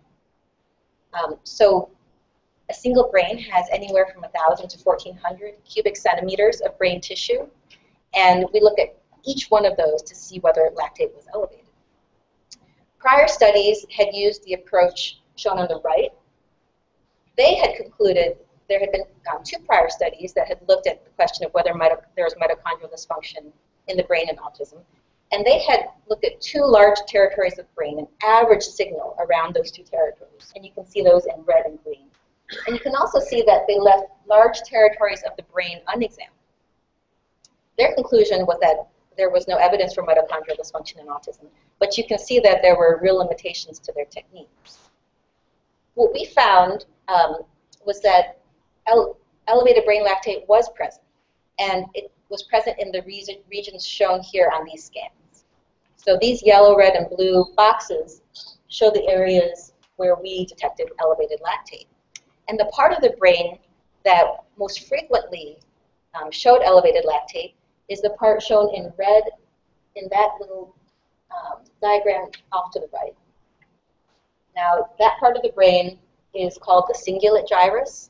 So A single brain has anywhere from 1,000 to 1,400 cubic centimeters of brain tissue, and we look at each one of those to see whether lactate was elevated. Prior studies had used the approach shown on the right. They had concluded there had been 2 prior studies that had looked at the question of whether there was mitochondrial dysfunction in the brain in autism. And they had looked at 2 large territories of brain, an average signal around those 2 territories. And you can see those in red and green. And you can also see that they left large territories of the brain unexamined. Their conclusion was that there was no evidence for mitochondrial dysfunction in autism, but you can see that there were real limitations to their techniques. What we found was that elevated brain lactate was present, and it was present in the regions shown here on these scans. So these yellow, red, and blue boxes show the areas where we detected elevated lactate. And the part of the brain that most frequently showed elevated lactate is the part shown in red in that little diagram off to the right. Now, that part of the brain is called the cingulate gyrus.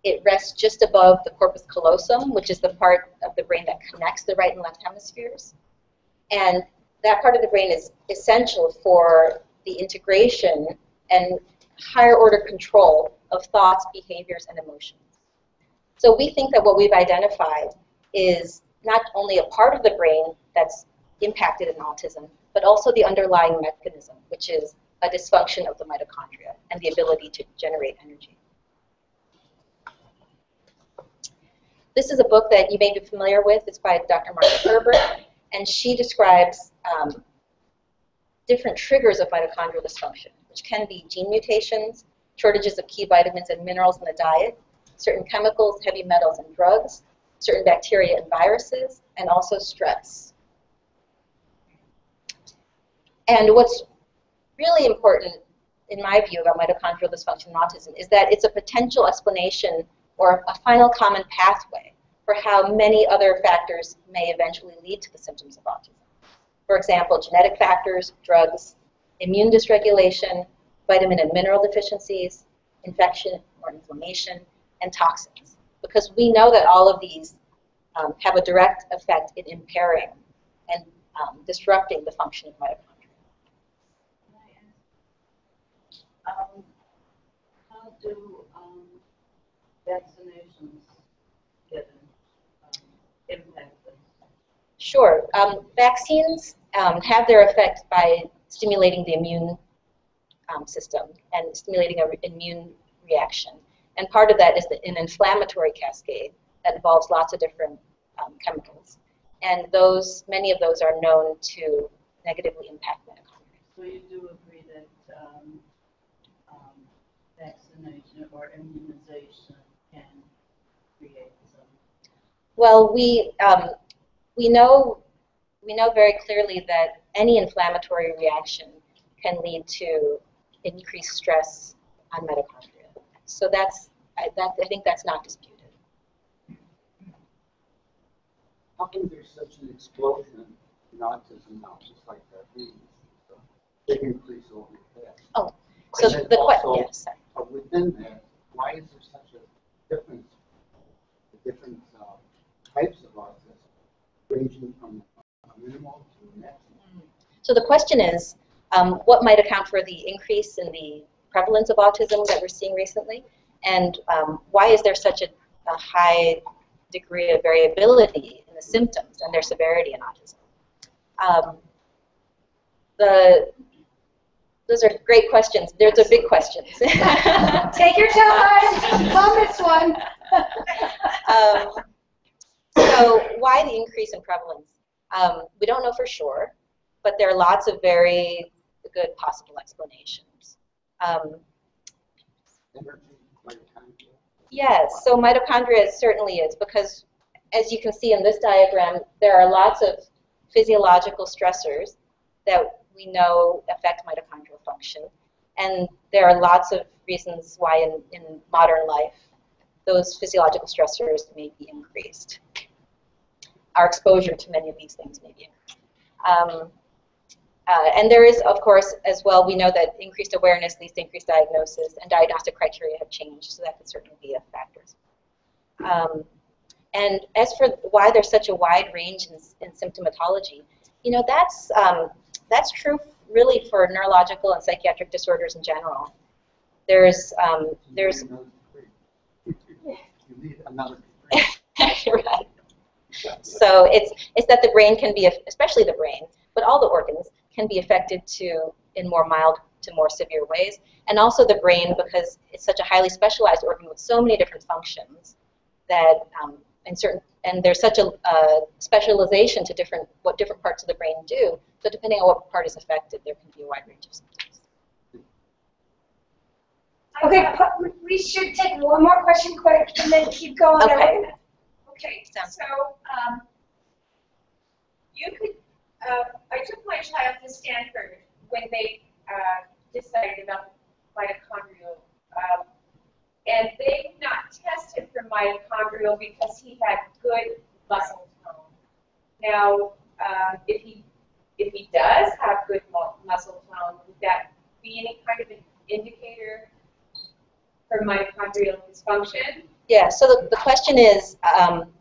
It rests just above the corpus callosum, which is the part of the brain that connects the right and left hemispheres. And that part of the brain is essential for the integration and higher order control of thoughts, behaviors, and emotions. So we think that what we've identified is not only a part of the brain that's impacted in autism, but also the underlying mechanism, which is a dysfunction of the mitochondria and the ability to generate energy. This is a book that you may be familiar with. It's by Dr. Martha Herbert, and she describes different triggers of mitochondrial dysfunction, which can be gene mutations, shortages of key vitamins and minerals in the diet, certain chemicals, heavy metals, and drugs, certain bacteria and viruses, and also stress. And what's really important, in my view, about mitochondrial dysfunction in autism is that it's a potential explanation or a final common pathway for how many other factors may eventually lead to the symptoms of autism. For example, genetic factors, drugs, immune dysregulation, vitamin and mineral deficiencies, infection or inflammation, and toxins. Because we know that all of these have a direct effect in impairing and disrupting the function of mitochondria. How do vaccinations get impacted? Sure. Vaccines have their effect by stimulating the immune system and stimulating an immune reaction. And part of that is an inflammatory cascade that involves lots of different chemicals. And many of those are known to negatively impact mitochondria. So you do agree that vaccination or immunization can create some? Well, we know very clearly that any inflammatory reaction can lead to increased stress on mitochondria. So I think that's not disputed. How come there's such an explosion in autism now, just like diabetes? Big increase over the past. Oh, so the question, yes. Within that, why is there such a difference, the different types of autism, ranging from minimal to maximum? So the question is, what might account for the increase in the prevalence of autism that we're seeing recently, and why is there such a high degree of variability in the symptoms and their severity in autism? Those are great questions. They're big questions. Take your time on this one. So why the increase in prevalence? We don't know for sure, but there are lots of very good possible explanations. Yes, so mitochondria certainly is, because as you can see in this diagram, there are lots of physiological stressors that we know affect mitochondrial function. And there are lots of reasons why in modern life those physiological stressors may be increased. Our exposure to many of these things may be increased. And there is, of course, as well, we know that increased awareness leads to increased diagnosis, and diagnostic criteria have changed, so that could certainly be a factor. And as for why there's such a wide range in symptomatology, you know, that's true really for neurological and psychiatric disorders in general. There's You need another right. So it's that the brain can be, especially the brain, but all the organs can be affected in more mild to more severe ways. And also the brain, because it's such a highly specialized organ with so many different functions that and there's such a specialization to what different parts of the brain do. So depending on what part is affected, there can be a wide range of symptoms. Okay, we should take one more question quick and then keep going. Okay. Okay, Sounds so you could, I took my child to Stanford when they decided about mitochondrial, and they did not test him for mitochondrial because he had good muscle tone. Now, if he does have good muscle tone, would that be any kind of an indicator for mitochondrial dysfunction? Yeah, so the question is,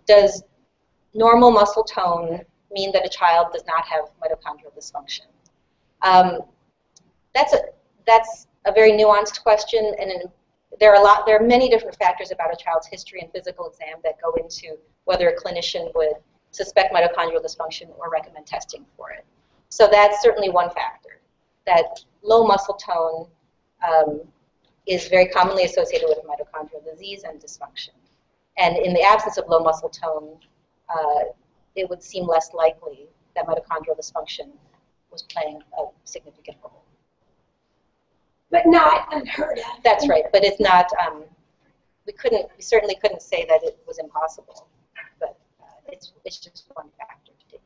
does normal muscle tone mean that a child does not have mitochondrial dysfunction? That's a very nuanced question, and there are many different factors about a child's history and physical exam that go into whether a clinician would suspect mitochondrial dysfunction or recommend testing for it. So that's certainly one factor, that low muscle tone is very commonly associated with mitochondrial disease and dysfunction. And in the absence of low muscle tone, it would seem less likely that mitochondrial dysfunction was playing a significant role. But not unheard of. That's right, but it's not, we certainly couldn't say that it was impossible, but it's just one factor to take.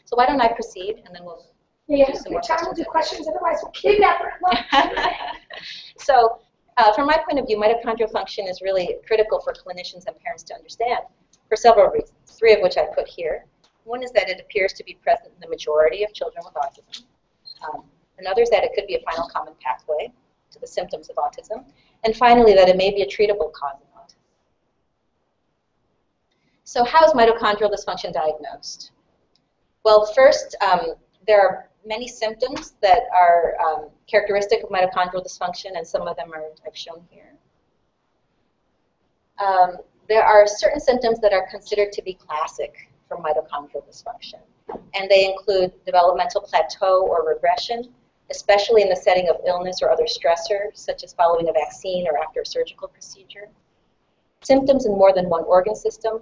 So why don't I proceed, and then we'll do some more time to do questions, otherwise we'll kidnap her. So, from my point of view, mitochondrial function is really critical for clinicians and parents to understand for several reasons, three of which I put here. One is that it appears to be present in the majority of children with autism. Another is that it could be a final common pathway to the symptoms of autism. And finally, that it may be a treatable cause of autism. So how is mitochondrial dysfunction diagnosed? Well, first, there are many symptoms that are characteristic of mitochondrial dysfunction, and some of them I've shown here. There are certain symptoms that are considered to be classic for mitochondrial dysfunction, and they include developmental plateau or regression, especially in the setting of illness or other stressors, such as following a vaccine or after a surgical procedure, symptoms in more than one organ system,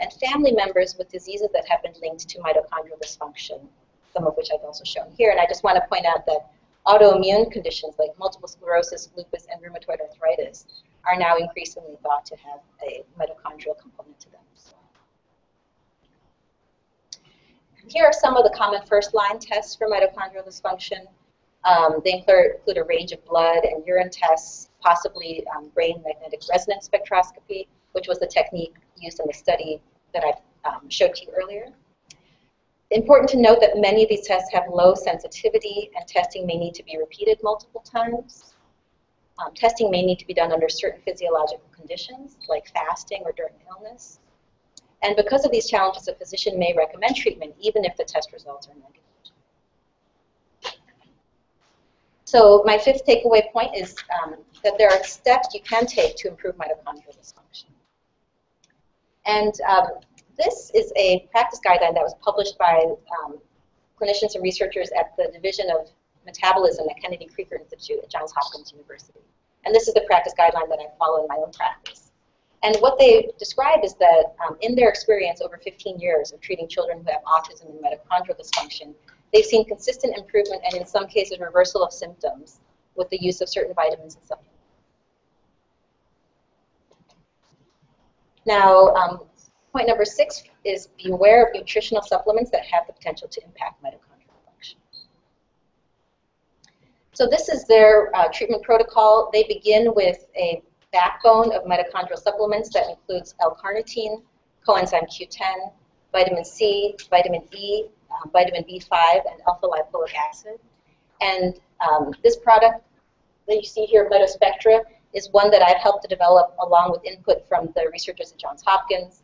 and family members with diseases that have been linked to mitochondrial dysfunction, some of which I've also shown here. And I just want to point out that autoimmune conditions like multiple sclerosis, lupus, and rheumatoid arthritis are now increasingly thought to have a mitochondrial component to them. Here are some of the common first-line tests for mitochondrial dysfunction. They include a range of blood and urine tests, possibly brain magnetic resonance spectroscopy, which was the technique used in the study that I showed to you earlier. Important to note that many of these tests have low sensitivity, and testing may need to be repeated multiple times. Testing may need to be done under certain physiological conditions, like fasting or during illness. And because of these challenges, a physician may recommend treatment even if the test results are negative. So my fifth takeaway point is that there are steps you can take to improve mitochondrial dysfunction. And this is a practice guideline that was published by clinicians and researchers at the Division of Metabolism at Kennedy Krieger Institute at Johns Hopkins University. And this is the practice guideline that I follow in my own practice. And what they describe is that in their experience over 15 years of treating children who have autism and mitochondrial dysfunction, they've seen consistent improvement and in some cases reversal of symptoms with the use of certain vitamins and supplements. Now, point number 6 is be aware of nutritional supplements that have the potential to impact mitochondrial function. So this is their treatment protocol. They begin with a backbone of mitochondrial supplements that includes L-carnitine, coenzyme Q10, vitamin C, vitamin E, vitamin B5 and alpha-lipoic acid. And this product that you see here, Mitospectra, is one that I've helped to develop along with input from the researchers at Johns Hopkins.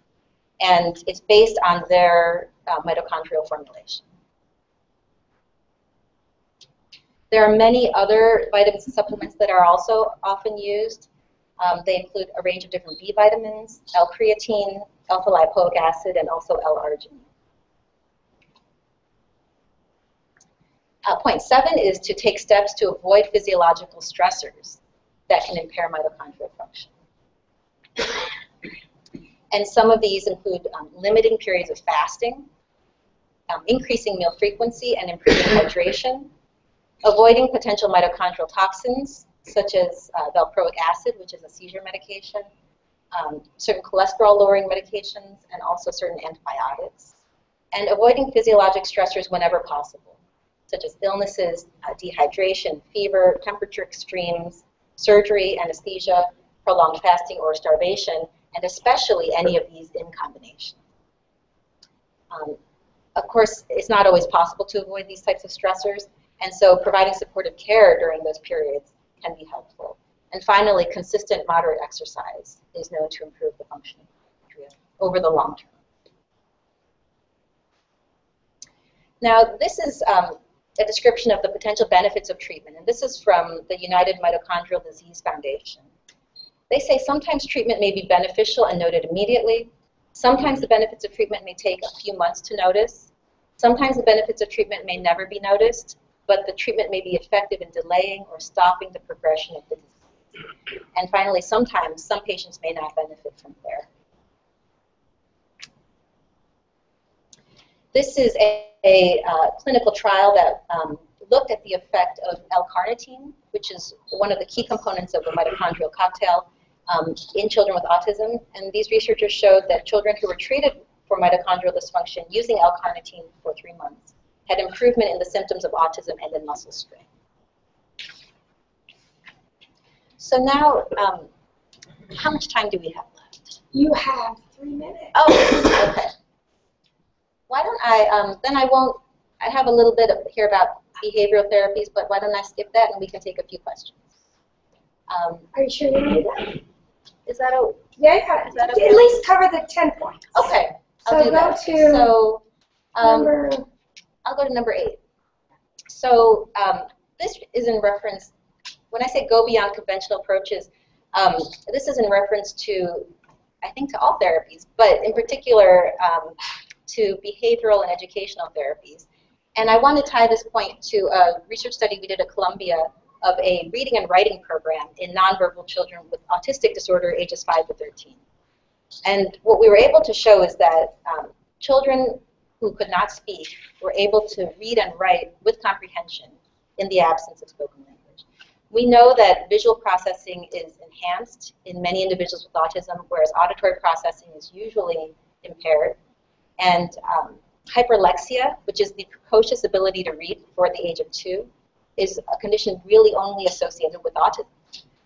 And it's based on their mitochondrial formulation. There are many other vitamins and supplements that are also often used. They include a range of different B vitamins, L-creatine, alpha-lipoic acid, and also L-arginine. Point 7 is to take steps to avoid physiological stressors that can impair mitochondrial function. And some of these include limiting periods of fasting, increasing meal frequency and improving hydration, avoiding potential mitochondrial toxins, such as valproic acid, which is a seizure medication, certain cholesterol-lowering medications, and also certain antibiotics, and avoiding physiologic stressors whenever possible, such as illnesses, dehydration, fever, temperature extremes, surgery, anesthesia, prolonged fasting or starvation, and especially any of these in combination. Of course, it's not always possible to avoid these types of stressors, and so providing supportive care during those periods can be helpful. And finally, consistent moderate exercise is known to improve the function of mitochondria over the long term. Now, this is a description of the potential benefits of treatment, and this is from the United Mitochondrial Disease Foundation. They say sometimes treatment may be beneficial and noted immediately. Sometimes the benefits of treatment may take a few months to notice. Sometimes the benefits of treatment may never be noticed, but the treatment may be effective in delaying or stopping the progression of the disease. And finally, sometimes some patients may not benefit from therapy. This is a clinical trial that looked at the effect of L-carnitine, which is one of the key components of the mitochondrial cocktail, in children with autism. And these researchers showed that children who were treated for mitochondrial dysfunction using L-carnitine for 3 months had improvement in the symptoms of autism and in muscle strain. So now, how much time do we have left? You have 3 minutes. Oh, okay. Why don't I, then I have a little bit here about behavioral therapies, but why don't I skip that and we can take a few questions. Are you sure you need that? Is that okay? Yeah, is that okay? At least cover the 10 points. Okay, I'll so do that. So I'll go to number 8. So this is in reference, when I say go beyond conventional approaches, this is in reference to, I think, to all therapies, but in particular to behavioral and educational therapies. And I want to tie this point to a research study we did at Columbia of a reading and writing program in nonverbal children with autistic disorder ages 5 to 13. And what we were able to show is that children who could not speak were able to read and write with comprehension in the absence of spoken language. We know that visual processing is enhanced in many individuals with autism, whereas auditory processing is usually impaired. And hyperlexia, which is the precocious ability to read before the age of 2, is a condition really only associated with autism.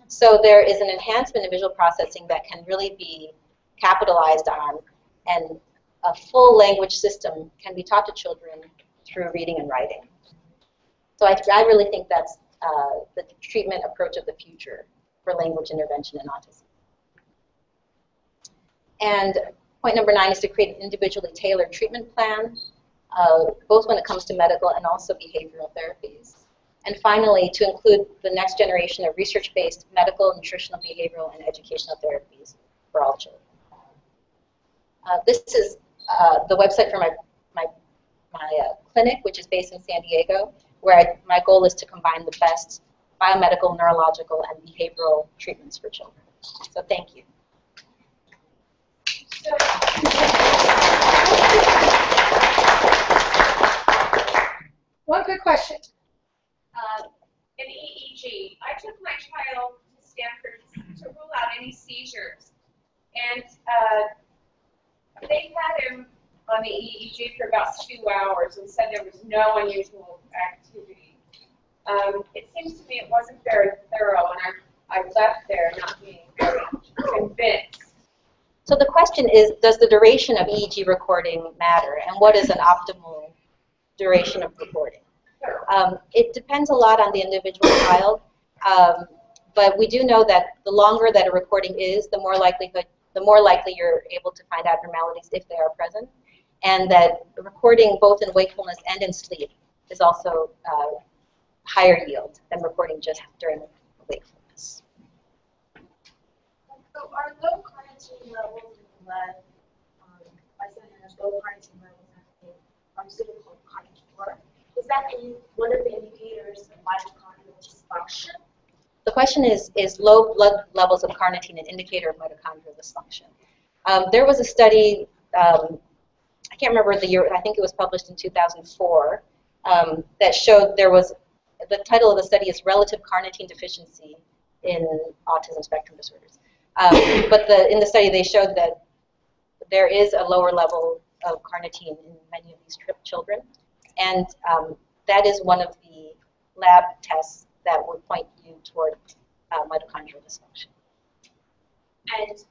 So there is an enhancement in visual processing that can really be capitalized on, and a full language system can be taught to children through reading and writing. So I really think that's the treatment approach of the future for language intervention in autism. And point number 9 is to create an individually tailored treatment plan, both when it comes to medical and also behavioral therapies. And finally, to include the next generation of research-based medical, nutritional, behavioral, and educational therapies for all children. This is the website for my clinic, which is based in San Diego, where my goal is to combine the best biomedical, neurological, and behavioral treatments for children. So thank you. One quick question. In EEG, I took my child to Stanford to rule out any seizures, and they had him on the EEG for about 2 hours and said there was no unusual activity. It seems to me it wasn't very thorough, and I left there not being very convinced. So the question is, does the duration of EEG recording matter, and what is an optimal duration of recording. It depends a lot on the individual child, but we do know that the longer that a recording is, the more likely you're able to find abnormalities if they are present, and that recording both in wakefulness and in sleep is also higher yield than recording just during wakefulness. So are low carnitine levels in blood, my son has low carnitine levels in pharmaceutical carnitine. Is that one of the indicators of mitochondrial dysfunction? The question is low blood levels of carnitine an indicator of mitochondrial dysfunction? There was a study, I can't remember the year, I think it was published in 2004, that showed there was, the title of the study is Relative Carnitine Deficiency in Autism Spectrum Disorders. But in the study they showed that there is a lower level of carnitine in many of these children, and that is one of the lab tests that would point you toward mitochondrial dysfunction. And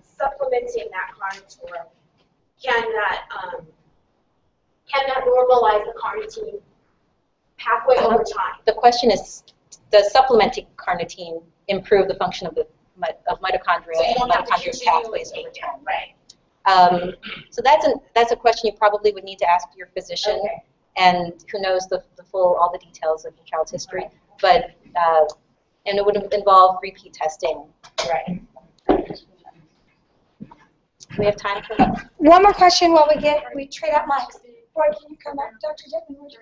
supplementing that carnitine, can that normalize the carnitine pathway over time? The question is, does supplementing carnitine improve the function of mitochondria and mitochondrial pathways over time? Right. So that's a question you probably would need to ask your physician, and who knows all the details of your child's history. But and it would involve repeat testing. Right. We have time for one more question while we trade out mics. Boy, can you come up, Dr. Dickman? Where'd you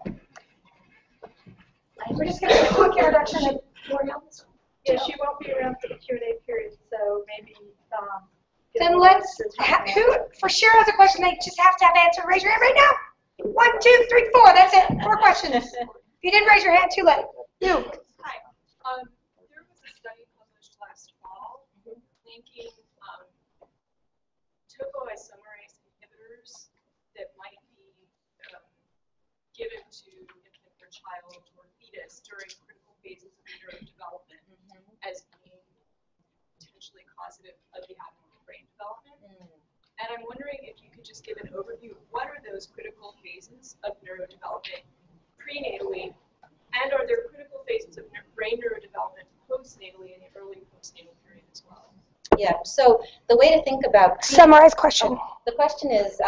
go? We're just going to do a quick introduction of L'Oreal. Yeah, she won't be around for the Q&A period, so maybe. Then let's. Who for sure has a question they just have to have answered? Raise your hand right now. 1, 2, 3, 4. That's it. 4 questions. If you didn't raise your hand, too late. You. Hi. There was a study published last fall linking topoisomerase inhibitors that might be given to infant or child or fetus during critical phases of neurodevelopment as being potentially causative of the abnormal brain development. And I'm wondering if you could just give an overview of what are those critical phases of neurodevelopment prenatally, and are there critical phases of brain neurodevelopment postnatally in the early postnatal period as well? Yeah, so the way to think about... Summarize question. The question is,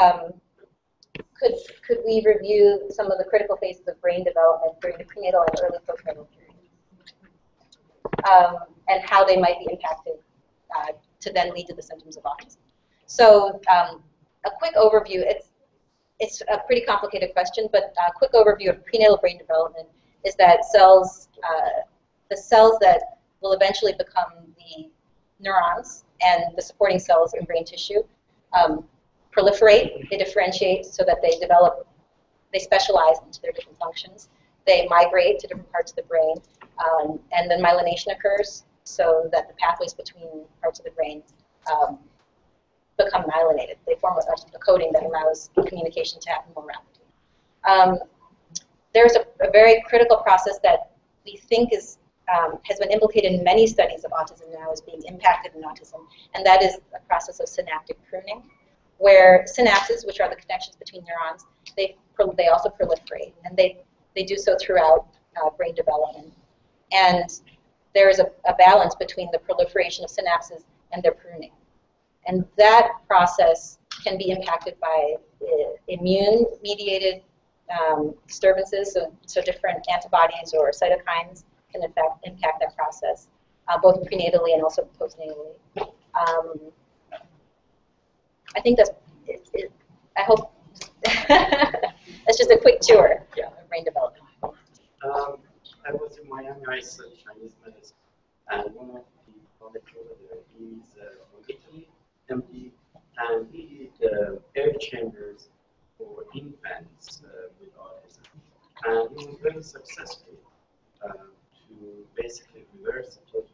could we review some of the critical phases of brain development during the prenatal and early postnatal period? And how they might be impacted to then lead to the symptoms of autism. So a quick overview, it's a pretty complicated question, but a quick overview of prenatal brain development is that the cells that will eventually become the neurons and the supporting cells in brain tissue proliferate, they differentiate so that they specialize into their different functions. They migrate to different parts of the brain, and then myelination occurs so that the pathways between parts of the brain become myelinated. They form a coating that allows communication to happen more rapidly. There's a very critical process that we think has been implicated in many studies of autism now as being impacted in autism, and that is a process of synaptic pruning, where synapses, which are the connections between neurons, they also proliferate, and they do so throughout brain development. And there is a balance between the proliferation of synapses and their pruning. And that process can be impacted by immune-mediated disturbances, so different antibodies or cytokines can in fact impact that process, both prenatally and also postnatally. I think that's it. I hope that's just a quick tour of brain development. I was in Miami, I studied Chinese medicine, and one of the molecules there is from Italy, MD, and he did air chambers for infants with autism. And he was very successful to basically reverse it totally.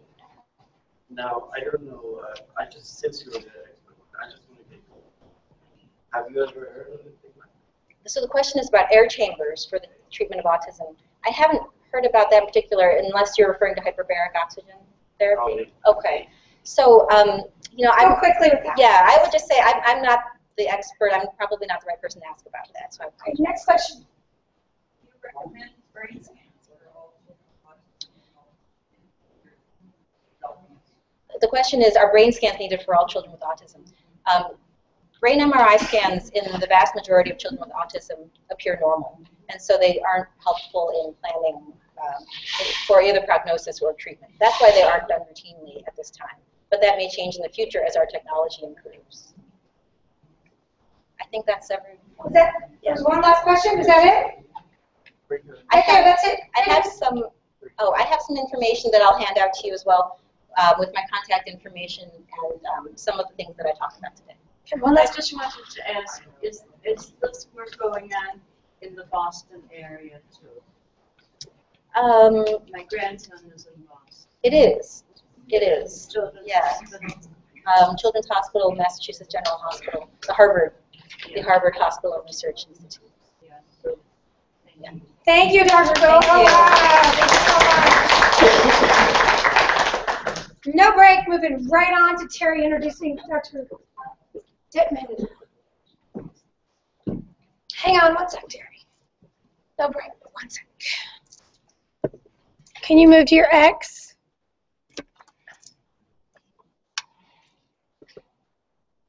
Now, I don't know, since you're the expert, I just want to get have you ever heard of anything like that? So the question is about air chambers for the treatment of autism. I haven't heard about that in particular, unless you're referring to hyperbaric oxygen therapy. Okay. So, Go quickly with that. Yeah, I would just say I'm not the expert. I'm probably not the right person to ask about that. So Okay, next question. Do you recommend brain scans for all the question is, are brain scans needed for all children with autism? Brain MRI scans in the vast majority of children with autism appear normal, and so they aren't helpful in planning for either prognosis or treatment. That's why they aren't done routinely at this time. But that may change in the future as our technology improves. I think that's everyone. There's one last question. Is that it? That's it. I have some information that I'll hand out to you as well with my contact information and some of the things that I talked about today. I just wanted to ask, is this work going on in the Boston area too? My grandson is in Boston. It is. It is. Children's Hospital. Children's Hospital, Massachusetts General Hospital, the Harvard Hospital and Research Institute. Yeah. Thank you, Dr. Go. Thank you so much. No break. Moving right on to Terry introducing Dr. Dittman. Hang on one sec, Terry. No break. 1 sec. Can you move to your X?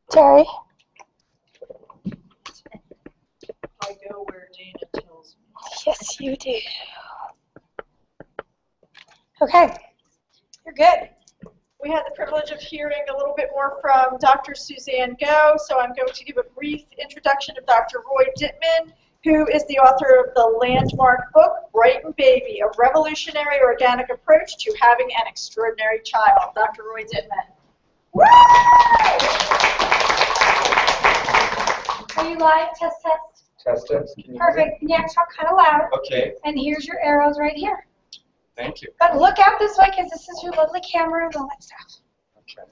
Terry? I go where Dana tells me. Yes, you do. Okay. You're good. We had the privilege of hearing a little bit more from Dr. Suzanne Go, so I'm going to give a brief introduction of Dr. Roy Dittman, who is the author of the landmark book, Brighten Baby, A Revolutionary Organic Approach to Having an Extraordinary Child. Dr. Roy Dittman. Are you live? Test, test. Test, test. Can you Perfect. Yeah, talk kind of loud. Okay. And here's your arrows right here. Thank you. But look out this way because this is your lovely camera and all that stuff. Okay.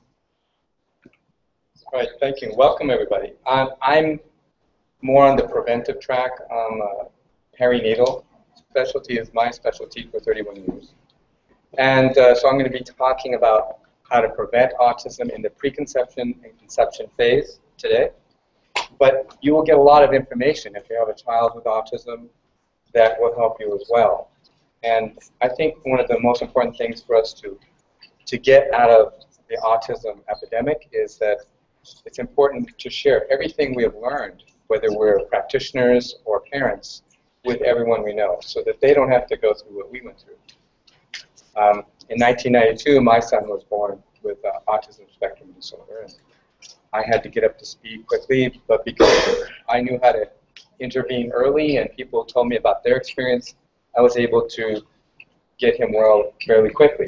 All right, thank you. Welcome, everybody. I'm more on the preventive track. I'm a perinatal specialty is my specialty for 31 years. And so I'm going to be talking about how to prevent autism in the preconception and conception phase today. But you will get a lot of information if you have a child with autism that will help you as well. And I think one of the most important things for us to get out of the autism epidemic is that it's important to share everything we have learned, whether we're practitioners or parents, with everyone we know, so that they don't have to go through what we went through. In 1992, my son was born with autism spectrum disorder, and I had to get up to speed quickly, but because I knew how to intervene early and people told me about their experience, I was able to get him well fairly quickly.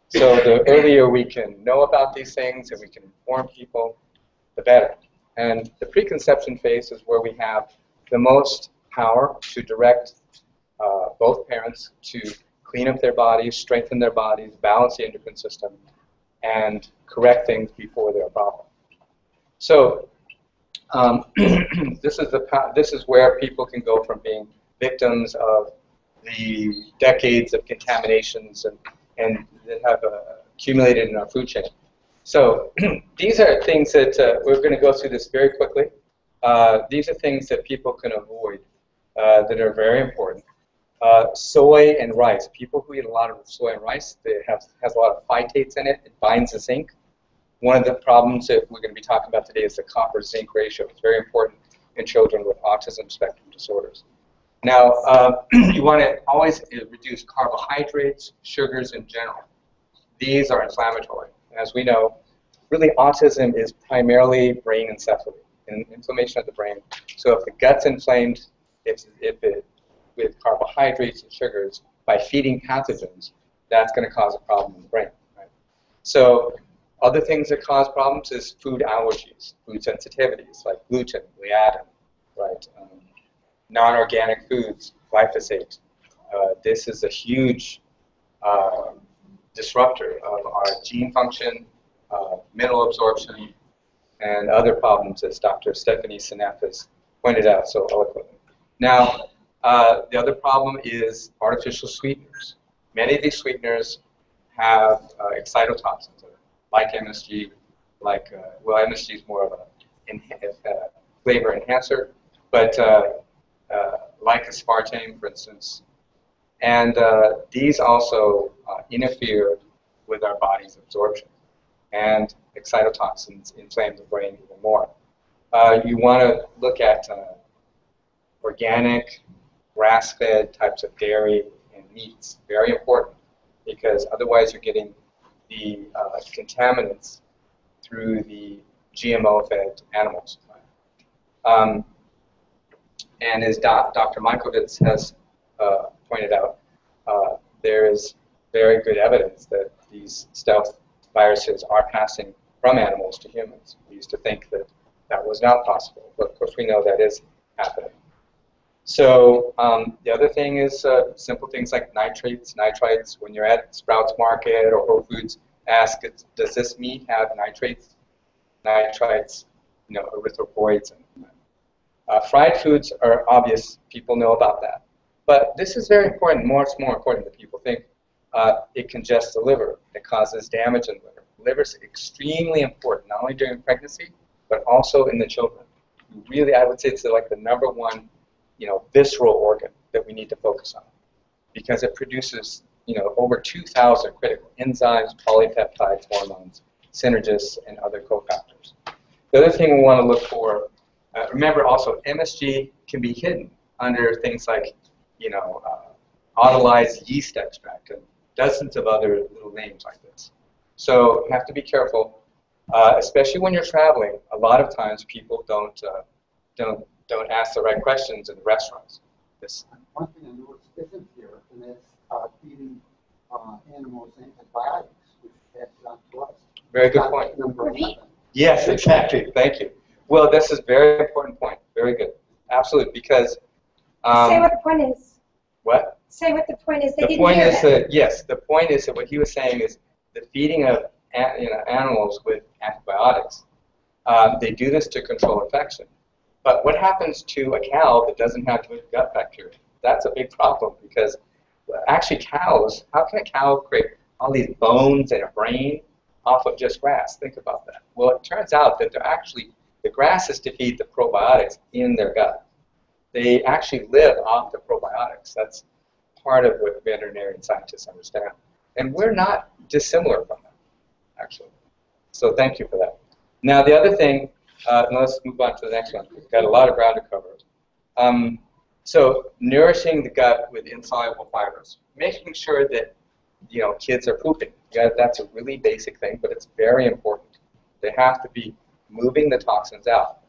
So the earlier we can know about these things and we can inform people, the better. And the preconception phase is where we have the most power to direct both parents to clean up their bodies, strengthen their bodies, balance the endocrine system, and correct things before they're a problem. So this is where people can go from being victims of the decades of contaminations and that have accumulated in our food chain. So these are things that we're going to go through this very quickly. These are things that people can avoid that are very important. Soy and rice. People who eat a lot of soy and rice, has a lot of phytates in it. It binds the zinc. One of the problems that we're going to be talking about today is the copper-zinc ratio. It's very important in children with autism spectrum disorders. Now, you want to always reduce carbohydrates, sugars in general. These are inflammatory. As we know, really autism is primarily brain encephaly, inflammation of the brain. So if the gut's inflamed, with carbohydrates and sugars, by feeding pathogens, that's going to cause a problem in the brain. Right? So other things that cause problems is food allergies, food sensitivities like gluten, gliadin, right? Non-organic foods, glyphosate. This is a huge disruptor of our gene function, mineral absorption, and other problems, as Dr. Stephanie Seneff has pointed out so eloquently. Now, the other problem is artificial sweeteners. Many of these sweeteners have excitotoxins, like MSG, well, MSG is more of flavor enhancer, but like aspartame, for instance. And these also interfere with our body's absorption, and excitotoxins inflame the brain even more. You want to look at organic, grass-fed types of dairy and meats. Very important, because otherwise you're getting the contaminants through the GMO-fed animals. And as Dr. Mikovits has pointed out, there is very good evidence that these stealth viruses are passing from animals to humans. We used to think that that was not possible, but of course we know that is happening. So the other thing is simple things like nitrates, nitrites. When you're at Sprouts Market or Whole Foods, ask, does this meat have nitrates? Nitrites, you know, erythropoids. Fried foods are obvious. People know about that. But this is very important, much more important than people think. It congests the liver. It causes damage in the liver. Liver is extremely important, not only during pregnancy, but also in the children. Really, I would say it's like the #1, you know, visceral organ that we need to focus on, because it produces, you know, over 2,000 critical enzymes, polypeptides, hormones, synergists, and other cofactors. The other thing we want to look for, remember also, MSG can be hidden under things like, you know, autolyzed yeast extract and dozens of other little names like this. So you have to be careful, especially when you're traveling. A lot of times people don't ask the right questions in the restaurants. One thing I noticed isn't here, and it's feeding animals antibiotics, which adds on to us. Very good point. Number 11. Yes, exactly. Thank you. Well, this is a very important point. Very good. Absolutely, because... say what the point is. What? Say what the point is. They The didn't point hear is it. that, yes, the point is that what he was saying is the feeding of animals with antibiotics, they do this to control infection. But what happens to a cow that doesn't have good gut bacteria? That's a big problem, because actually cows, how can a cow create all these bones and a brain off of just grass? Think about that. Well, it turns out that they're actually, the grass is to feed the probiotics in their gut. They actually live off the probiotics. That's part of what veterinarian scientists understand. And we're not dissimilar from them, actually. So thank you for that. Now, the other thing, and let's move on to the next one. We've got a lot of ground to cover. So nourishing the gut with insoluble fibers, making sure that, you know, kids are pooping. Yeah, that's a really basic thing, but it's very important. They have to be moving the toxins out.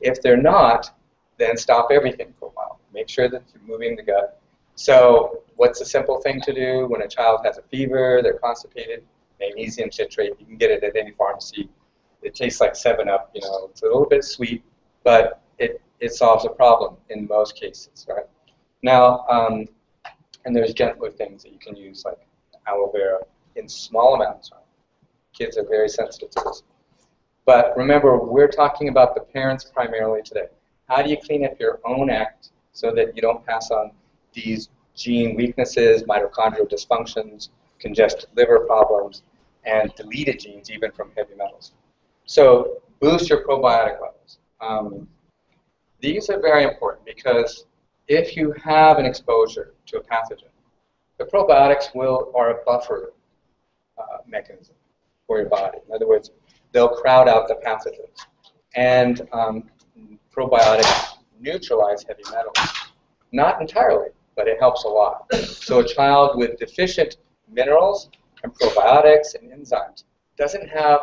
If they're not, then stop everything for a while. Make sure that you're moving the gut. So what's a simple thing to do when a child has a fever, they're constipated? Magnesium citrate. You can get it at any pharmacy. It tastes like 7-Up, you know. It's a little bit sweet, but it solves a problem in most cases, right? Now, and there's gentler things that you can use, like aloe vera, in small amounts. Right? Kids are very sensitive to this. But remember, we're talking about the parents primarily today. How do you clean up your own act so that you don't pass on these gene weaknesses, mitochondrial dysfunctions, congested liver problems, and deleted genes, even from heavy metals? So boost your probiotic levels. These are very important, because if you have an exposure to a pathogen, the probiotics are a buffer mechanism for your body. In other words, they'll crowd out the pathogens. And probiotics neutralize heavy metals. Not entirely, but it helps a lot. So a child with deficient minerals and probiotics and enzymes doesn't have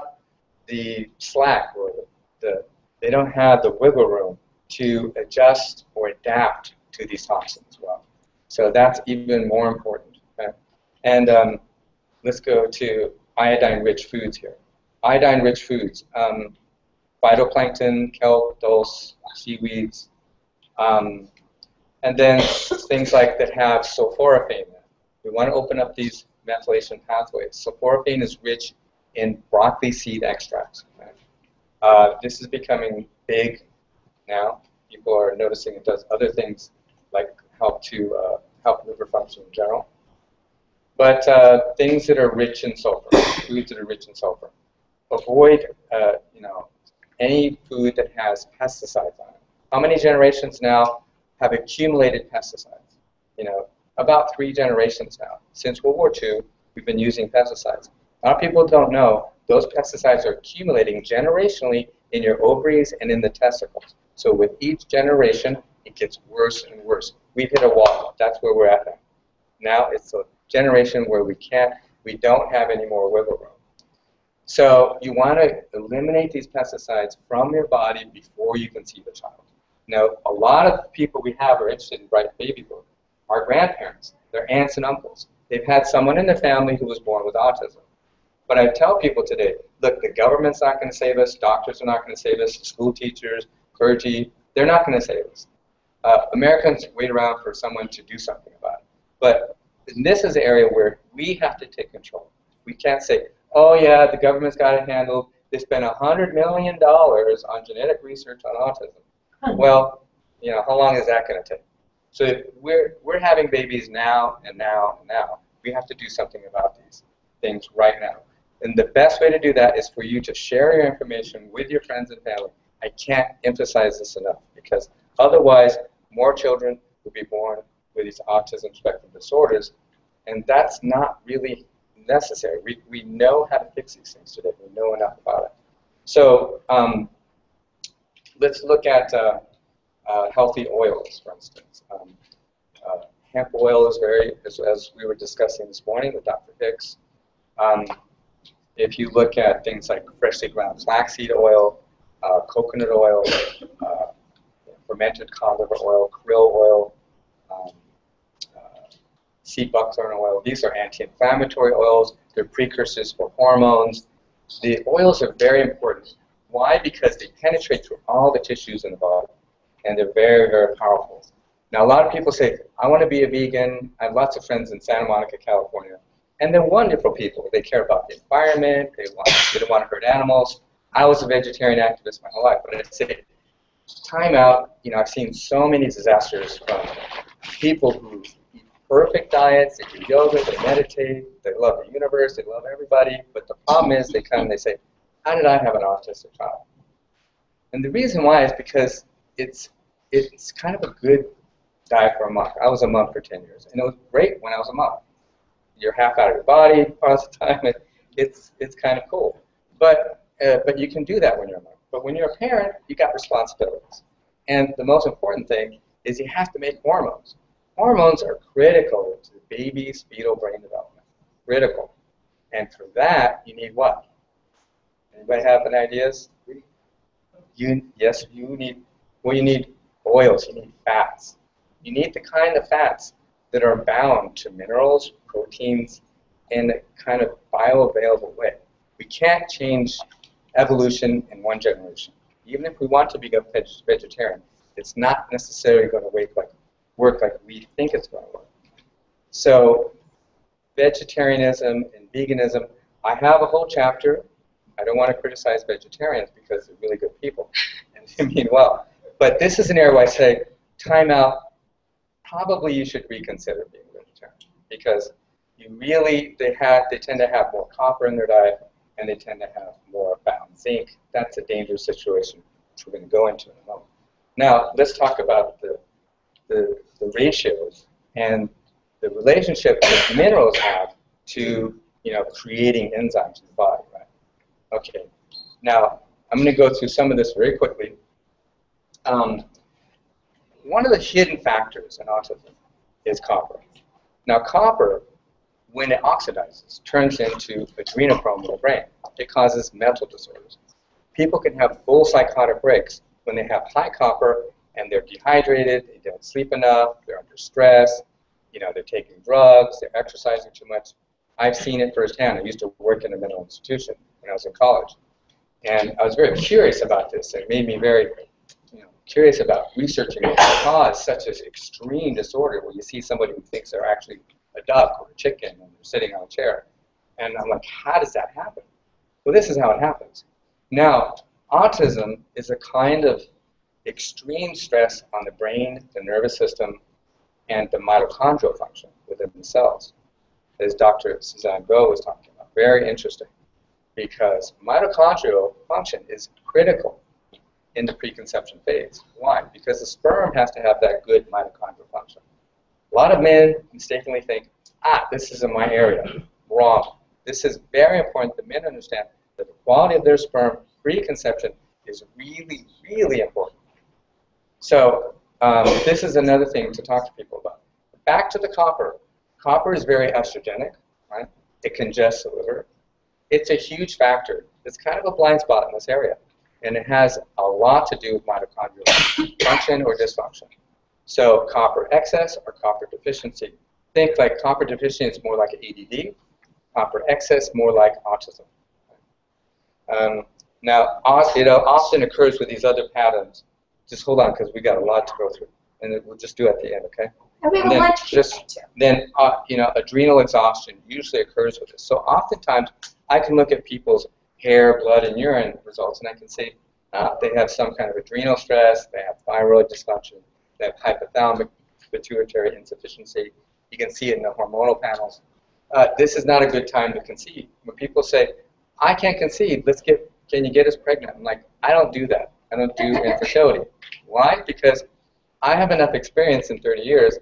the slack, or they don't have the wiggle room to adjust or adapt to these toxins well. So that's even more important. Okay? And let's go to iodine-rich foods here. Iodine-rich foods, phytoplankton, kelp, dulse, seaweeds, and then things like that have sulforaphane. We want to open up these methylation pathways. Sulforaphane is rich in broccoli seed extracts. Okay? This is becoming big now. People are noticing it does other things like help liver function in general. But things that are rich in sulfur, foods that are rich in sulfur. Avoid, any food that has pesticides on it. How many generations now have accumulated pesticides? You know, about 3 generations now. Since World War II, we've been using pesticides. A lot of people don't know those pesticides are accumulating generationally in your ovaries and in the testicles. So with each generation, it gets worse and worse. We've hit a wall. That's where we're at now. Now it's a generation where we don't have any more wiggle room. So you want to eliminate these pesticides from your body before you conceive a child. Now, a lot of people we have are interested in Bright Baby Book. Our grandparents, their aunts and uncles. They've had someone in their family who was born with autism. But I tell people today, look, the government's not going to save us, doctors are not going to save us, school teachers, clergy, they're not going to save us. Americans wait around for someone to do something about it. But this is an area where we have to take control. We can't say, oh yeah, the government's got it handled. They spent $100 million on genetic research on autism. Well, you know, how long is that going to take? So if we're having babies now and now and now. We have to do something about these things right now. And the best way to do that is for you to share your information with your friends and family. I can't emphasize this enough because otherwise more children will be born with these autism spectrum disorders, and that's not really necessary. We know how to fix these things today. We know enough about it. So let's look at healthy oils, for instance. Hemp oil is very, as we were discussing this morning with Dr. Hicks. If you look at things like freshly ground flaxseed oil, coconut oil, fermented cod liver oil, krill oil, sea buckthorn oil, these are anti-inflammatory oils. They're precursors for hormones. The oils are very important. Why? Because they penetrate through all the tissues in the body, and they're very, very powerful. Now, a lot of people say, I want to be a vegan. I have lots of friends in Santa Monica, California. And they're wonderful people. They care about the environment. They don't want to hurt animals. I was a vegetarian activist my whole life. But I say, time out. You know, I've seen so many disasters from people who eat perfect diets. They do yoga. They meditate. They love the universe. They love everybody. But the problem is they come and they say, how did I have an autistic child? And the reason why is because it's kind of a good diet for a monk. I was a monk for 10 years, and it was great when I was a monk. You're half out of your body part of the time. It's kind of cool. But you can do that when you're a monk. But when you're a parent, you got responsibilities. And the most important thing is you have to make hormones. Hormones are critical to the baby's fetal brain development. Critical. And for that, you need what? Anybody have any ideas? Yes, you need oils, you need fats. You need the kind of fats that are bound to minerals, proteins, in a kind of bioavailable way. We can't change evolution in one generation. Even if we want to become vegetarian, it's not necessarily going to work like we think it's going to work. So vegetarianism and veganism, I have a whole chapter. I don't want to criticize vegetarians because they're really good people and they mean well. But this is an area where I say, time out. Probably you should reconsider being a vegetarian because they tend to have more copper in their diet and they tend to have more bound zinc. That's a dangerous situation which we're going to go into in a moment. Now let's talk about the ratios and the relationship that minerals have to creating enzymes in the body, right? Okay. Now I'm going to go through some of this very quickly. One of the hidden factors in autism is copper. Now copper, when it oxidizes, turns into adrenochrome in the brain. It causes mental disorders. People can have full psychotic breaks when they have high copper and they're dehydrated, they don't sleep enough, they're under stress, they're taking drugs, they're exercising too much. I've seen it firsthand. I used to work in a mental institution when I was in college. And I was very curious about this. It made me very curious about researching what caused such an extreme disorder where you see somebody who thinks they're actually a duck or a chicken and they're sitting on a chair. And I'm like, how does that happen? Well, this is how it happens. Now, autism is a kind of extreme stress on the brain, the nervous system, and the mitochondrial function within the cells, as Dr. Suzanne Go was talking about. Very interesting, because mitochondrial function is critical in the preconception phase. Why? Because the sperm has to have that good mitochondrial function. A lot of men mistakenly think, this is in my area. Wrong. This is very important that men understand that the quality of their sperm pre-conception is really, really important. So this is another thing to talk to people about. Back to the copper. Copper is very estrogenic, right? It congests the liver. It's a huge factor. It's kind of a blind spot in this area. And it has a lot to do with mitochondrial function or dysfunction. So copper excess or copper deficiency. Think like copper deficiency is more like ADD. Copper excess more like autism. Now, it often occurs with these other patterns. Just hold on, because we got a lot to go through, and we'll just do it at the end, okay? Then adrenal exhaustion usually occurs with this. So oftentimes, I can look at people's hair, blood, and urine results, and I can say they have some kind of adrenal stress, they have thyroid dysfunction, they have hypothalamic pituitary insufficiency. You can see it in the hormonal panels. This is not a good time to conceive. When people say, I can't conceive, can you get us pregnant? I'm like, I don't do that. I don't do infertility. Why? Because I have enough experience in 30 years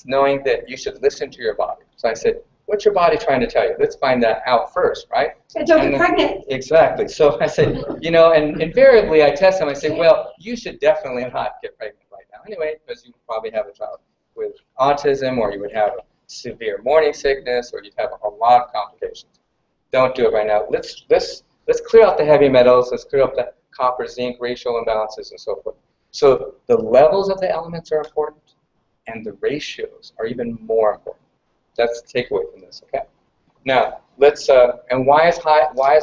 knowing that you should listen to your body. So I said, what's your body trying to tell you? Let's find that out first, right? And don't get pregnant. Exactly. So I said, and invariably I test them. I say, well, you should definitely not get pregnant right now anyway, because you probably have a child with autism, or you would have a severe morning sickness, or you'd have a lot of complications. Don't do it right now. Let's clear out the heavy metals. Let's clear up the copper-zinc ratio imbalances and so forth. So the levels of the elements are important, and the ratios are even more important. That's the takeaway from this, okay? Now, and why is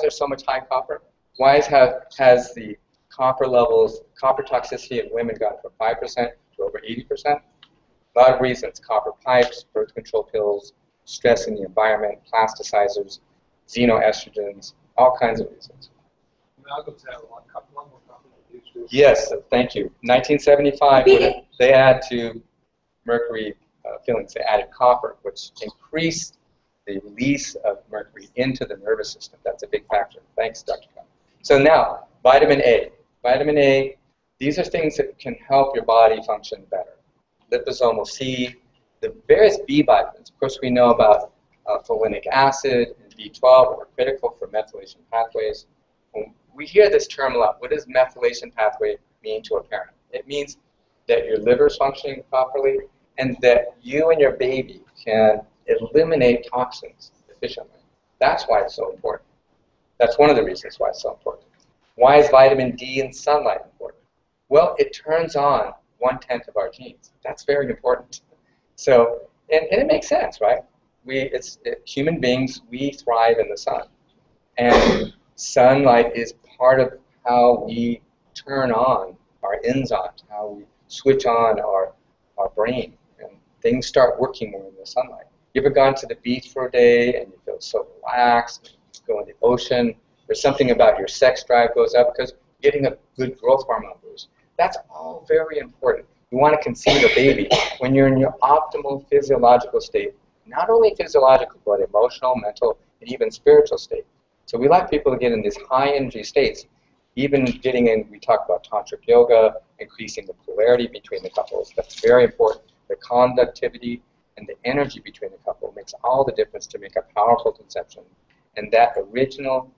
there so much high copper? Why has the copper toxicity in women gone from 5% to over 80%? A lot of reasons: copper pipes, birth control pills, stress in the environment, plasticizers, xenoestrogens, all kinds of reasons. Yes, thank you. 1975, they add to mercury fillings, they added copper, which increased the release of mercury into the nervous system. That's a big factor. Thanks, Dr. Kahn. So now, vitamin A. Vitamin A, these are things that can help your body function better. Liposomal C, the various B vitamins. Of course, we know about folinic acid and B12 are critical for methylation pathways. We hear this term a lot. What does methylation pathway mean to a parent? It means that your liver is functioning properly and that you and your baby can eliminate toxins efficiently. That's why it's so important. That's one of the reasons why it's so important. Why is vitamin D in sunlight important? Well, it turns on 1/10 of our genes. That's very important. So, and it makes sense, right? Human beings, we thrive in the sun. And sunlight is part of how we turn on our enzymes, how we switch on our brain. And things start working more in the sunlight. You ever gone to the beach for a day and you feel so relaxed, you go in the ocean, there's something about your sex drive goes up because you're getting a good growth hormone boost. That's all very important. You want to conceive a baby when you're in your optimal physiological state, not only physiological, but emotional, mental, and even spiritual state. So we like people to get in these high energy states, even getting in, we talk about tantric yoga, increasing the polarity between the couples. That's very important. The conductivity and the energy between the couple makes all the difference to make a powerful conception. And that original,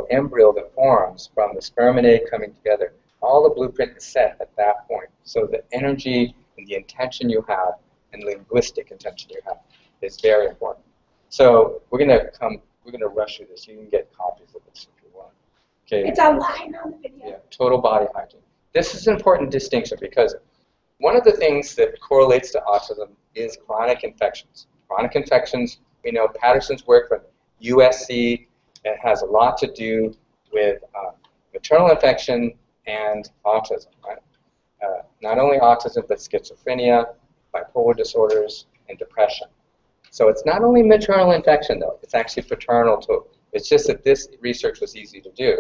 embryo that forms from the sperm and egg coming together, all the blueprint is set at that point. So the energy and the intention you have and linguistic intention you have is very important. So we're gonna rush through this. You can get copies of this if you want. Okay. It's online on the video. Yeah, total body hygiene. This is an important distinction because one of the things that correlates to autism is chronic infections. Chronic infections, we know Patterson's work from USC, it has a lot to do with maternal infection and autism, right? Not only autism, but schizophrenia, bipolar disorders, and depression. So it's not only maternal infection, though. It's actually paternal, too. It's just that this research was easy to do.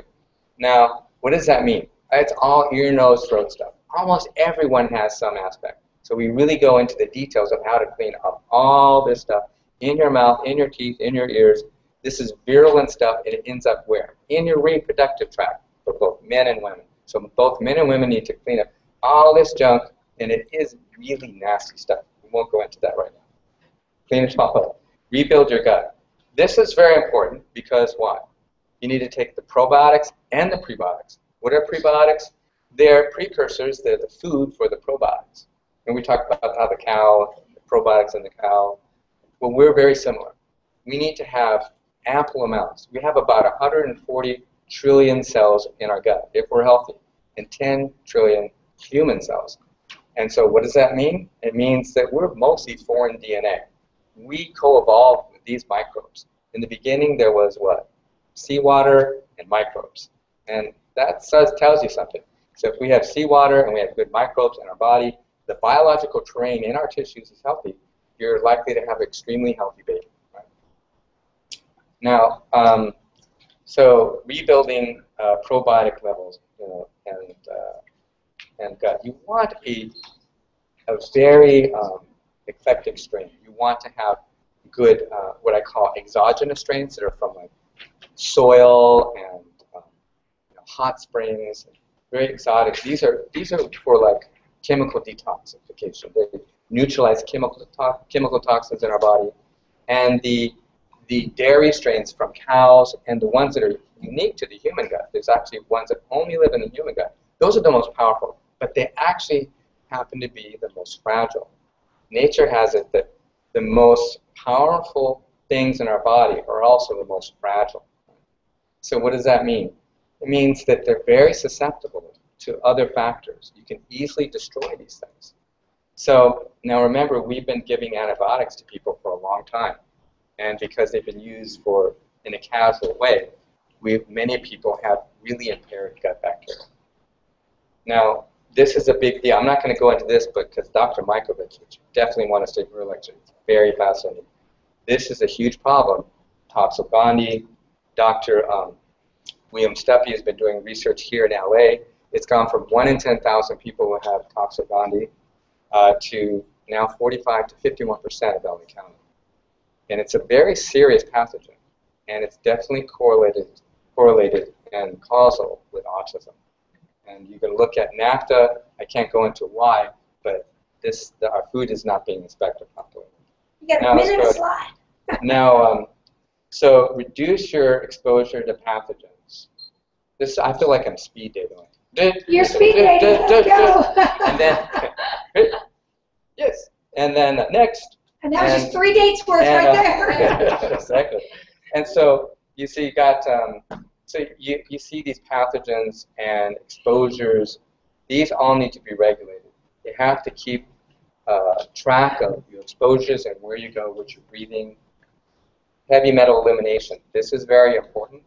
Now, what does that mean? It's all ear, nose, throat stuff. Almost everyone has some aspect. So we really go into the details of how to clean up all this stuff in your mouth, in your teeth, in your ears. This is virulent stuff, and it ends up where? In your reproductive tract for both men and women. So both men and women need to clean up all this junk, and it is really nasty stuff. We won't go into that right now. Clean it all up. Rebuild your gut. This is very important because why? You need to take the probiotics and the prebiotics. What are prebiotics? They're precursors. They're the food for the probiotics. And we talked about how the cow, the probiotics in the cow. Well, we're very similar. We need to have ample amounts. We have about 140 trillion cells in our gut if we're healthy, and 10 trillion human cells. And so what does that mean? It means that we're mostly foreign DNA. We co-evolved with these microbes. In the beginning, there was what? Seawater and microbes. And that tells you something. So if we have seawater and we have good microbes in our body, the biological terrain in our tissues is healthy, you're likely to have an extremely healthy baby. Right? Now, so rebuilding probiotic levels, and gut. You want a very eclectic strain. You want to have good, what I call exogenous strains that are from like soil and hot springs, very exotic. These are for like chemical detoxification. They neutralize chemical toxins in our body, and the dairy strains from cows and the ones that are unique to the human gut. There's actually ones that only live in the human gut. Those are the most powerful, but they actually happen to be the most fragile. Nature has it that the most powerful things in our body are also the most fragile. So what does that mean? It means that they're very susceptible to other factors. You can easily destroy these things. So now remember, we've been giving antibiotics to people for a long time. And because they've been used in a casual way, many people have really impaired gut bacteria. Now, this is a big deal. I'm not going to go into this, but because Dr. Mikovich, which you definitely want to stay for her lecture, it's very fascinating. This is a huge problem. Toxicity. Dr. William Steppe has been doing research here in LA. It's gone from 1 in 10,000 people who have toxicity to now 45 to 51% of LA County. And it's a very serious pathogen, and it's definitely correlated and causal with autism. And you can look at NAFTA. I can't go into why, but our food is not being inspected properly. You get a minute slide. Now, so reduce your exposure to pathogens. I feel like I'm speed dating. You're speed dating. Let's go. And then, yes. And then next. And that was just 3 dates worth right there. Exactly. And so you see, you see these pathogens and exposures. These all need to be regulated. You have to keep track of your exposures and where you go, what you're breathing. Heavy metal elimination. This is very important.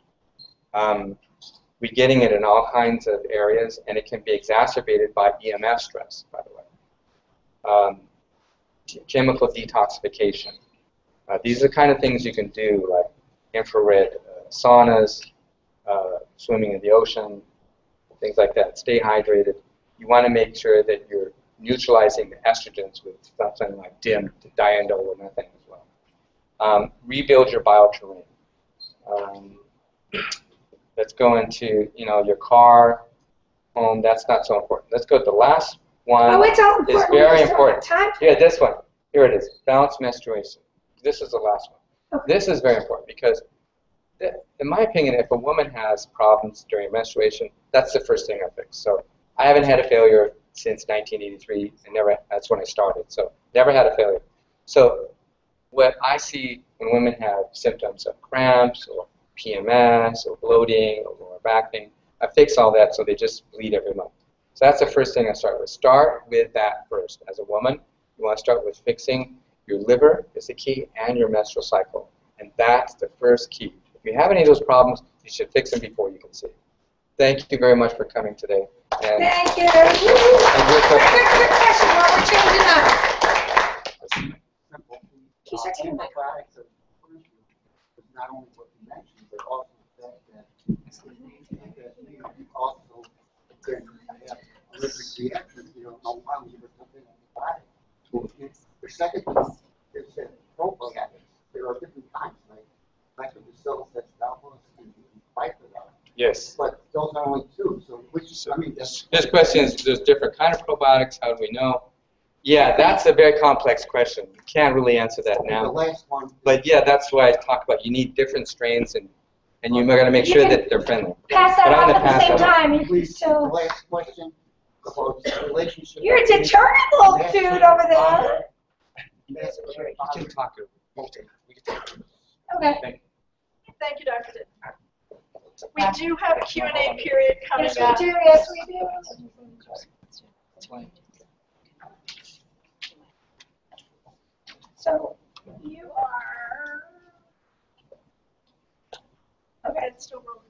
We're getting it in all kinds of areas, and it can be exacerbated by EMF stress, by the way. Chemical detoxification. These are the kind of things you can do, like infrared saunas, swimming in the ocean, things like that. Stay hydrated. You want to make sure that you're neutralizing the estrogens with something like DIM, diindolylmethane as well. Rebuild your bioterrain. Let's go into your car, home. That's not so important. Let's go to the last one. Oh, it's all important. It's very important. Time. Yeah, this one. Here it is. Balanced menstruation. This is the last one. Okay. This is very important because, in my opinion, if a woman has problems during menstruation, that's the first thing I fix. So I haven't had a failure since 1983, and that's when I started. So never had a failure. So what I see when women have symptoms of cramps or PMS or bloating or lower back pain, I fix all that so they just bleed every month. So that's the first thing I start with. Start with that first. As a woman, you want to start with fixing your liver is the key and your menstrual cycle. And that's the first key. If you have any of those problems, you should fix them before you can see. Thank you very much for coming today. And thank you. Quick question while we're changing up. Keep taking my products of not only what you mentioned, but also the fact that also can have allergic reactions. You don't know why you put something on the body. The second thing is that probiotics. There are different kinds, like Lactobacillus acidophilus and bifidus. Yes. But those are only two. So This question is, there's different kind of probiotics. How do we know? Yeah, that's a very complex question. Can't really answer that now. The last one. But yeah, that's why I talk about you need different strains, and you got to make sure that they're friendly. Pass that But I'm off gonna at the pass same that on. time. You can Please, the still. last question about the relationship. You're a determined little dude over there. You can talk to Okay. Thank you, Dr. Dittmer. We do have a Q&A period coming Yes, up. we do. Yes, we do. So you are. Okay, it's still rolling.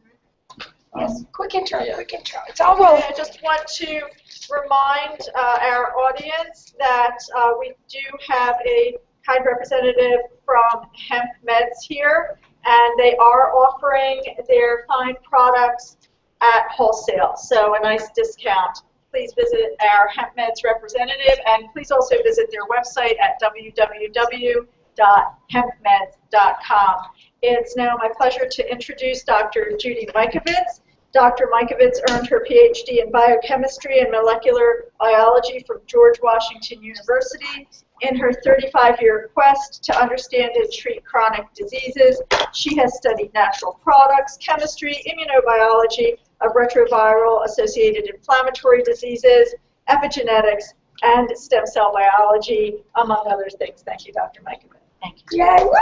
Yes, quick intro, quick intro. It's all rolling. I just want to remind our audience that we do have a kind representative from Hemp Meds here, and they are offering their fine products at wholesale, so a nice discount. Please visit our Hemp Meds representative, and please also visit their website at www.hempmeds.com. It's now my pleasure to introduce Dr. Judy Mikovits. Dr. Mikovits earned her PhD in biochemistry and molecular biology from George Washington University. In her 35-year quest to understand and treat chronic diseases, she has studied natural products, chemistry, immunobiology of retroviral-associated inflammatory diseases, epigenetics, and stem cell biology, among other things. Thank you, Dr. Mikovits. Thank you. Yay! So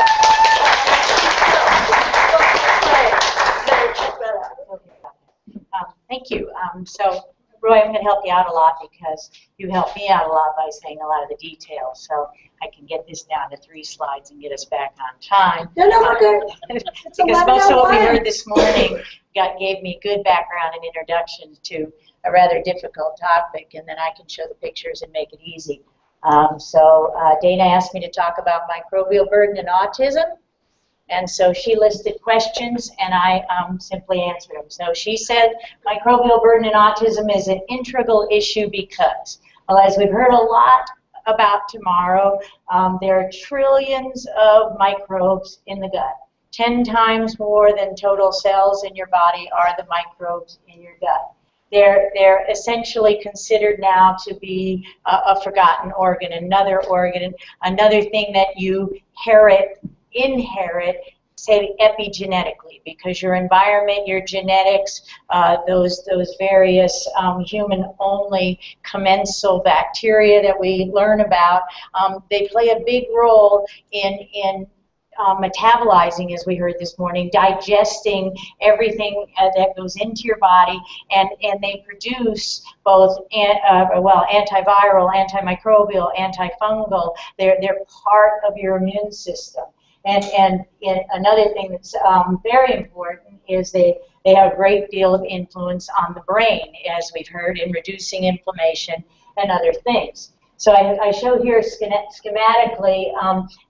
check that out. Thank you. So, Roy, I'm going to help you out a lot because you helped me out a lot by saying a lot of the details. So I can get this down to 3 slides and get us back on time. No, we're good. Because most of what we heard this morning gave me good background and introduction to a rather difficult topic, and then I can show the pictures and make it easy. Dana asked me to talk about microbial burden in autism. And so she listed questions, and I simply answered them. So she said microbial burden in autism is an integral issue because, well, as we've heard a lot about tomorrow, there are trillions of microbes in the gut. 10 times more than total cells in your body are the microbes in your gut. They're essentially considered now to be a forgotten organ, another thing that you inherit, say epigenetically, because your environment, your genetics, those various human-only commensal bacteria that we learn about, they play a big role in metabolizing, as we heard this morning, digesting everything that goes into your body, and they produce both antiviral, antimicrobial, antifungal. They're part of your immune system. And another thing that's very important is they have a great deal of influence on the brain, as we've heard, in reducing inflammation and other things. So I show here schematically,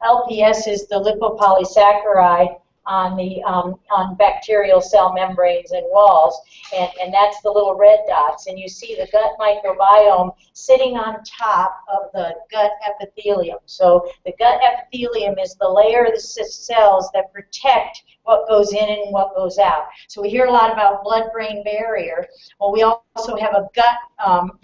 LPS is the lipopolysaccharide on bacterial cell membranes and walls, and that's the little red dots. And you see the gut microbiome sitting on top of the gut epithelium. So the gut epithelium is the layer of the cells that protect what goes in and what goes out. So we hear a lot about blood-brain barrier. Well, we also have a gut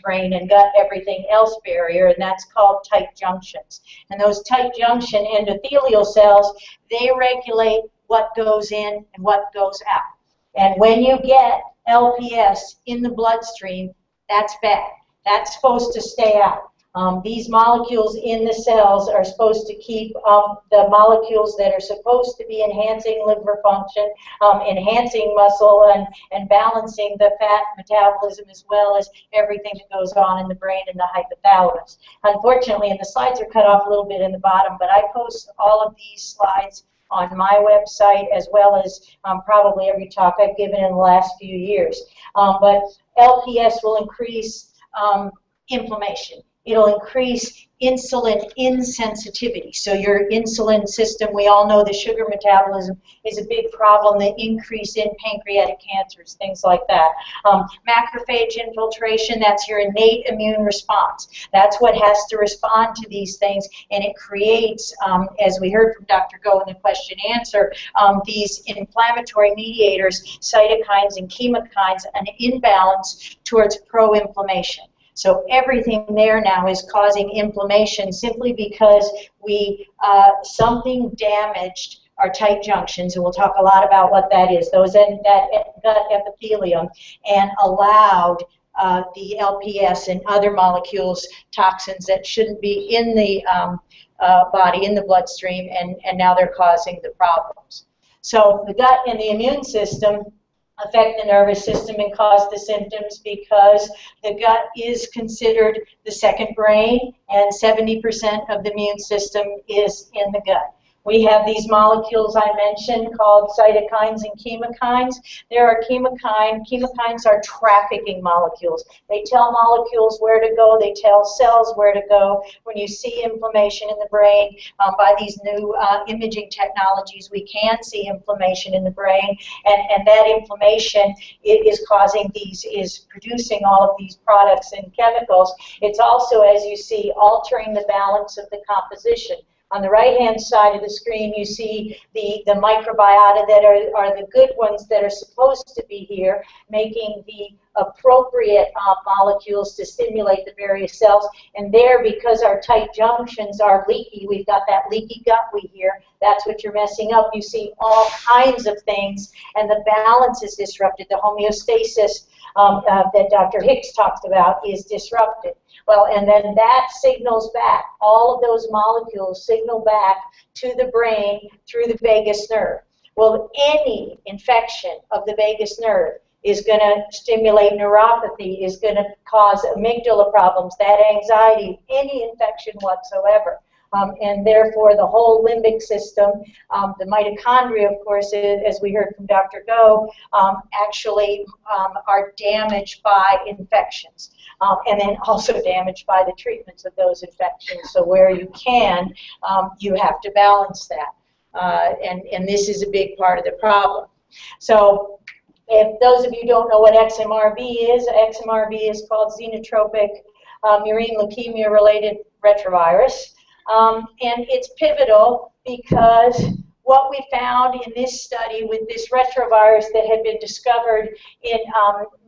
brain and gut everything else barrier, and that's called tight junctions. And those tight junction endothelial cells, they regulate what goes in and what goes out. And when you get LPS in the bloodstream, that's bad. That's supposed to stay out. These molecules in the cells are supposed to keep the molecules that are supposed to be enhancing liver function, enhancing muscle, and balancing the fat metabolism, as well as everything that goes on in the brain and the hypothalamus. Unfortunately, and the slides are cut off a little bit in the bottom, but I post all of these slides on my website, as well as probably every talk I've given in the last few years. But LPS will increase inflammation. it'll increase insulin insensitivity. So your insulin system, we all know the sugar metabolism is a big problem, the increase in pancreatic cancers, things like that. Macrophage infiltration, that's your innate immune response. That's what has to respond to these things, and it creates, as we heard from Dr. Go in the question answer, these inflammatory mediators, cytokines and chemokines, an imbalance towards pro-inflammation. So everything there now is causing inflammation simply because we something damaged our tight junctions, and we'll talk a lot about what that is, those in that gut epithelium, and allowed the LPS and other molecules, toxins that shouldn't be in the body, in the bloodstream, and now they're causing the problems. So the gut and the immune system affect the nervous system and cause the symptoms because the gut is considered the second brain, and 70% of the immune system is in the gut. We have these molecules I mentioned called cytokines and chemokines. There are chemokines are trafficking molecules. They tell molecules where to go. They tell cells where to go. When you see inflammation in the brain, by these new imaging technologies, we can see inflammation in the brain, and that inflammation is causing these, is producing all of these products and chemicals. It's also, as you see, altering the balance of the composition. On the right-hand side of the screen, you see the microbiota that are the good ones that are supposed to be here, making the appropriate molecules to stimulate the various cells. And there, because our tight junctions are leaky, we've got that leaky gut we hear, that's what you're messing up. You see all kinds of things, and the balance is disrupted. The homeostasis that Dr. Hicks talked about is disrupted. Well, and then that signals back, all of those molecules signal back to the brain through the vagus nerve. Well, any infection of the vagus nerve is going to stimulate neuropathy, is going to cause amygdala problems, that anxiety, any infection whatsoever. And therefore, the whole limbic system, the mitochondria, of course, as we heard from Dr. Go, actually are damaged by infections. And then also damaged by the treatments of those infections. So where you can, you have to balance that. And this is a big part of the problem. So if those of you don't know what XMRV is called xenotropic murine leukemia-related retrovirus. And it's pivotal because what we found in this study with this retrovirus that had been discovered in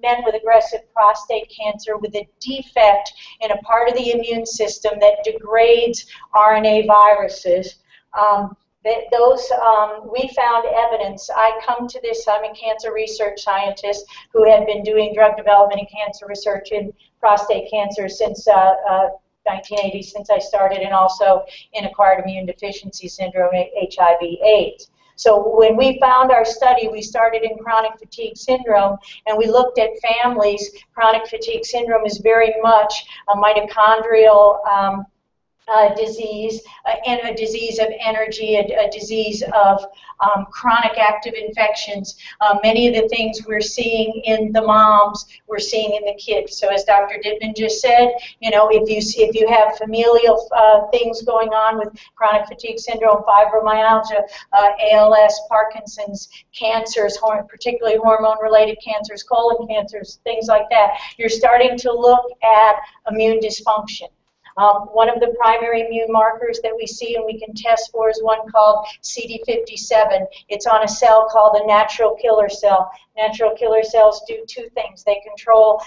men with aggressive prostate cancer with a defect in a part of the immune system that degrades RNA viruses, we found evidence. I come to this, I'm a cancer research scientist who had been doing drug development and cancer research in prostate cancer since 1980, since I started, and also in acquired immune deficiency syndrome, HIV/AIDS. So when we found our study, we started in chronic fatigue syndrome, and we looked at families. Chronic fatigue syndrome is very much a mitochondrial disease, and a disease of energy, a disease of chronic active infections. Many of the things we're seeing in the moms, we're seeing in the kids. So as Dr. Dittman just said, you know, if you have familial things going on with chronic fatigue syndrome, fibromyalgia, ALS, Parkinson's, cancers, particularly hormone-related cancers, colon cancers, things like that, you're starting to look at immune dysfunction. One of the primary immune markers that we see and we can test for is one called CD57. It's on a cell called a natural killer cell. Natural killer cells do two things. They control,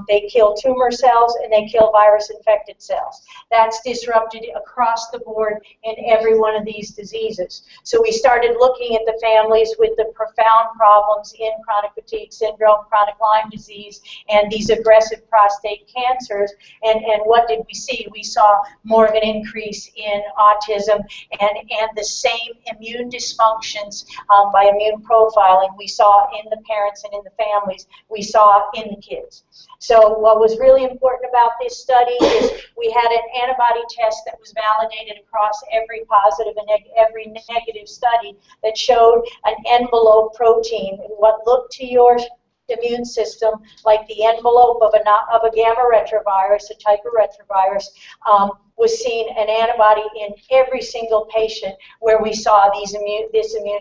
they kill tumor cells and they kill virus-infected cells. That's disrupted across the board in every one of these diseases. So we started looking at the families with the profound problems in chronic fatigue syndrome, chronic Lyme disease, and these aggressive prostate cancers. And what did we see? We saw more of an increase in autism and the same immune dysfunctions by immune profiling we saw in the parents and in the families, we saw in the kids. So what was really important about this study is we had an antibody test that was validated across every positive and every negative study that showed an envelope protein. What looked to your immune system, like the envelope of a gamma retrovirus, a type of retrovirus, was seen an antibody in every single patient where we saw this immune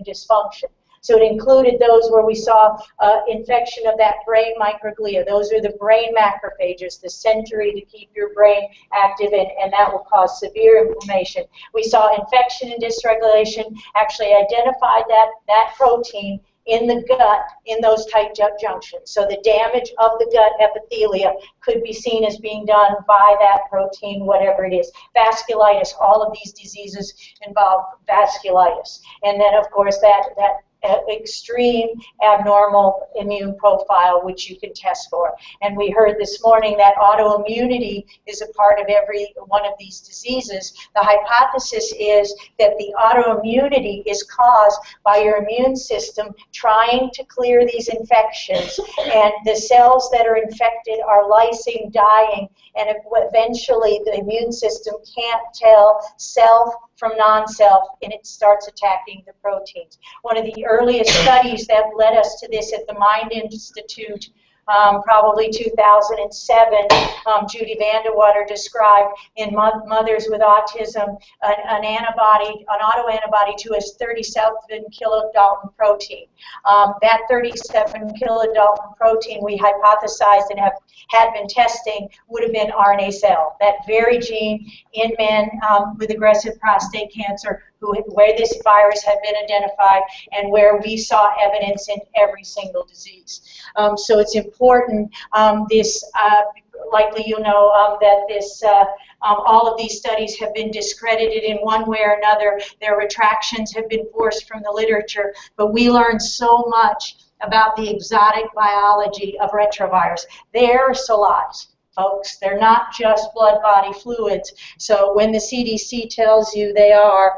dysfunction. So it included those where we saw infection of that brain microglia. Those are the brain macrophages, the century to keep your brain active, and that will cause severe inflammation. We saw infection and dysregulation, actually identified that protein in the gut in those tight junctions. So the damage of the gut epithelia could be seen as being done by that protein, whatever it is. Vasculitis, all of these diseases involve vasculitis. And then, of course, that extreme abnormal immune profile, which you can test for. And we heard this morning that autoimmunity is a part of every one of these diseases. The hypothesis is that the autoimmunity is caused by your immune system trying to clear these infections, and the cells that are infected are lysing, dying, and eventually the immune system can't tell self from non-self, and it starts attacking the proteins. One of the earliest studies that led us to this at the Mind Institute, probably 2007, Judy Vandewater described in mothers with autism an autoantibody to a 37 kilodalton protein. That 37 kilodalton protein we hypothesized and had been testing would have been RNA cell, that very gene in men with aggressive prostate cancer where this virus had been identified and where we saw evidence in every single disease. So it's important, likely you know that this, all of these studies have been discredited in one way or another. Their retractions have been forced from the literature, but we learned so much about the exotic biology of retrovirus. They're aerosolized, folks. They're not just blood-body fluids. So when the CDC tells you they are,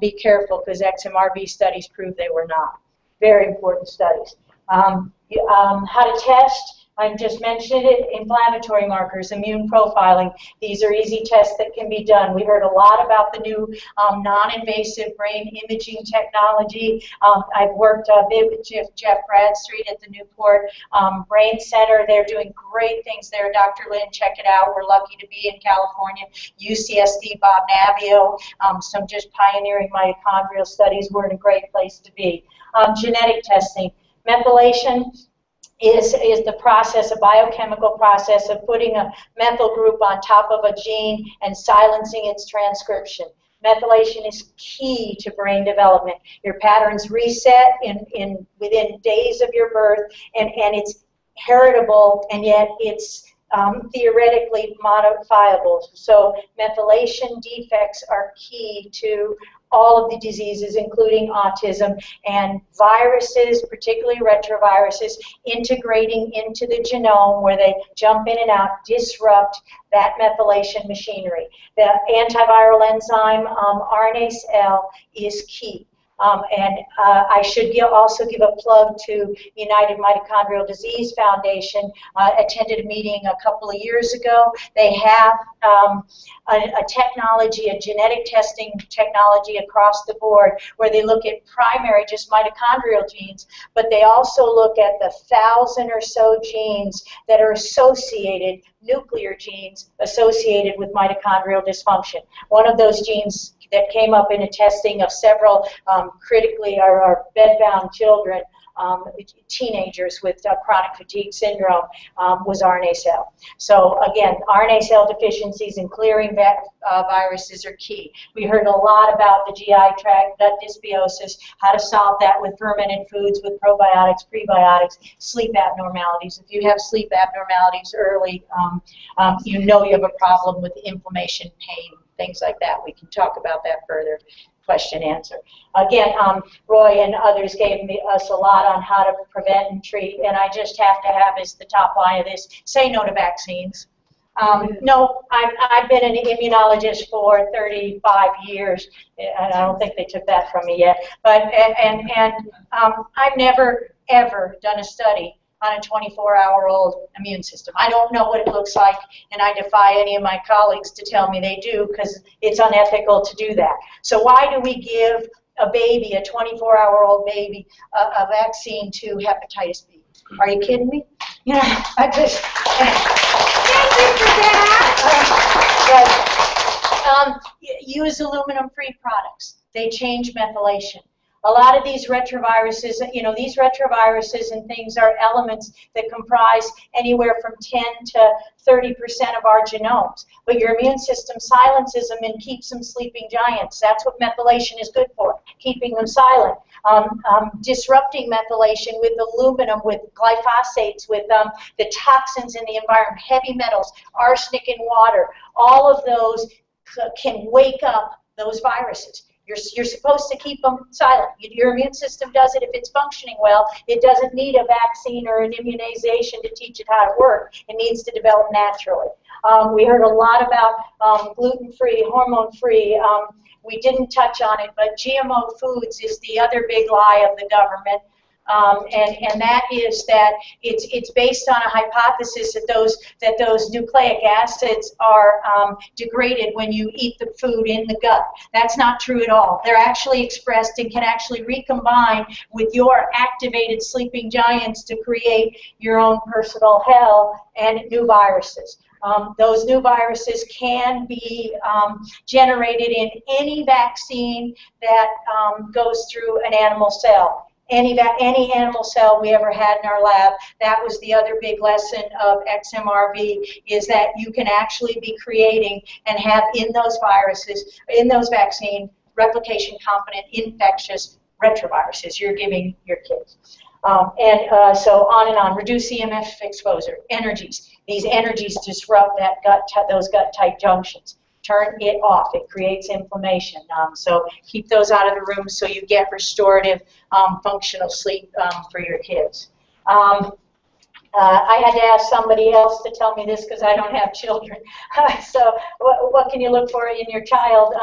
be careful, because XMRV studies prove they were not. Very important studies. How to test, I just mentioned it, inflammatory markers, immune profiling. These are easy tests that can be done. We heard a lot about the new non-invasive brain imaging technology. I've worked a bit with Jeff Bradstreet at the Newport Brain Center. They're doing great things there. Dr. Lynn, check it out. We're lucky to be in California. UCSD, Bob Navio, some just pioneering mitochondrial studies. We're in a great place to be. Genetic testing. Methylation is the process, a biochemical process of putting a methyl group on top of a gene and silencing its transcription. Methylation is key to brain development. Your patterns reset within days of your birth, and it's heritable, and yet it's theoretically modifiable. So methylation defects are key to all of the diseases, including autism, and viruses, particularly retroviruses, integrating into the genome where they jump in and out, disrupt that methylation machinery. The antiviral enzyme RNase-L is key. I should also give a plug to United Mitochondrial Disease Foundation. Attended a meeting a couple of years ago. They have a technology, a genetic testing technology across the board where they look at primary, just mitochondrial genes, but they also look at the 1,000 or so genes that are associated, nuclear genes associated with mitochondrial dysfunction. One of those genes that came up in a testing of several critically or bedbound children, teenagers with chronic fatigue syndrome, was RNA cell. So again, RNA cell deficiencies in clearing viruses are key. We heard a lot about the GI tract, gut dysbiosis, how to solve that with fermented foods, with probiotics, prebiotics, sleep abnormalities. If you have sleep abnormalities early, you know you have a problem with inflammation, pain, things like that. We can talk about that further. Question answer. Again, Roy and others gave us a lot on how to prevent and treat, and I just have to have as the top line of this, say no to vaccines. No, I've been an immunologist for 35 years, and I don't think they took that from me yet, but I've never, ever done a study on a 24-hour-old immune system. I don't know what it looks like, and I defy any of my colleagues to tell me they do, because it's unethical to do that. So why do we give a baby, a 24-hour-old baby, a vaccine to hepatitis B? Are you kidding me? You know, I just. Thank you for that. Use aluminum-free products. They change methylation. A lot of these retroviruses, these retroviruses and things are elements that comprise anywhere from 10 to 30% of our genomes. But your immune system silences them and keeps them sleeping giants. That's what methylation is good for, keeping them silent. Disrupting methylation with aluminum, with glyphosates, with the toxins in the environment, heavy metals, arsenic in water. All of those can wake up those viruses. You're supposed to keep them silent. Your immune system does it if it's functioning well. It doesn't need a vaccine or an immunization to teach it how to work. It needs to develop naturally. We heard a lot about gluten-free, hormone-free. We didn't touch on it, but GMO foods is the other big lie of the government. And that is that it's based on a hypothesis that those nucleic acids are degraded when you eat the food in the gut. That's not true at all. They're actually expressed and can actually recombine with your activated sleeping giants to create your own personal hell and new viruses. Those new viruses can be generated in any vaccine that goes through an animal cell. Any animal cell we ever had in our lab. That was the other big lesson of XMRV, is that you can actually be creating and have in those viruses, in those vaccine, replication competent infectious retroviruses you're giving your kids. So on and on. Reduce EMF exposure. Energies. These energies disrupt those gut-tight junctions. Turn it off. It creates inflammation. So keep those out of the room so you get restorative, functional sleep for your kids. I had to ask somebody else to tell me this because I don't have children. So what can you look for in your child?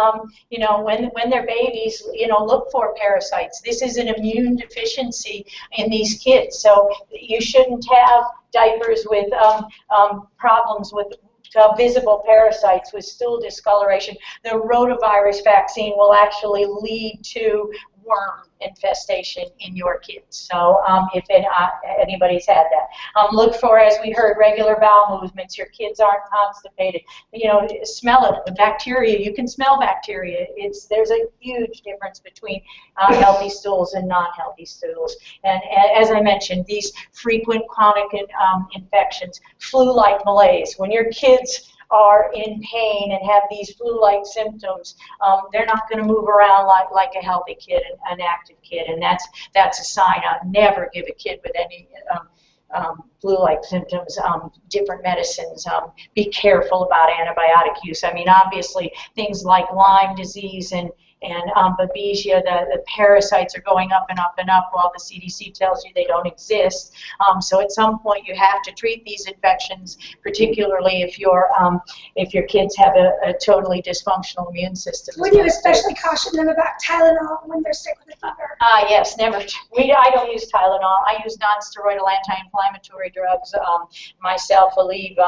When they're babies, look for parasites. This is an immune deficiency in these kids. So you shouldn't have diapers with problems with visible parasites with stool discoloration. The rotavirus vaccine will actually lead to worm infestation in your kids. So if anybody's had that. Look for, as we heard, regular bowel movements. Your kids aren't constipated. Smell it. The bacteria, you can smell bacteria. There's a huge difference between healthy stools and non-healthy stools. And as I mentioned, these frequent chronic infections, flu-like malaise. When your kids are in pain and have these flu-like symptoms, they're not going to move around like a healthy kid, an active kid, and that's a sign. I'd never give a kid with any flu-like symptoms different medicines. Be careful about antibiotic use. I mean, obviously, things like Lyme disease and Babesia, the parasites are going up and up and up while the CDC tells you they don't exist. So at some point you have to treat these infections, particularly if your kids have a totally dysfunctional immune system. Would you especially caution them about Tylenol when they're sick with a fever? Yes, never. I don't use Tylenol. I use non-steroidal anti-inflammatory drugs. Myself, Aleve.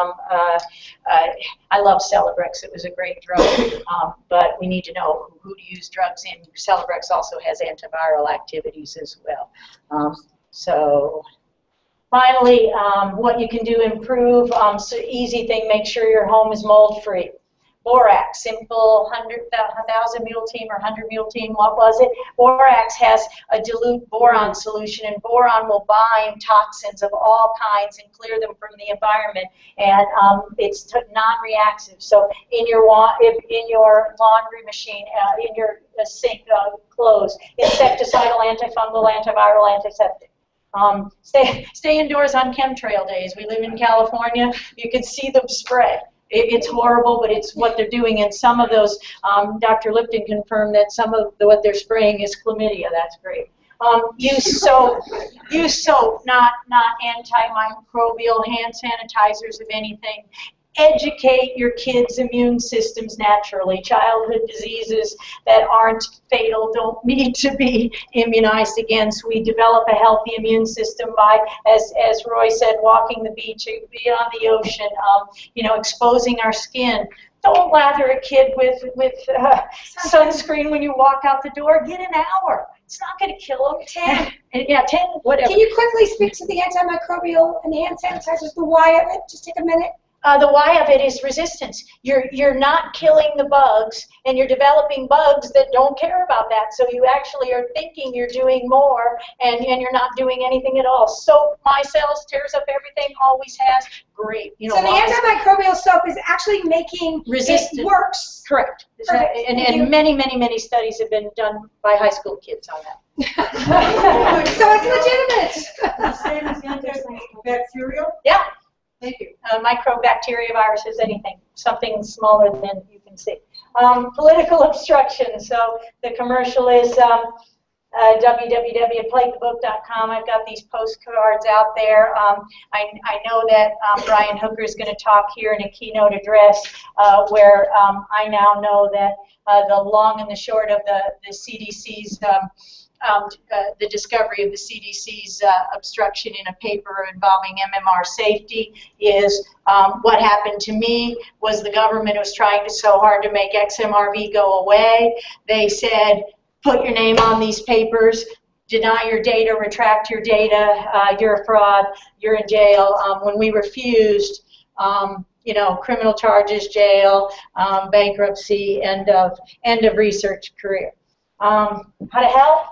I love Celebrex. It was a great drug, but we need to know who to use drugs in. Celebrex also has antiviral activities as well. So finally, what you can do to improve, so easy thing, make sure your home is mold-free. Borax, simple 1,000 mule team or 100 mule team, what was it? Borax has a dilute boron solution, and boron will bind toxins of all kinds and clear them from the environment, and it's non-reactive. So in your laundry machine, in your sink, clothes, insecticidal, antifungal, antiviral, antiseptic. Stay indoors on chemtrail days. We live in California. You can see them spray. It's horrible, but it's what they're doing. And some of those, Dr. Lipton confirmed that some of what they're spraying is chlamydia. That's great. Use soap, not antimicrobial hand sanitizers of anything. Educate your kids' immune systems naturally. Childhood diseases that aren't fatal don't need to be immunized against. We develop a healthy immune system by, as Roy said, walking the beach, be on the ocean, exposing our skin. Don't lather a kid with sunscreen when you walk out the door. Get an hour. It's not going to kill them. 10. Yeah, 10, whatever. Can you quickly speak to the antimicrobial and hand sanitizers, the why of it? Just take a minute. The why of it is resistance. You're not killing the bugs, and you're developing bugs that don't care about that. So you actually are thinking you're doing more, and you're not doing anything at all. Soap, micelles, tears up everything, always has. Great. You know, so the antimicrobial soap is actually making resistant. It works. Correct. Perfect. And many studies have been done by high school kids on that. So it's legitimate. The same as antibacterial? Yeah. Thank you. Microbacteria, viruses, anything, something smaller than you can see. Political obstruction. So the commercial is www.playthebook.com. I've got these postcards out there. I know that Brian Hooker is going to talk here in a keynote address where I now know that the long and the short of the CDC's the discovery of the CDC's obstruction in a paper involving MMR safety is what happened to me was the government was trying so hard to make XMRV go away. They said, put your name on these papers, deny your data, retract your data, you're a fraud, you're in jail. When we refused, you know, criminal charges, jail, bankruptcy, end of research career. How to help?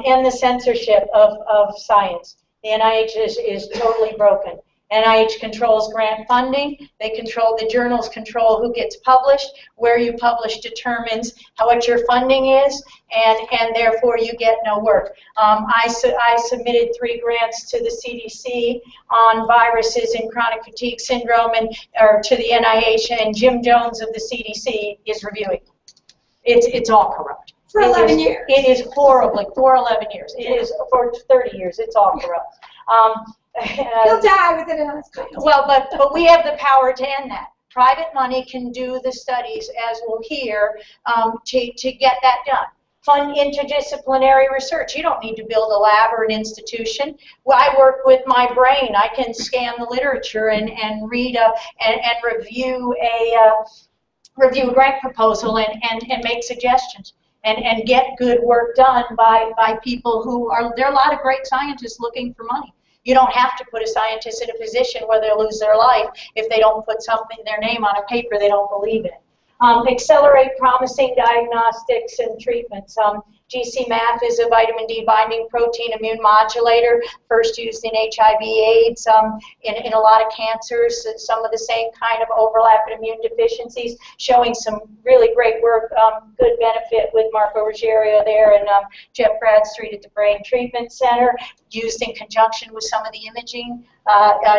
And the censorship of science. The NIH is totally broken. NIH controls grant funding. They control, the journals control who gets published. Where you publish determines what your funding is, and therefore you get no work. I submitted 3 grants to the CDC on viruses and chronic fatigue syndrome, or to the NIH, and Jim Jones of the CDC is reviewing. It's all corrupt. For 11 years. It is horribly, for 11 years. It is for 30 years. It's all corrupt. He'll die with it in his country. Well, but we have the power to end that. Private money can do the studies, as we'll hear, to get that done. Fund interdisciplinary research. You don't need to build a lab or an institution. Well, I work with my brain. I can scan the literature and read and review a grant proposal and make suggestions. And get good work done by people who are, there are a lot of great scientists looking for money. You don't have to put a scientist in a position where they'll lose their life if they don't put their name on a paper they don't believe in. Accelerate promising diagnostics and treatments. GC-MAP is a vitamin D binding protein immune modulator, first used in HIV/AIDS, in a lot of cancers, some of the same kind of overlap in immune deficiencies, showing some really great work, good benefit with Marco Ruggiero there and Jeff Bradstreet at the Brain Treatment Center, used in conjunction with some of the imaging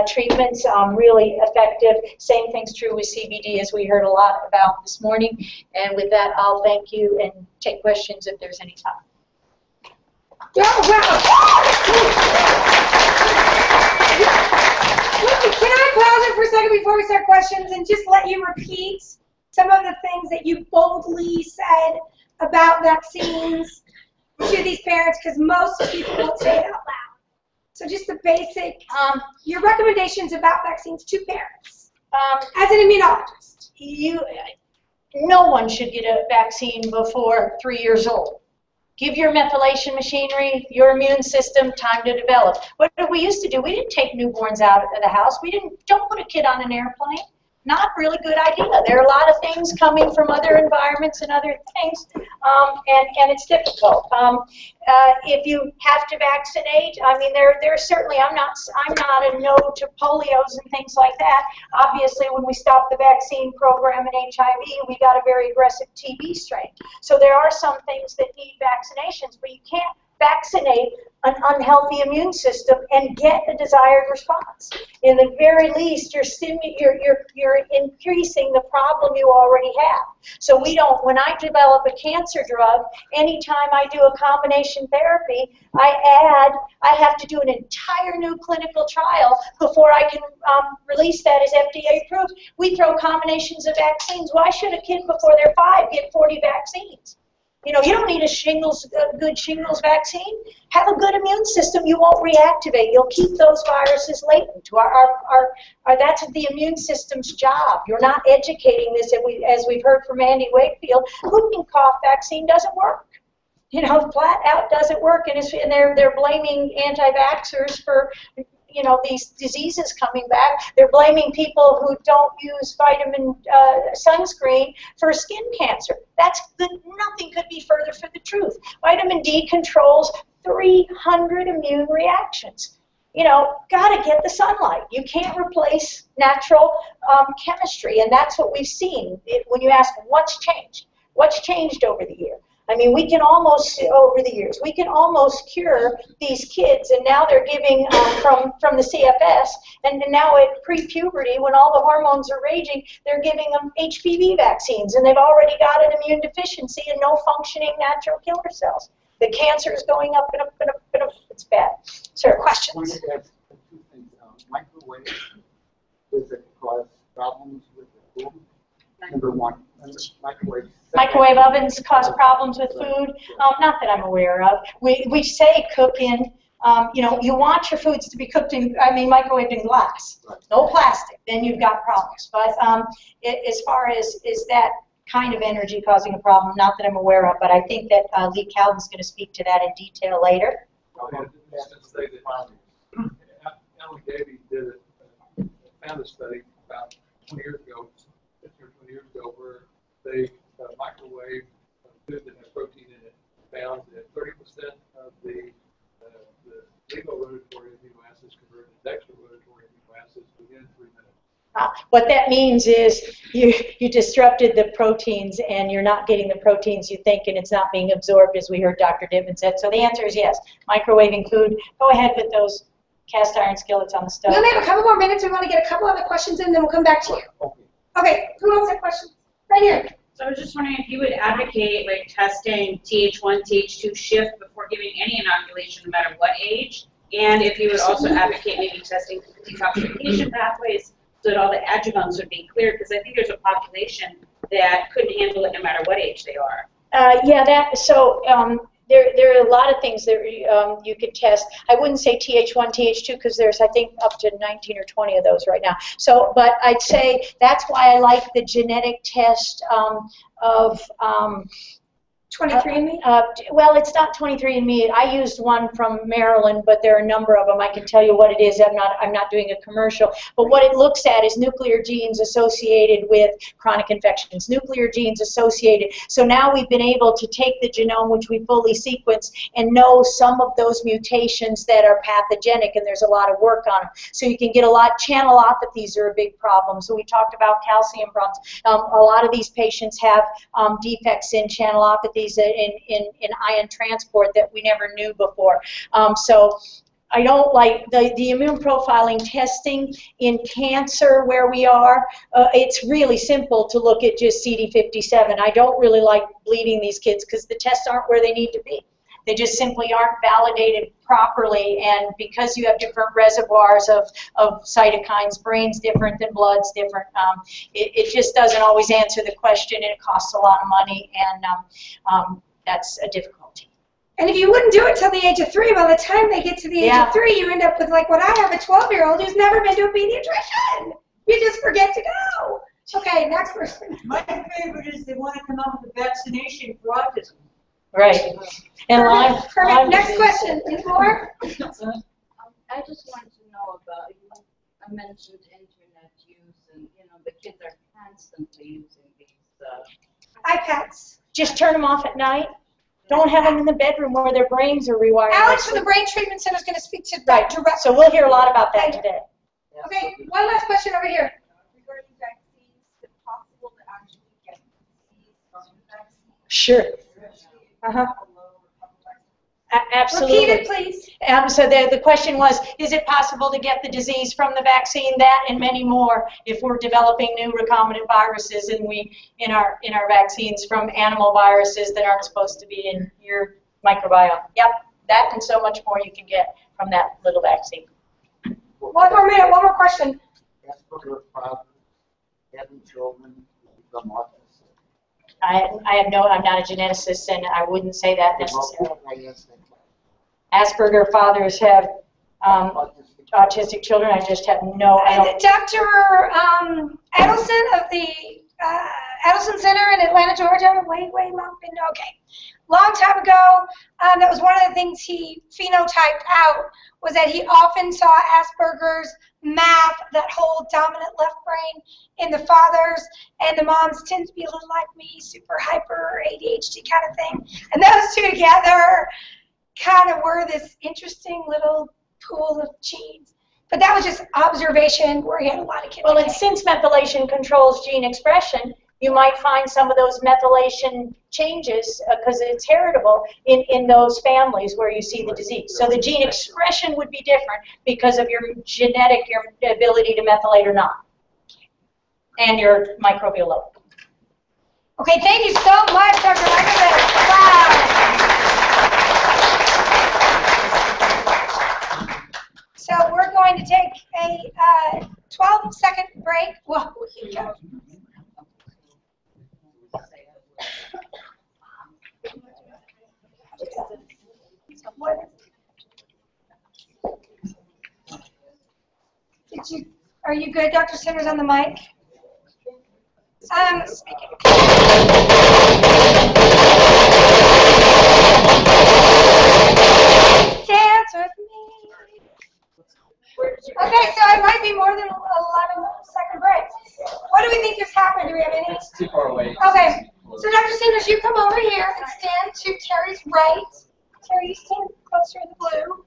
treatments, really effective. Same thing's true with CBD, as we heard a lot about this morning. And with that, I'll thank you and take questions if there's any time. Oh, wow. Can I pause it for a second before we start questions and just let you repeat some of the things that you boldly said about vaccines to these parents, because most people won't say it out loud. So just the basic, your recommendations about vaccines to parents as an immunologist. No one should get a vaccine before 3 years old. Give your methylation machinery, your immune system, time to develop. What did we used to do? We didn't take newborns out of the house. Don't put a kid on an airplane. Not really good idea. There are a lot of things coming from other environments and other things, and it's difficult. If you have to vaccinate, I mean, there certainly, I'm not a no to polios and things like that. Obviously, when we stopped the vaccine program in HIV, we got a very aggressive TB strain. So there are some things that need vaccinations, but you can't vaccinate an unhealthy immune system and get a desired response. In the very least, you're increasing the problem you already have. So when I develop a cancer drug, anytime I do a combination therapy, I have to do an entire new clinical trial before I can release that as FDA approved. We throw combinations of vaccines. Why should a kid before they're 5 get 40 vaccines? You know, you don't need a good shingles vaccine. Have a good immune system. You won't reactivate. You'll keep those viruses latent. That's the immune system's job. You're not educating this, as we've heard from Andy Wakefield. Whooping cough vaccine doesn't work. flat out doesn't work, and they're blaming anti-vaxxers for these diseases coming back. They're blaming people who don't use vitamin sunscreen for skin cancer. Nothing could be further from the truth. Vitamin D controls 300 immune reactions. Gotta get the sunlight. You can't replace natural chemistry, and that's what we've seen. When you ask what's changed over the year? I mean, we can almost cure these kids, and now they're giving from the CFS, and now at pre-puberty, when all the hormones are raging, they're giving them HPV vaccines, and they've already got an immune deficiency and no functioning natural killer cells. The cancer is going up and up and up and up. It's bad. Sir, questions? Microwave, does it cause problems with the food? Number one, microwave ovens cause problems with food? Not that I'm aware of. We say cook in, you want your foods to be cooked in, microwaved in glass, no plastic, then you've got problems. But as far as is that kind of energy causing a problem, not that I'm aware of, but I think that Lee Cowden's going to speak to that in detail later. Ellie Davy found a study about 20 years ago, 15 or 20 years ago, where they microwave food that has protein in it, found that 30% of the levorotatory amino acids converted to dextrorotatory amino acids within 3 minutes. What that means is you disrupted the proteins, and you're not getting the proteins you think, and it's not being absorbed, as we heard Dr. Dittman said. So the answer is yes. Microwaving food. Go ahead with those cast iron skillets on the stove. We only have a couple more minutes. We want to get a couple other questions in, then we'll come back to you. Okay, who else has questions? Right here. So I was just wondering if you would advocate testing Th1, Th2 shift before giving any inoculation, no matter what age, and if you would also advocate maybe testing detoxification pathways so that all the adjuvants would be cleared, because I think there's a population that couldn't handle it no matter what age they are. There are a lot of things that you could test. I wouldn't say Th1, Th2, because there's, I think, up to 19 or 20 of those right now. So, but I'd say that's why I like the genetic test of 23andMe? Well, it's not 23andMe. I used one from Maryland, but there are a number of them. I can tell you what it is. I'm not doing a commercial. But what it looks at is nuclear genes associated with chronic infections, nuclear genes associated. So now we've been able to take the genome, which we fully sequence, and know some of those mutations that are pathogenic, and there's a lot of work on them. So you can get a lot. Channelopathies are a big problem. So we talked about calcium bronze. A lot of these patients have defects in channelopathy, in ion transport that we never knew before. So I don't like the immune profiling testing in cancer where we are. It's really simple to look at just CD57. I don't really like bleeding these kids because the tests aren't where they need to be. They just simply aren't validated properly, and because you have different reservoirs of cytokines, brain's different than blood's different, it just doesn't always answer the question, and it costs a lot of money, and that's a difficulty. And if you wouldn't do it till the age of 3, by the time they get to the age of 3, you end up with like what I have, a 12-year-old who's never been to a pediatrician. You just forget to go. Okay, next person. My favorite is they want to come up with a vaccination for autism. Right. And Perfect. Next question. Any more? I just wanted to know about, I mentioned internet use, and the kids are constantly using these iPads. Just turn them off at night. Don't have them in the bedroom where their brains are rewired. Alex from the Brain Treatment Center is going to speak to that directly. So we'll hear a lot about that today. Okay, one last question over here. Regarding vaccines, is it possible to actually get disease from the vaccine? Sure. Absolutely. Repeat it, please. So the question was, is it possible to get the disease from the vaccine? That and many more if we're developing new recombinant viruses and in our vaccines from animal viruses that aren't supposed to be in your microbiome. Yep, that and so much more you can get from that little vaccine. One more minute, one more question. Asperger's father, having children become autistic. I'm not a geneticist, and I wouldn't say that necessarily. Asperger fathers have autistic children. I just have no. Dr. Adelson of the Adelson Center in Atlanta, Georgia. Way long, okay. Long time ago, that was one of the things he phenotyped out, was that he often saw Asperger's map, that whole dominant left brain in the fathers, and the moms tend to be a little like me, super hyper ADHD kind of thing. And those two together kind of were this interesting little pool of genes. But that was just observation where he had a lot of kids. Well, and since methylation controls gene expression, you might find some of those methylation changes, because it's heritable, in those families where you see the disease. So the gene expression would be different because of your genetic, your ability to methylate or not, and your microbial load. Okay, thank you so much, Dr. Lagerman. Wow. So we're going to take a 12-second break. Well, we can go. Are you good, Dr. Simmers, on the mic? Dance with me. Okay, so it might be more than 11-second break. What do we think just happened? Do we have any? It's too far away. Okay, so Dr. Simmers, you come over here and stand to Terry's right. Terry, you stand closer to the blue.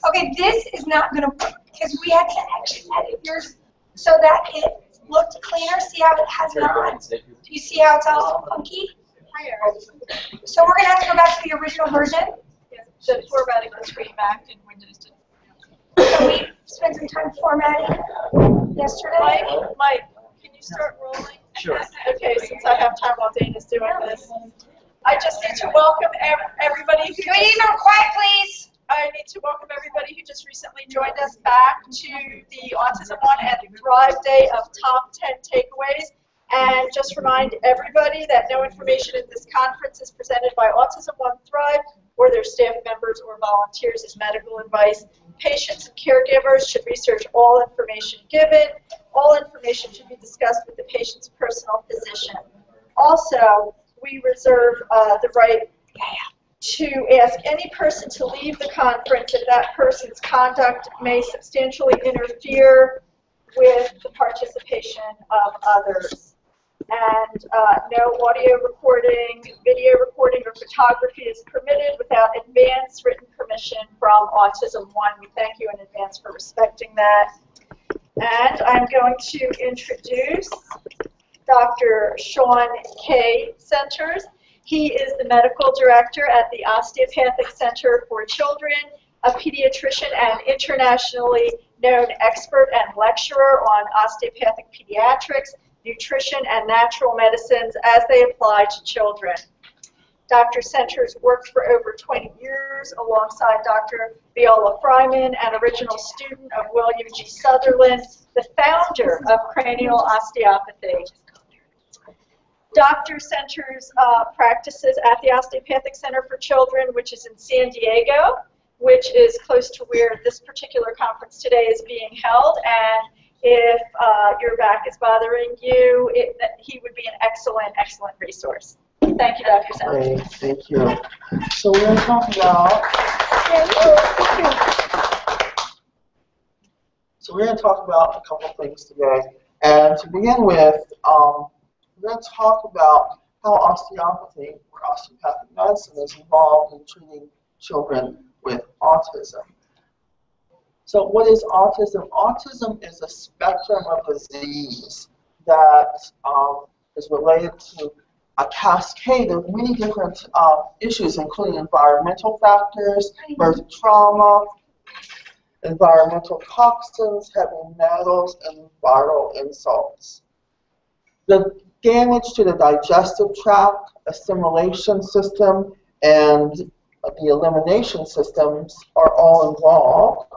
Okay, this is not going to work because we had to actually edit yours so that it looked cleaner. See how it has not? Do you see how it's all funky? So we're going to have to go back to the original version. The formatting was remapped in Windows. So we spent some time formatting yesterday. Mike, can you start rolling? Sure. Okay, since I have time while Dana's doing this. I just need to welcome everybody who... Can we need more quiet, please? I need to welcome everybody who just recently joined us back to the AutismOne and Thrive Day of Top 10 Takeaways. And just remind everybody that no information in this conference is presented by AutismOne Thrive or their staff members or volunteers as medical advice. Patients and caregivers should research all information given. All information should be discussed with the patient's personal physician. Also, we reserve the right to ask any person to leave the conference if that person's conduct may substantially interfere with the participation of others. And no audio recording, video recording, or photography is permitted without advance written permission from AutismOne. We thank you in advance for respecting that. And I'm going to introduce Dr. Sean K. Centers. He is the medical director at the Osteopathic Center for Children, a pediatrician and internationally known expert and lecturer on osteopathic pediatrics, nutrition, and natural medicines as they apply to children. Dr. Centers worked for over 20 years alongside Dr. Viola Fryman, an original student of William G. Sutherland, the founder of cranial osteopathy. Dr. Centers practices at the Osteopathic Center for Children, which is in San Diego, which is close to where this particular conference today is being held. And if your back is bothering you, he would be an excellent, excellent resource. Thank you, Dr. Centers. Great, thank you. So we're going to talk about. So we're going to talk about a couple of things today. And to begin with, we're going to talk about how osteopathy, or osteopathic medicine, is involved in treating children with autism. So what is autism? Autism is a spectrum of disease that is related to a cascade of many different issues, including environmental factors, birth trauma, environmental toxins, heavy metals, and viral insults. The damage to the digestive tract, assimilation system, and the elimination systems are all involved.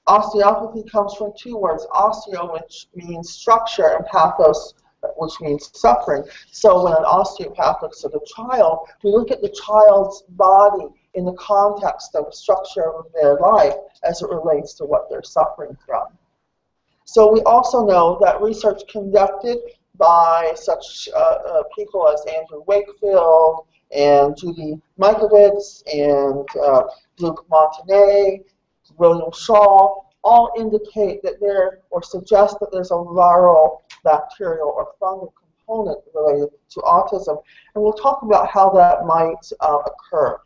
Osteopathy comes from two words, osteo, which means structure, and pathos, which means suffering. So when an osteopath looks at a child, we look at the child's body in the context of the structure of their life as it relates to what they're suffering from. So we also know that research conducted by such people as Andrew Wakefield and Judy Mikovits and Luc Montanet, William Shaw, all indicate that there, or suggest that there's a viral, bacterial, or fungal component related to autism. And we'll talk about how that might occur.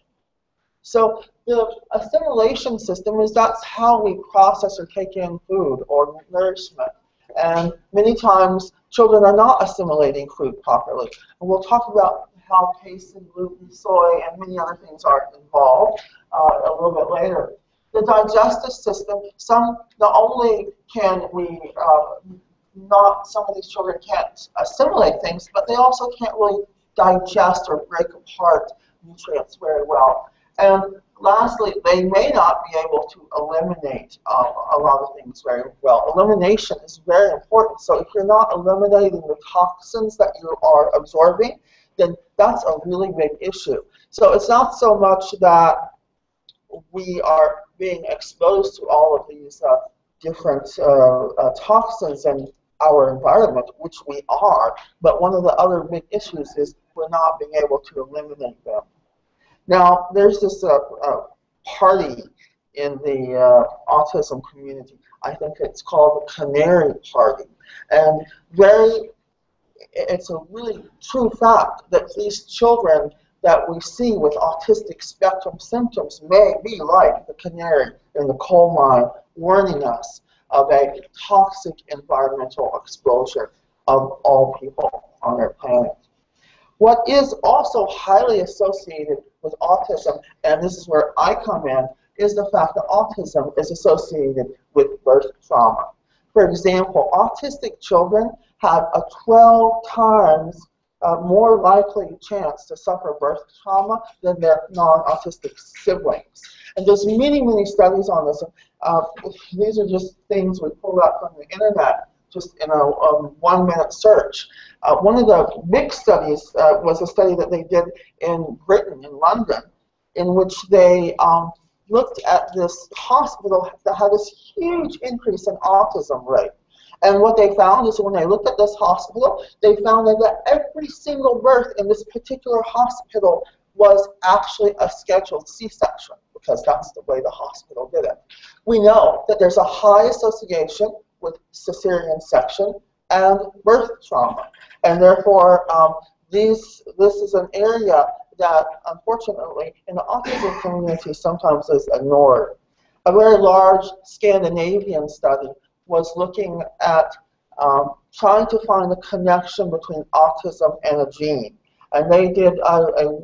So the assimilation system is that's how we process or take in food or nourishment. And many times children are not assimilating food properly. And we'll talk about how casein, gluten, soy, and many other things are involved a little bit later. The digestive system, not only can we some of these children can't assimilate things, but they also can't really digest or break apart nutrients very well. And lastly, they may not be able to eliminate a lot of things very well. Elimination is very important. So if you're not eliminating the toxins that you are absorbing, then that's a really big issue. So it's not so much that we are being exposed to all of these different toxins in our environment, which we are, but one of the other big issues is we're not being able to eliminate them. Now, there's this party in the autism community. I think it's called the Canary Party. And it's a really true fact that these children that we see with autistic spectrum symptoms may be like the canary in the coal mine, warning us of a toxic environmental exposure of all people on our planet. What is also highly associated with autism, and this is where I come in, is the fact that autism is associated with birth trauma. For example, autistic children have a 12 times more likely chance to suffer birth trauma than their non-autistic siblings. And there's many, many studies on this. These are just things we pulled out from the internet, just in a 1-minute search. One of the big studies was a study that they did in Britain, in London, in which they looked at this hospital that had this huge increase in autism rate. And what they found is when they looked at this hospital, they found that every single birth in this particular hospital was actually a scheduled C-section, because that's the way the hospital did it. We know that there's a high association with cesarean section and birth trauma. And therefore, this is an area that, unfortunately, in the autism community sometimes is ignored. A very large Scandinavian study was looking at trying to find a connection between autism and a gene. And they did a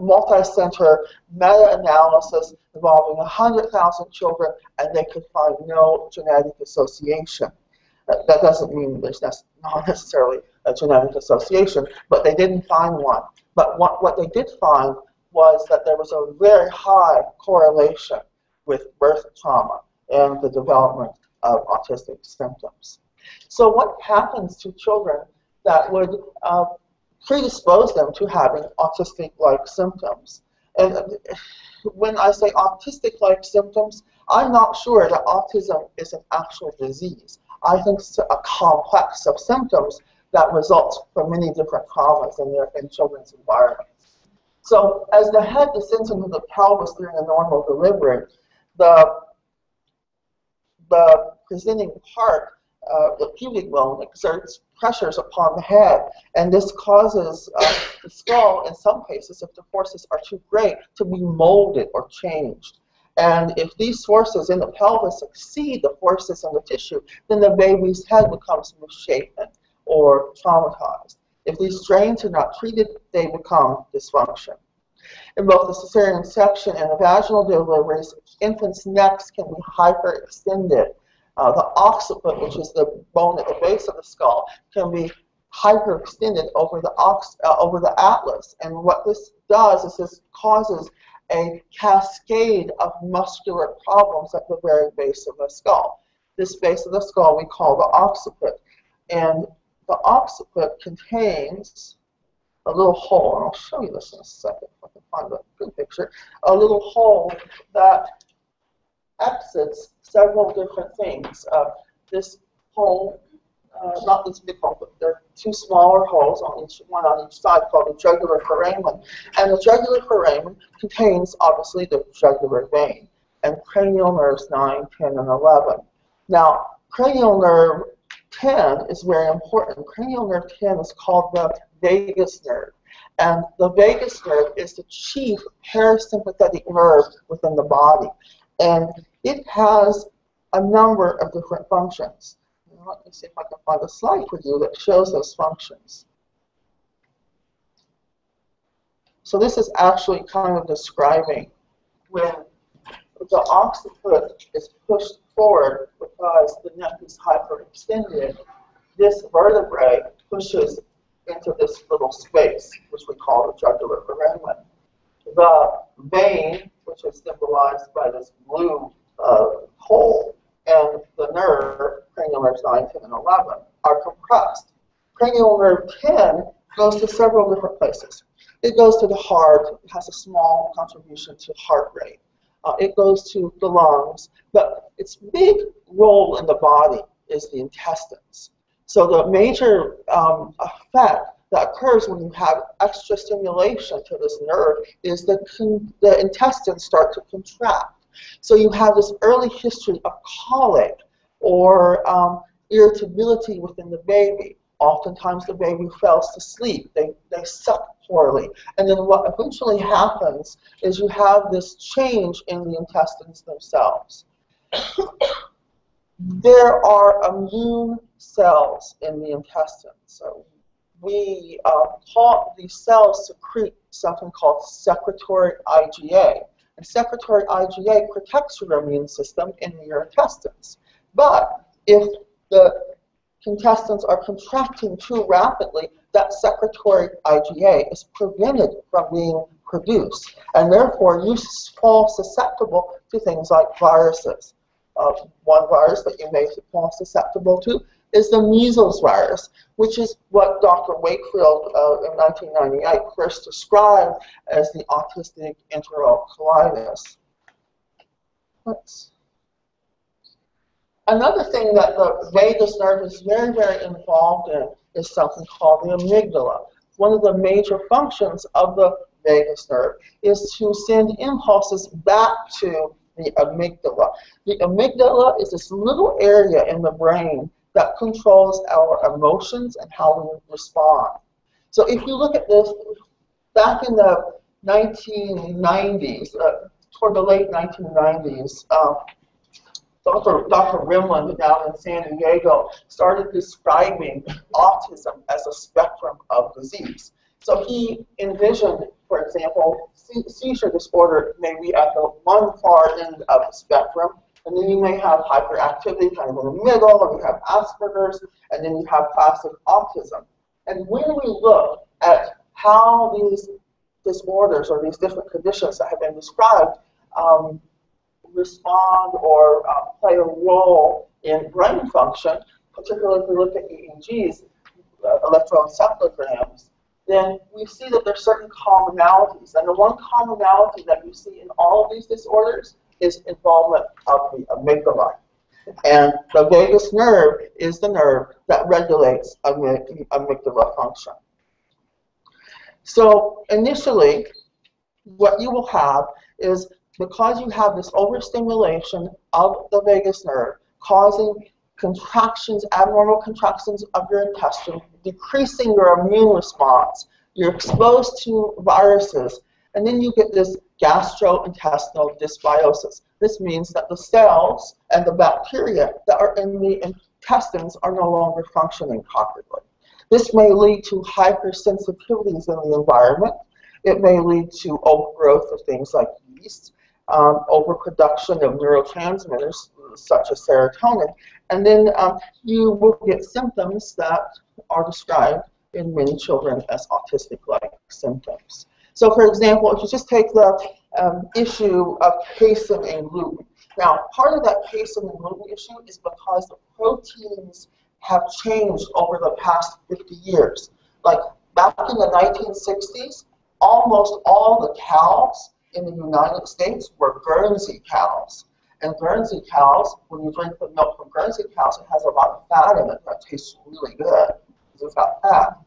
multi-center meta-analysis involving 100,000 children, and they could find no genetic association. That doesn't mean there's not necessarily a genetic association, but they didn't find one. But what they did find was that there was a very high correlation with birth trauma and the development of autistic symptoms. So what happens to children that would predispose them to having autistic-like symptoms? And when I say autistic-like symptoms, I'm not sure that autism is an actual disease. I think it's a complex of symptoms that results from many different traumas in children's environments. So as the head descends into the pelvis during a normal delivery, the presenting part, the pubic bone, exerts pressures upon the head, and this causes the skull, in some cases, if the forces are too great, to be molded or changed. And if these forces in the pelvis exceed the forces in the tissue, then the baby's head becomes misshapen or traumatized. If these strains are not treated, they become dysfunction. In both the cesarean section and the vaginal deliveries, infants' necks can be hyperextended. The occiput, which is the bone at the base of the skull, can be hyperextended over the atlas. And what this does is this causes a cascade of muscular problems at the very base of the skull. This base of the skull we call the occiput. And the occiput contains a little hole, and I'll show you this in a second if I can find a good picture, a little hole that exits several different things. This hole not this big hole, but there are two smaller holes, one on each side, called the jugular foramen. And the jugular foramen contains, obviously, the jugular vein, and cranial nerves 9, 10, and 11. Now, cranial nerve 10 is very important. Cranial nerve 10 is called the vagus nerve. And the vagus nerve is the chief parasympathetic nerve within the body. And it has a number of different functions. Let me see if I can find a slide for you that shows those functions. So this is actually kind of describing when the occiput is pushed forward because the neck is hyperextended, this vertebrae pushes into this little space, which we call the jugular foramen. The vein, which is symbolized by this blue hole, and the nerve, cranial nerves 9, 10, and 11, are compressed. Cranial nerve 10 goes to several different places. It goes to the heart. It has a small contribution to heart rate. It goes to the lungs, but its big role in the body is the intestines. So the major effect that occurs when you have extra stimulation to this nerve is that the intestines start to contract. So you have this early history of colic or irritability within the baby. Oftentimes the baby fails to sleep. They suck poorly. And then what eventually happens is you have this change in the intestines themselves. There are immune cells in the intestines. So we these cells secrete something called secretory IgA. And secretory IgA protects your immune system in your intestines. But if the intestines are contracting too rapidly, that secretory IgA is prevented from being produced. And therefore, you fall susceptible to things like viruses. One virus that you may fall susceptible to is the measles virus, which is what Dr. Wakefield in 1998 first described as the autistic enterocolitis. Another thing that the vagus nerve is very, very involved in is something called the amygdala. One of the major functions of the vagus nerve is to send impulses back to the amygdala. The amygdala is this little area in the brain that controls our emotions and how we respond. So if you look at this, back in the 1990s, toward the late 1990s, Dr. Rimland down in San Diego started describing autism as a spectrum of disease. So he envisioned, for example, seizure disorder may be at the one far end of the spectrum, and then you may have hyperactivity kind of in the middle, or you have Asperger's, and then you have classic autism. And when we look at how these disorders or these different conditions that have been described respond or play a role in brain function, particularly if we look at EEGs, electroencephalograms, then we see that there's certain commonalities. And the one commonality that you see in all of these disorders is involvement of the amygdala. And the vagus nerve is the nerve that regulates amygdala function. So initially, what you will have is, because you have this overstimulation of the vagus nerve causing contractions, abnormal contractions of your intestine, decreasing your immune response, you're exposed to viruses, and then you get this gastrointestinal dysbiosis. This means that the cells and the bacteria that are in the intestines are no longer functioning properly. This may lead to hypersensitivities in the environment. It may lead to overgrowth of things like yeast, overproduction of neurotransmitters such as serotonin, and then you will get symptoms that are described in many children as autistic-like symptoms. So, for example, if you just take the issue of casein and gluten. Now, part of that casein and gluten issue is because the proteins have changed over the past 50 years. Like back in the 1960s, almost all the cows in the United States were Guernsey cows. And Guernsey cows, when you drink the milk from Guernsey cows, it has a lot of fat in it that tastes really good because it's got fat.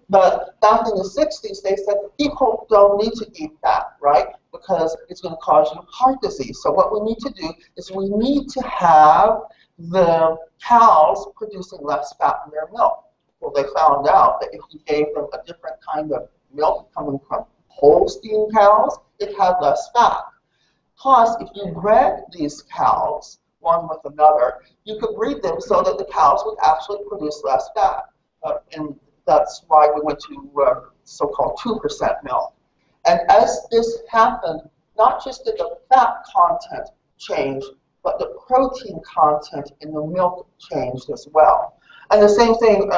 But back in the 60s, they said people don't need to eat fat, right? Because it's going to cause you heart disease. So what we need to do is we need to have the cows producing less fat in their milk. Well, they found out that if you gave them a different kind of milk coming from Holstein cows, it had less fat. Plus, if you bred these cows, one with another, you could breed them so that the cows would actually produce less fat. And that's why we went to so-called 2% milk. And as this happened, not just did the fat content change, but the protein content in the milk changed as well. And the same thing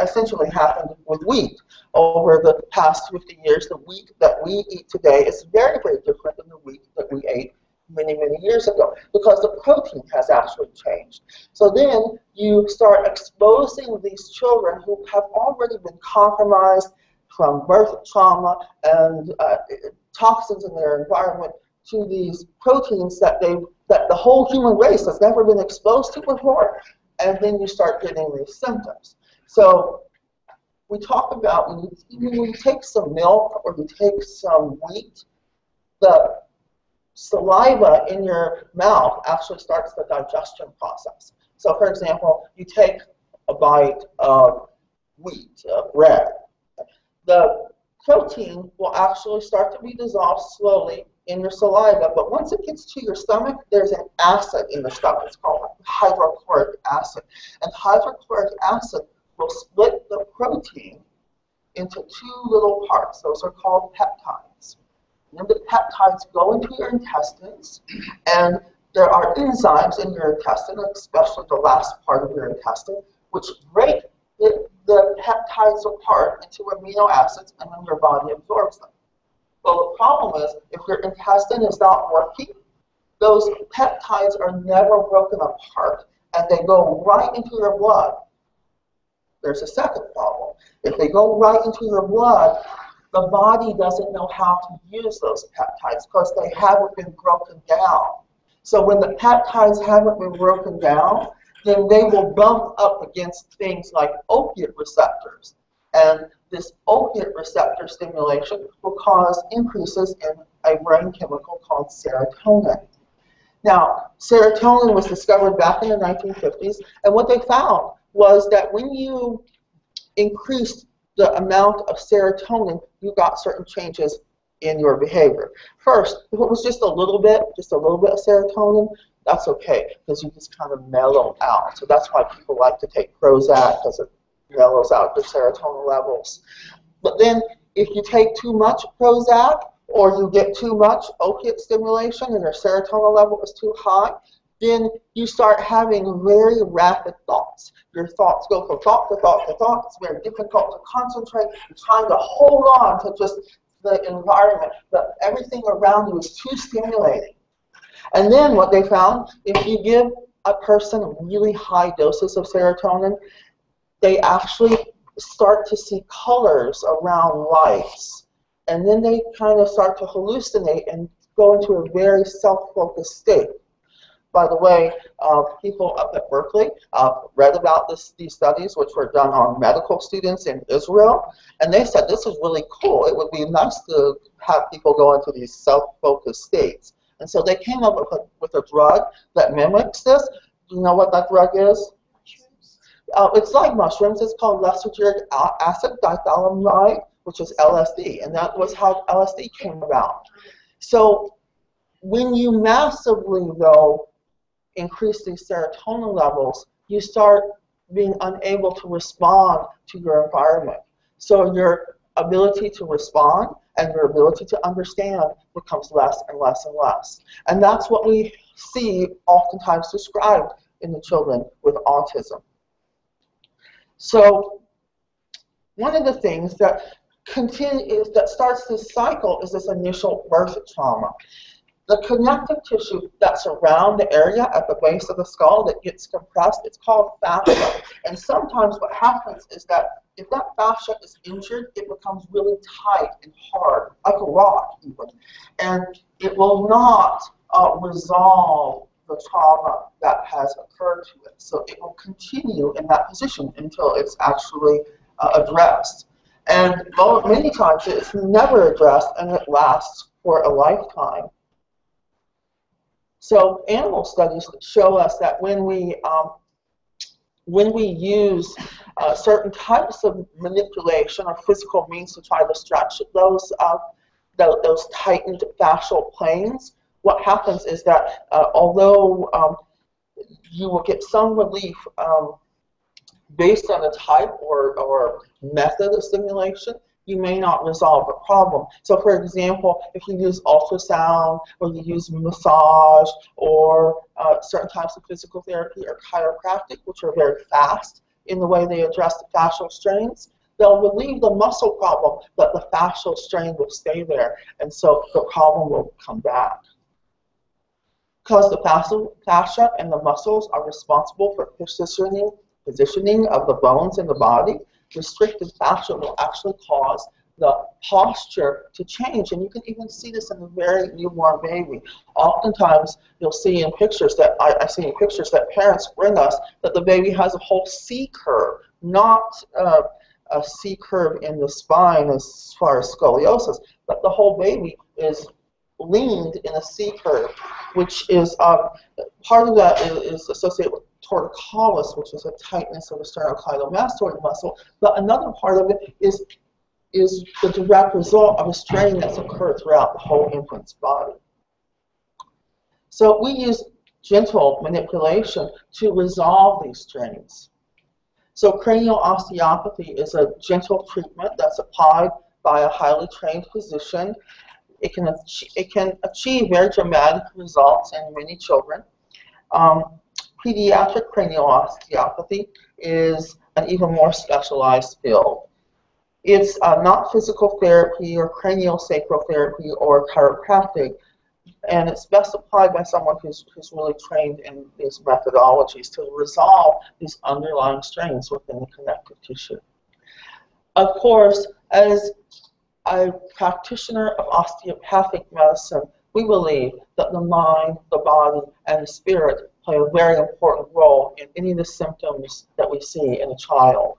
essentially happened with wheat. Over the past 50 years, the wheat that we eat today is very, very different than the wheat that we ate many, many years ago, because the protein has actually changed. So then you start exposing these children who have already been compromised from birth trauma and toxins in their environment to these proteins that the whole human race has never been exposed to before, and then you start getting these symptoms. So we talk about when you take some milk or you take some wheat, the saliva in your mouth actually starts the digestion process. So for example, you take a bite of wheat, bread. The protein will actually start to be dissolved slowly in your saliva, but once it gets to your stomach, there's an acid in the stomach. It's called hydrochloric acid. And hydrochloric acid will split the protein into two little parts. Those are called peptides. And then the peptides go into your intestines, and there are enzymes in your intestine, especially the last part of your intestine, which break the peptides apart into amino acids, and then your body absorbs them. Well, the problem is, if your intestine is not working, those peptides are never broken apart, and they go right into your blood. There's a second problem. If they go right into your blood, the body doesn't know how to use those peptides because they haven't been broken down. So when the peptides haven't been broken down, then they will bump up against things like opiate receptors. And this opiate receptor stimulation will cause increases in a brain chemical called serotonin. Now, serotonin was discovered back in the 1950s, and what they found was that when you increased the amount of serotonin, you got certain changes in your behavior. First, if it was just a little bit of serotonin, that's okay, because you just kind of mellow out. So that's why people like to take Prozac, because it mellows out your serotonin levels. But then if you take too much Prozac, or you get too much opiate stimulation and your serotonin level is too high, then you start having very rapid thoughts. Your thoughts go from thought to thought to thought. It's very difficult to concentrate. You're trying to hold on to just the environment, but everything around you is too stimulating. And then what they found, if you give a person really high doses of serotonin, they actually start to see colors around lights. And then they kind of start to hallucinate and go into a very self-focused state. By the way, people up at Berkeley read about these studies, which were done on medical students in Israel, and they said this is really cool. It would be nice to have people go into these self-focused states. And so they came up with a drug that mimics this. Do you know what that drug is? It's like mushrooms. It's called lysergic acid diethylamide, which is LSD, and that was how LSD came about. So when you massively, though, increase these serotonin levels, you start being unable to respond to your environment. So your ability to respond and your ability to understand becomes less and less and less. And that's what we see oftentimes described in the children with autism. So one of the things that starts this cycle is this initial birth trauma. The connective tissue that's around the area at the base of the skull that gets compressed, it's called fascia. And sometimes what happens is that if that fascia is injured, it becomes really tight and hard, like a rock even. And it will not resolve the trauma that has occurred to it. So it will continue in that position until it's actually addressed. And many times it's never addressed and it lasts for a lifetime. So animal studies show us that when we use certain types of manipulation or physical means to try to stretch those tightened fascial planes, what happens is that although you will get some relief based on the type or method of stimulation, you may not resolve the problem. So for example, if you use ultrasound or you use massage or certain types of physical therapy or chiropractic, which are very fast in the way they address the fascial strains, they'll relieve the muscle problem, but the fascial strain will stay there, and so the problem will come back. Because the fascia and the muscles are responsible for positioning of the bones in the body, restricted fascia will actually cause the posture to change. And you can even see this in a very newborn baby. Oftentimes, you'll see in pictures that I see in pictures that parents bring us that the baby has a whole C curve, not a C curve in the spine as far as scoliosis, but the whole baby is leaned in a C curve, which is part of that is associated with torticollis, which is a tightness of the sternocleidomastoid muscle, but another part of it is the direct result of a strain that's occurred throughout the whole infant's body. So we use gentle manipulation to resolve these strains. So cranial osteopathy is a gentle treatment that's applied by a highly trained physician. It can achieve very dramatic results in many children. Pediatric cranial osteopathy is an even more specialized field. It's not physical therapy or craniosacral therapy or chiropractic, and it's best applied by someone who's really trained in these methodologies to resolve these underlying strains within the connective tissue. Of course, as a practitioner of osteopathic medicine, we believe that the mind, the body, and the spirit play a very important role in any of the symptoms that we see in a child.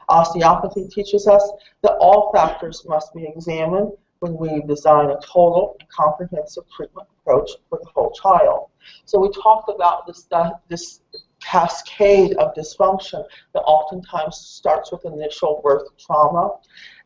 Osteopathy teaches us that all factors must be examined when we design a total and comprehensive treatment approach for the whole child. So we talked about this cascade of dysfunction that oftentimes starts with initial birth trauma.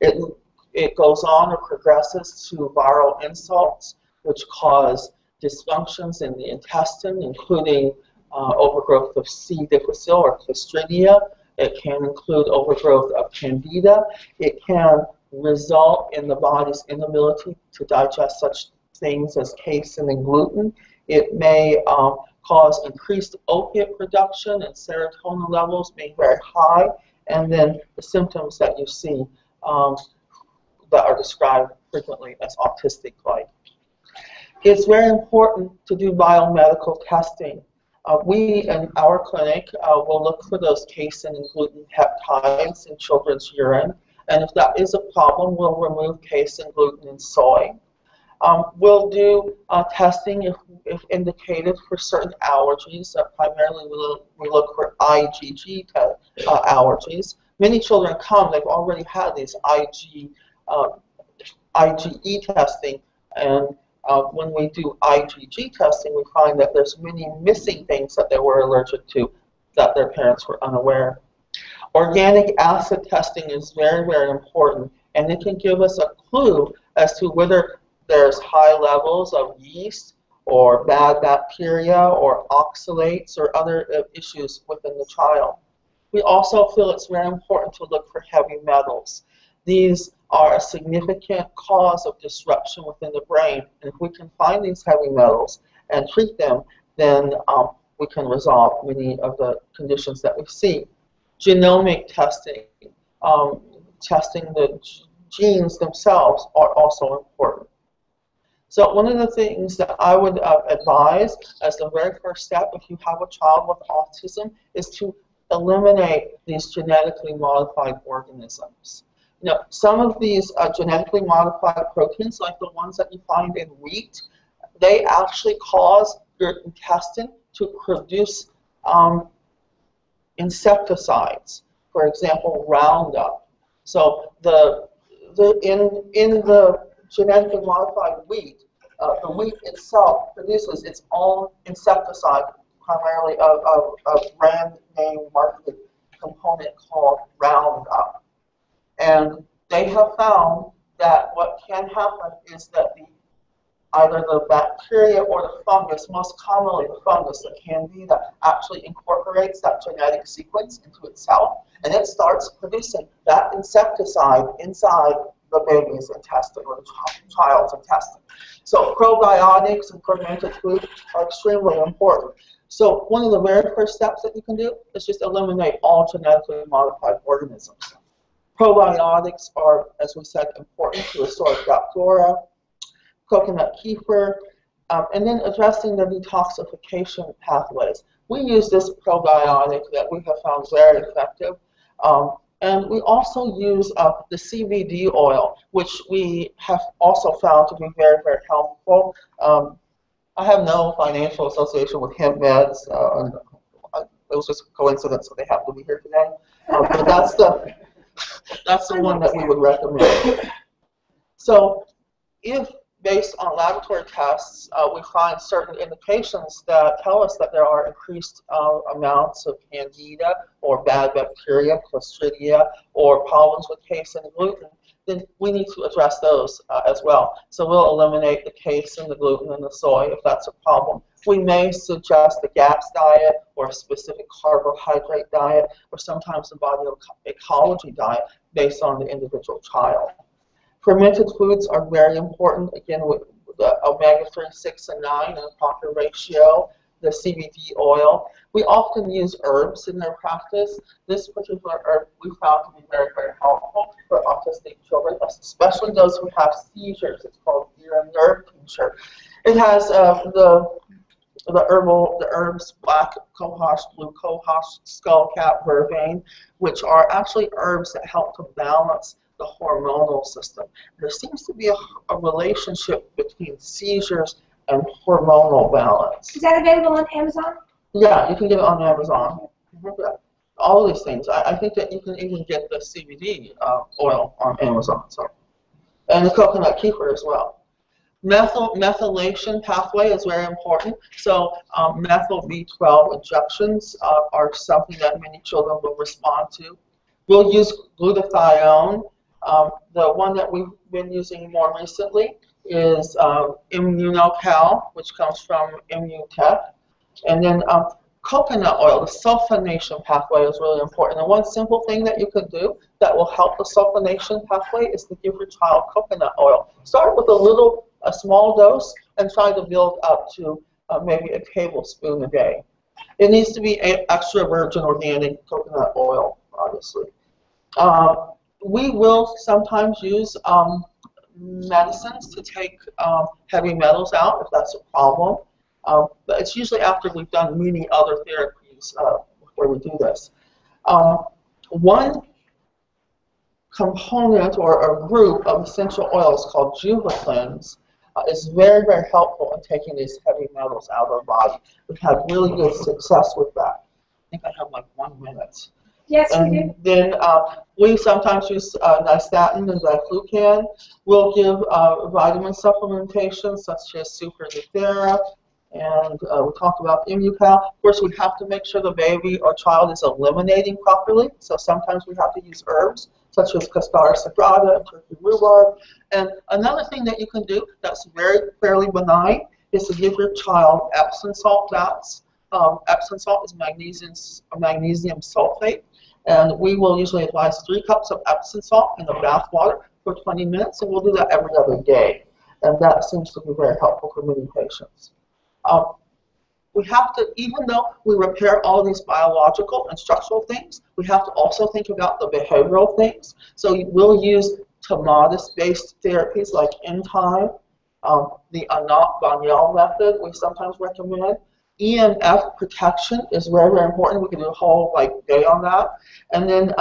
It goes on or progresses to viral insults, which cause dysfunctions in the intestine, including overgrowth of C. difficile or Clostridia. It can include overgrowth of Candida. It can result in the body's inability to digest such things as casein and gluten. It may cause increased opiate production and serotonin levels being very high, and then the symptoms that you see that are described frequently as autistic-like. It's very important to do biomedical testing. We in our clinic will look for those casein and gluten peptides in children's urine, and if that is a problem, we'll remove casein, gluten, and soy. We'll do testing if indicated for certain allergies. Primarily, we look for IgG allergies. Many children come, they've already had these IgE testing, and when we do IgG testing, we find that there's many missing things that they were allergic to that their parents were unaware. Organic acid testing is very, very important, and it can give us a clue as to whether there's high levels of yeast or bad bacteria or oxalates or other issues within the child. We also feel it's very important to look for heavy metals. These are a significant cause of disruption within the brain, and if we can find these heavy metals and treat them, then we can resolve many of the conditions that we see. Genomic testing, testing the genes themselves are also important. So one of the things that I would advise as the very first step if you have a child with autism is to eliminate these genetically modified organisms. You know, some of these genetically modified proteins, like the ones that you find in wheat, they actually cause your intestine to produce insecticides, for example, Roundup. So in the genetically modified wheat, the wheat itself produces its own insecticide, primarily a brand name marketed component called Roundup. And they have found that what can happen is that either the bacteria or the fungus, most commonly the fungus, the Candida, actually incorporates that genetic sequence into itself, and it starts producing that insecticide inside the baby's intestine or the child's intestine. So probiotics and fermented food are extremely important. So one of the very first steps that you can do is just eliminate all genetically modified organisms. Probiotics are, as we said, important to restore gut flora, coconut kefir, and then addressing the detoxification pathways. We use this probiotic that we have found very effective. And we also use the CBD oil, which we have also found to be very, very helpful. I have no financial association with hemp meds. It was just a coincidence that they happen to be here today. But that's the one that we would recommend. So if based on laboratory tests, we find certain indications that tell us that there are increased amounts of Candida or bad bacteria, Clostridia, or pollens with casein and gluten, then we need to address those as well. So we'll eliminate the casein, the gluten, and the soy if that's a problem. We may suggest a GAPS diet or a specific carbohydrate diet, or sometimes a body ecology diet based on the individual child. Fermented foods are very important, again, with the omega-3, 6, and 9 in a proper ratio, the CBD oil. We often use herbs in their practice. This particular herb we found to be very, very helpful for autistic children, especially those who have seizures. It's called ear and nerve tincture. It has the herbs black cohosh, blue cohosh, skullcap, vervain, which are actually herbs that help to balance the hormonal system. There seems to be a relationship between seizures and hormonal balance. Is that available on Amazon? Yeah, you can get it on Amazon. Yeah. All of these things. I think that you can even get the CBD oil on Amazon. So, and the coconut kefir as well. Methylation pathway is very important. So methyl B12 injections are something that many children will respond to. We'll use glutathione. The one that we've been using more recently is Immunocal, which comes from Immutech. And then coconut oil, the sulfonation pathway is really important. And one simple thing that you could do that will help the sulfonation pathway is to give your child coconut oil. Start with a small dose and try to build up to maybe a tablespoon a day. It needs to be extra virgin organic coconut oil, obviously. We will sometimes use medicines to take heavy metals out if that's a problem. But it's usually after we've done many other therapies where we do this. One component or a group of essential oils called Juvaclins is very, very helpful in taking these heavy metals out of the body. We've had really good success with that. I think I have like 1 minute. Yes, and we do. Then we sometimes use nystatin and diflucan. We'll give vitamin supplementation such as Super Nuthera, and we talked about Immucal. Of course, we have to make sure the baby or child is eliminating properly. So sometimes we have to use herbs such as Cassandra sagrada and turkey rhubarb. And another thing that you can do that's fairly benign is to give your child Epsom salt baths. Epsom salt is magnesium sulfate. And we will usually advise 3 cups of Epsom salt in the bath water for 20 minutes, and we'll do that every other day. And that seems to be very helpful for many patients. We have to, even though we repair all of these biological and structural things, we have to also think about the behavioral things. So we'll use Tomatis-based therapies like Entyme, the Anat Banyel method we sometimes recommend. EMF protection is very, very important. We can do a whole day on that. And then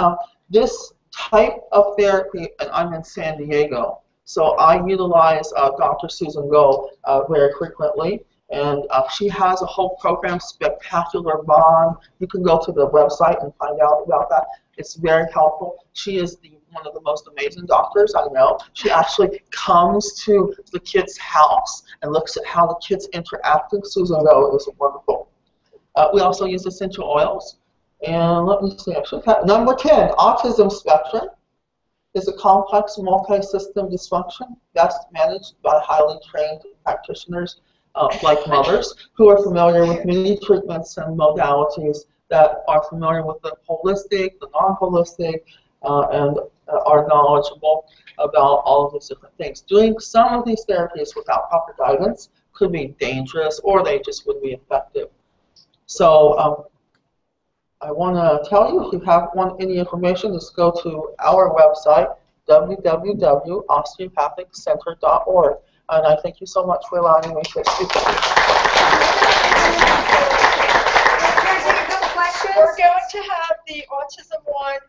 this type of therapy, and I'm in San Diego, so I utilize Dr. Susan Goh very frequently. And she has a whole program, Spectacular Bond. You can go to the website and find out about that. It's very helpful. She is one of the most amazing doctors I know. She actually comes to the kid's house and looks at how the kids interact with Susan Go. It was wonderful. We also use essential oils. And let me see, actually, number 10, autism spectrum is a complex multi-system dysfunction best managed by highly trained practitioners like mothers who are familiar with many treatments and modalities that are familiar with the holistic, the non-holistic, and are knowledgeable about all of these different things. Doing some of these therapies without proper guidance could be dangerous, or they just wouldn't be effective. So I want to tell you, if you want any information, just go to our website, www.osteopathiccenter.org. And I thank you so much for allowing me to speak. We're going to have the AutismOne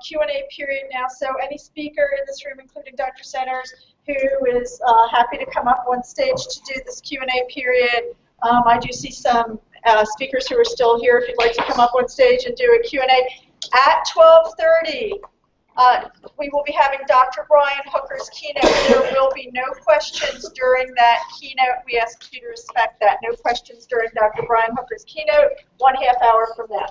Q&A period now. So any speaker in this room, including Dr. Centers, who is happy to come up on stage to do this Q&A period. I do see some speakers who are still here. If you'd like to come up on stage and do a Q&A. At 12:30, we will be having Dr. Brian Hooker's keynote. There will be no questions during that keynote. We ask you to respect that. No questions during Dr. Brian Hooker's keynote, 1/2 hour from now.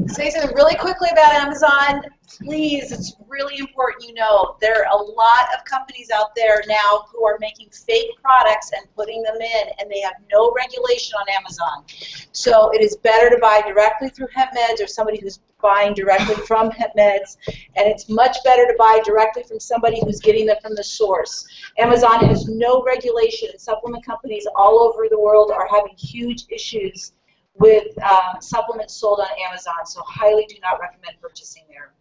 Say something really quickly about Amazon. Please, it's really important you know there are a lot of companies out there now who are making fake products and putting them in, and they have no regulation on Amazon. So it is better to buy directly through HempMeds or somebody who's buying directly from HempMeds, and it's much better to buy directly from somebody who's getting them from the source. Amazon has no regulation, and supplement companies all over the world are having huge issues with supplements sold on Amazon, so highly do not recommend purchasing there.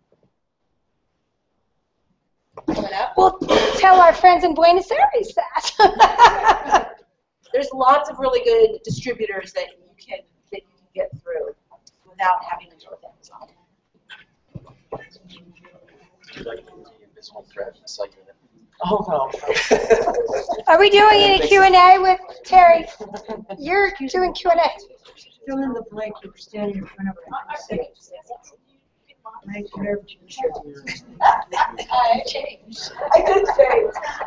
We'll tell our friends in Buenos Aires that. There's lots of really good distributors that you can get through without having to go with Amazon. Oh, no. Are we doing any Q&A with Terry? You're doing Q&A. Fill in the blank, you're standing in front of it. I did change.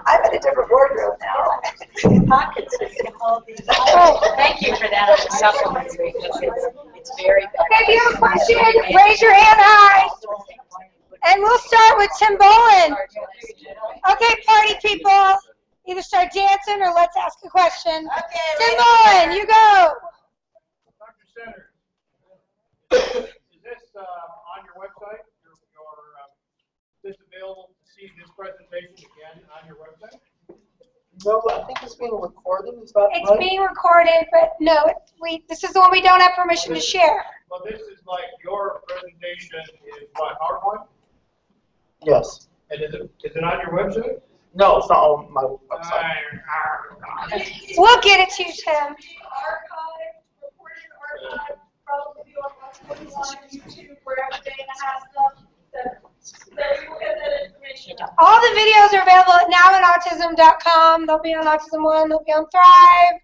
I'm in a different wardrobe now. Oh, thank you for that on the supplements because it's very bad. Okay, if you have a question, raise your hand high. And we'll start with Tim Boland. Okay, party people. Either start dancing or let's ask a question. Okay, Tim Boland, you go. Dr. Centers, is this on your website? Is this available to see this presentation again on your website? No, I think it's being recorded. Is that It's right? being recorded, but no, this is the one we don't have permission to share. Well, this is like your presentation is what, PowerPoint? Yes. And is it on your website? No, it's not on my website. We'll get it to you, Tim. Probably on AutismOne, YouTube, wherever Dana has them. So we will get that information. All the videos are available at nowinautism.com. They'll be on AutismOne, they'll be on Thrive.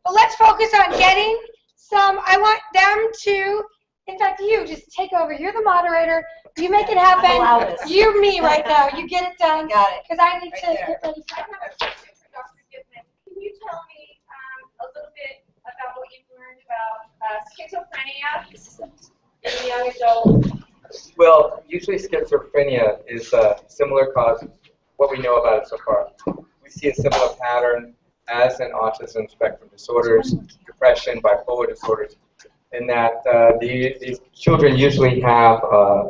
But let's focus on getting some. I want them to, in fact, you just take over. You're the moderator. You make it happen. You, me right now. You get it done. Got it. Because I need to get ready. Can you tell me a little bit about what you've learned about schizophrenia in the young adult? Well, usually schizophrenia is a similar cause of what we know about it so far. We see a similar pattern as in autism spectrum disorders, depression, bipolar disorders, in that these children usually have,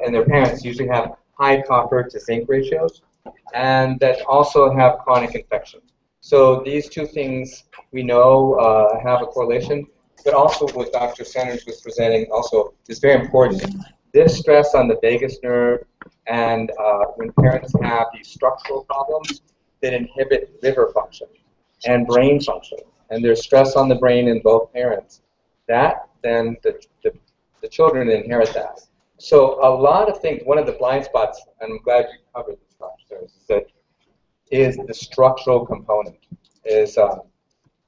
and their parents usually have high copper to zinc ratios, and that also have chronic infection. So these two things we know have a correlation, but also what Dr. Centers was presenting also is very important. This stress on the vagus nerve, and when parents have these structural problems that inhibit liver function and brain function, and there's stress on the brain in both parents, that then the children inherit that. So a lot of things, one of the blind spots, and I'm glad you covered this, Dr. Centers, is the structural component. Is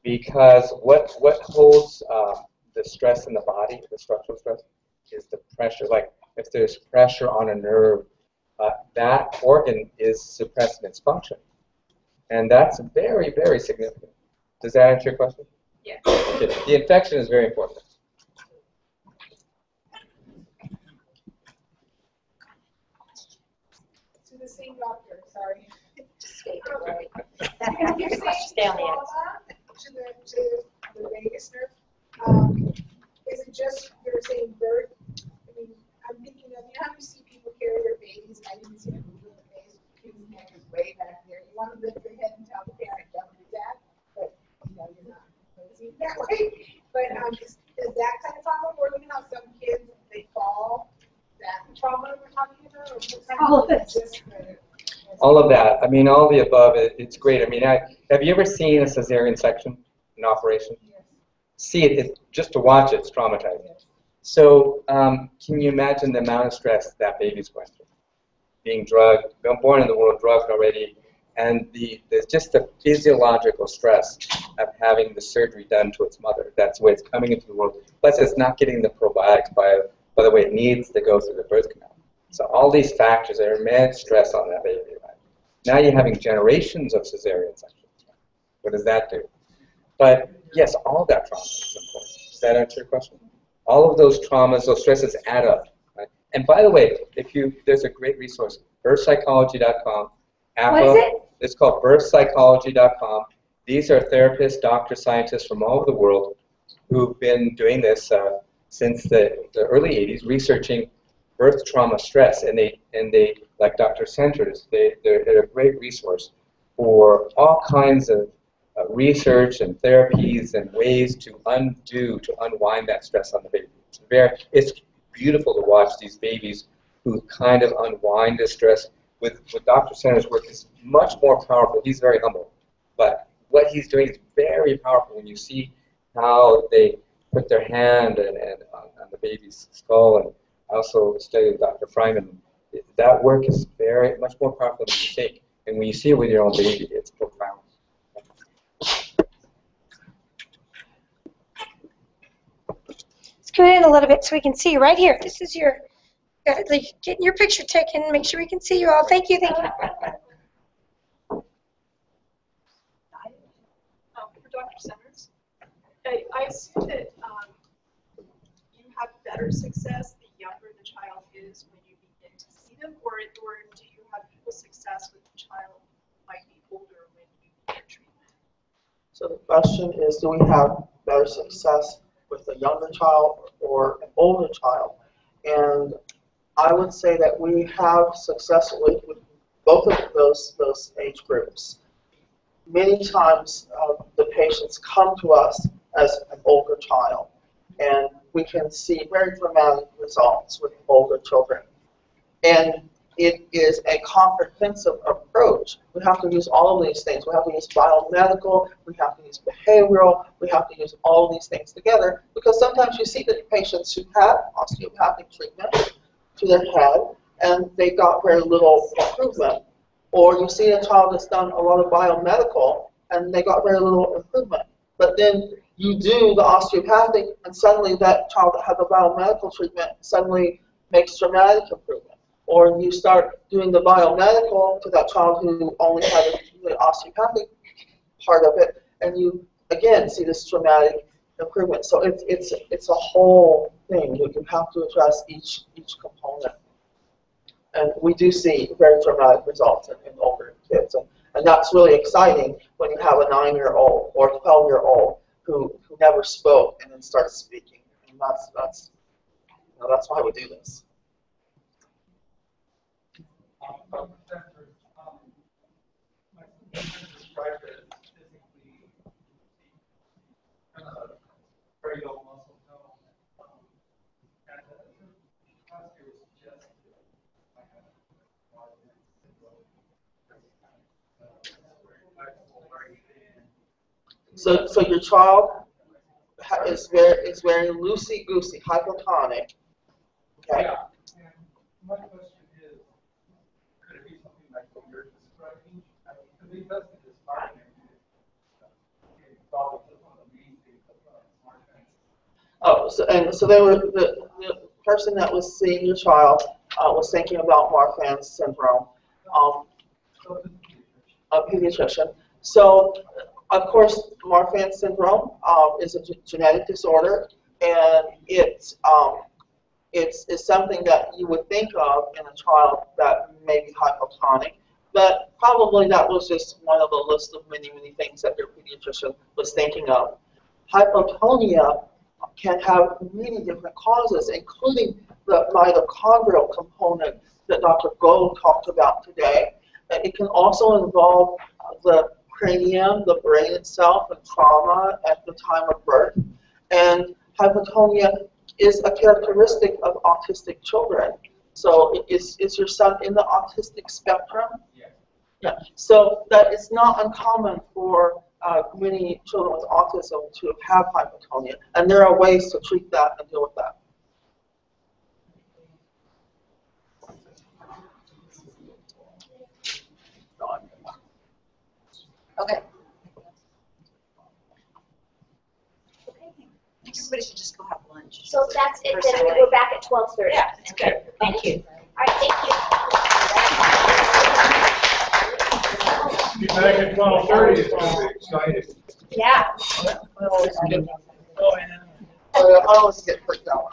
Because what holds the stress in the body, the structural stress, is the pressure. Like if there's pressure on a nerve, that organ is suppressed in its function. And that's very, very significant. Does that answer your question? Yeah. Okay. The infection is very important. To the same doctor, sorry. Just wait. You're saying Stay on the end. trauma to the vagus nerve. Is it just you're saying birth? I mean, I'm thinking of, you know how you see people carry their babies, and I didn't see them move the face, kid's neck is way back there. You want to lift your head and tell the parent, don't do that, but you know, you're not raising it that way. But is that kind of trauma, or you know how some kids, they fall? That trauma we're talking about? Or what kind All of it. Just All of that. I mean, all the above. It's great. I mean, have you ever seen a cesarean section, an operation? Yes. See it, just to watch it's traumatizing. Yes. So can you imagine the amount of stress that baby's going through? Being drugged, born in the world drugged already, and there's just the physiological stress of having the surgery done to its mother. That's the way it's coming into the world. Plus, it's not getting the probiotics by the way it needs to go through the birth canal. So all these factors are immense stress on that baby. Right? Now you're having generations of cesarean sections. What does that do? But yes, all that trauma is important. Does that answer your question? All of those traumas, those stresses add up. Right? And by the way, there's a great resource, birthpsychology.com. What is it? It's called birthpsychology.com. These are therapists, doctors, scientists from all over the world who've been doing this since the early 80s, researching birth trauma stress, and they like Dr. Centers, they're a great resource for all kinds of research and therapies and ways to unwind that stress on the baby. It's beautiful to watch these babies who kind of unwind the stress. With Dr. Centers' work is much more powerful. He's very humble, but what he's doing is very powerful when you see how they put their hand on the baby's skull. And I also studied with Dr. Fryman. That work is very much more powerful than you think. And when you see it with your own baby, it's profound. Scoot in a little bit so we can see you right here. This is your, getting your picture taken. Make sure we can see you all. Thank you, thank you. For Dr. Centers, I assume that you have better success the younger the child is when you begin to see them, or do you have equal success with the child who might be older when you begin treatment? So the question is, do we have better success with a younger child or an older child? And I would say that we have success with both of those age groups. Many times the patients come to us as an older child, and we can see very dramatic results with older children. And it is a comprehensive approach. We have to use all of these things. We have to use biomedical, we have to use behavioral, we have to use all of these things together, because sometimes you see the patients who have osteopathic treatment to their head and they got very little improvement. Or you see a child that's done a lot of biomedical and they got very little improvement. But then you do the osteopathic and suddenly that child that had the biomedical treatment suddenly makes dramatic improvement. Or you start doing the biomedical to that child who only had the osteopathic part of it, and you again see this dramatic improvement. So it's a whole thing. You have to address each component. And we do see very dramatic results in older kids. And that's really exciting when you have a 9-year-old or a 12-year-old who never spoke and then starts speaking. And that's why we do this. My sister described it physically, kind of very low muscle tone, and the oscar suggested I had syndrome. So your child is very loosey-goosey, hypotonic. Okay. Yeah. And my question is, could it be something like what you're describing? Because he tested his timing. He thought it was So they were the person that was seeing your child was thinking about Marfan's syndrome, a pediatrician. So, of course, Marfan's syndrome is a genetic disorder, and it's something that you would think of in a child that may be hypotonic, but probably that was just one of the list of many, many things that your pediatrician was thinking of. Hypotonia can have many different causes, including the mitochondrial component that Dr. Gold talked about today. It can also involve the cranium, the brain itself, and trauma at the time of birth. And hypotonia is a characteristic of autistic children. So is your son in the autistic spectrum? Yes. Yeah. So that it's not uncommon for many children with autism to have hypotonia, and there are ways to treat that and deal with that. Okay. Everybody should just go have lunch. So that's it, then we're back at 12:30. Yeah, that's good. Thank you. All right, thank you. Be back at 12:30, it's going to be exciting. Yeah. I always get freaked out.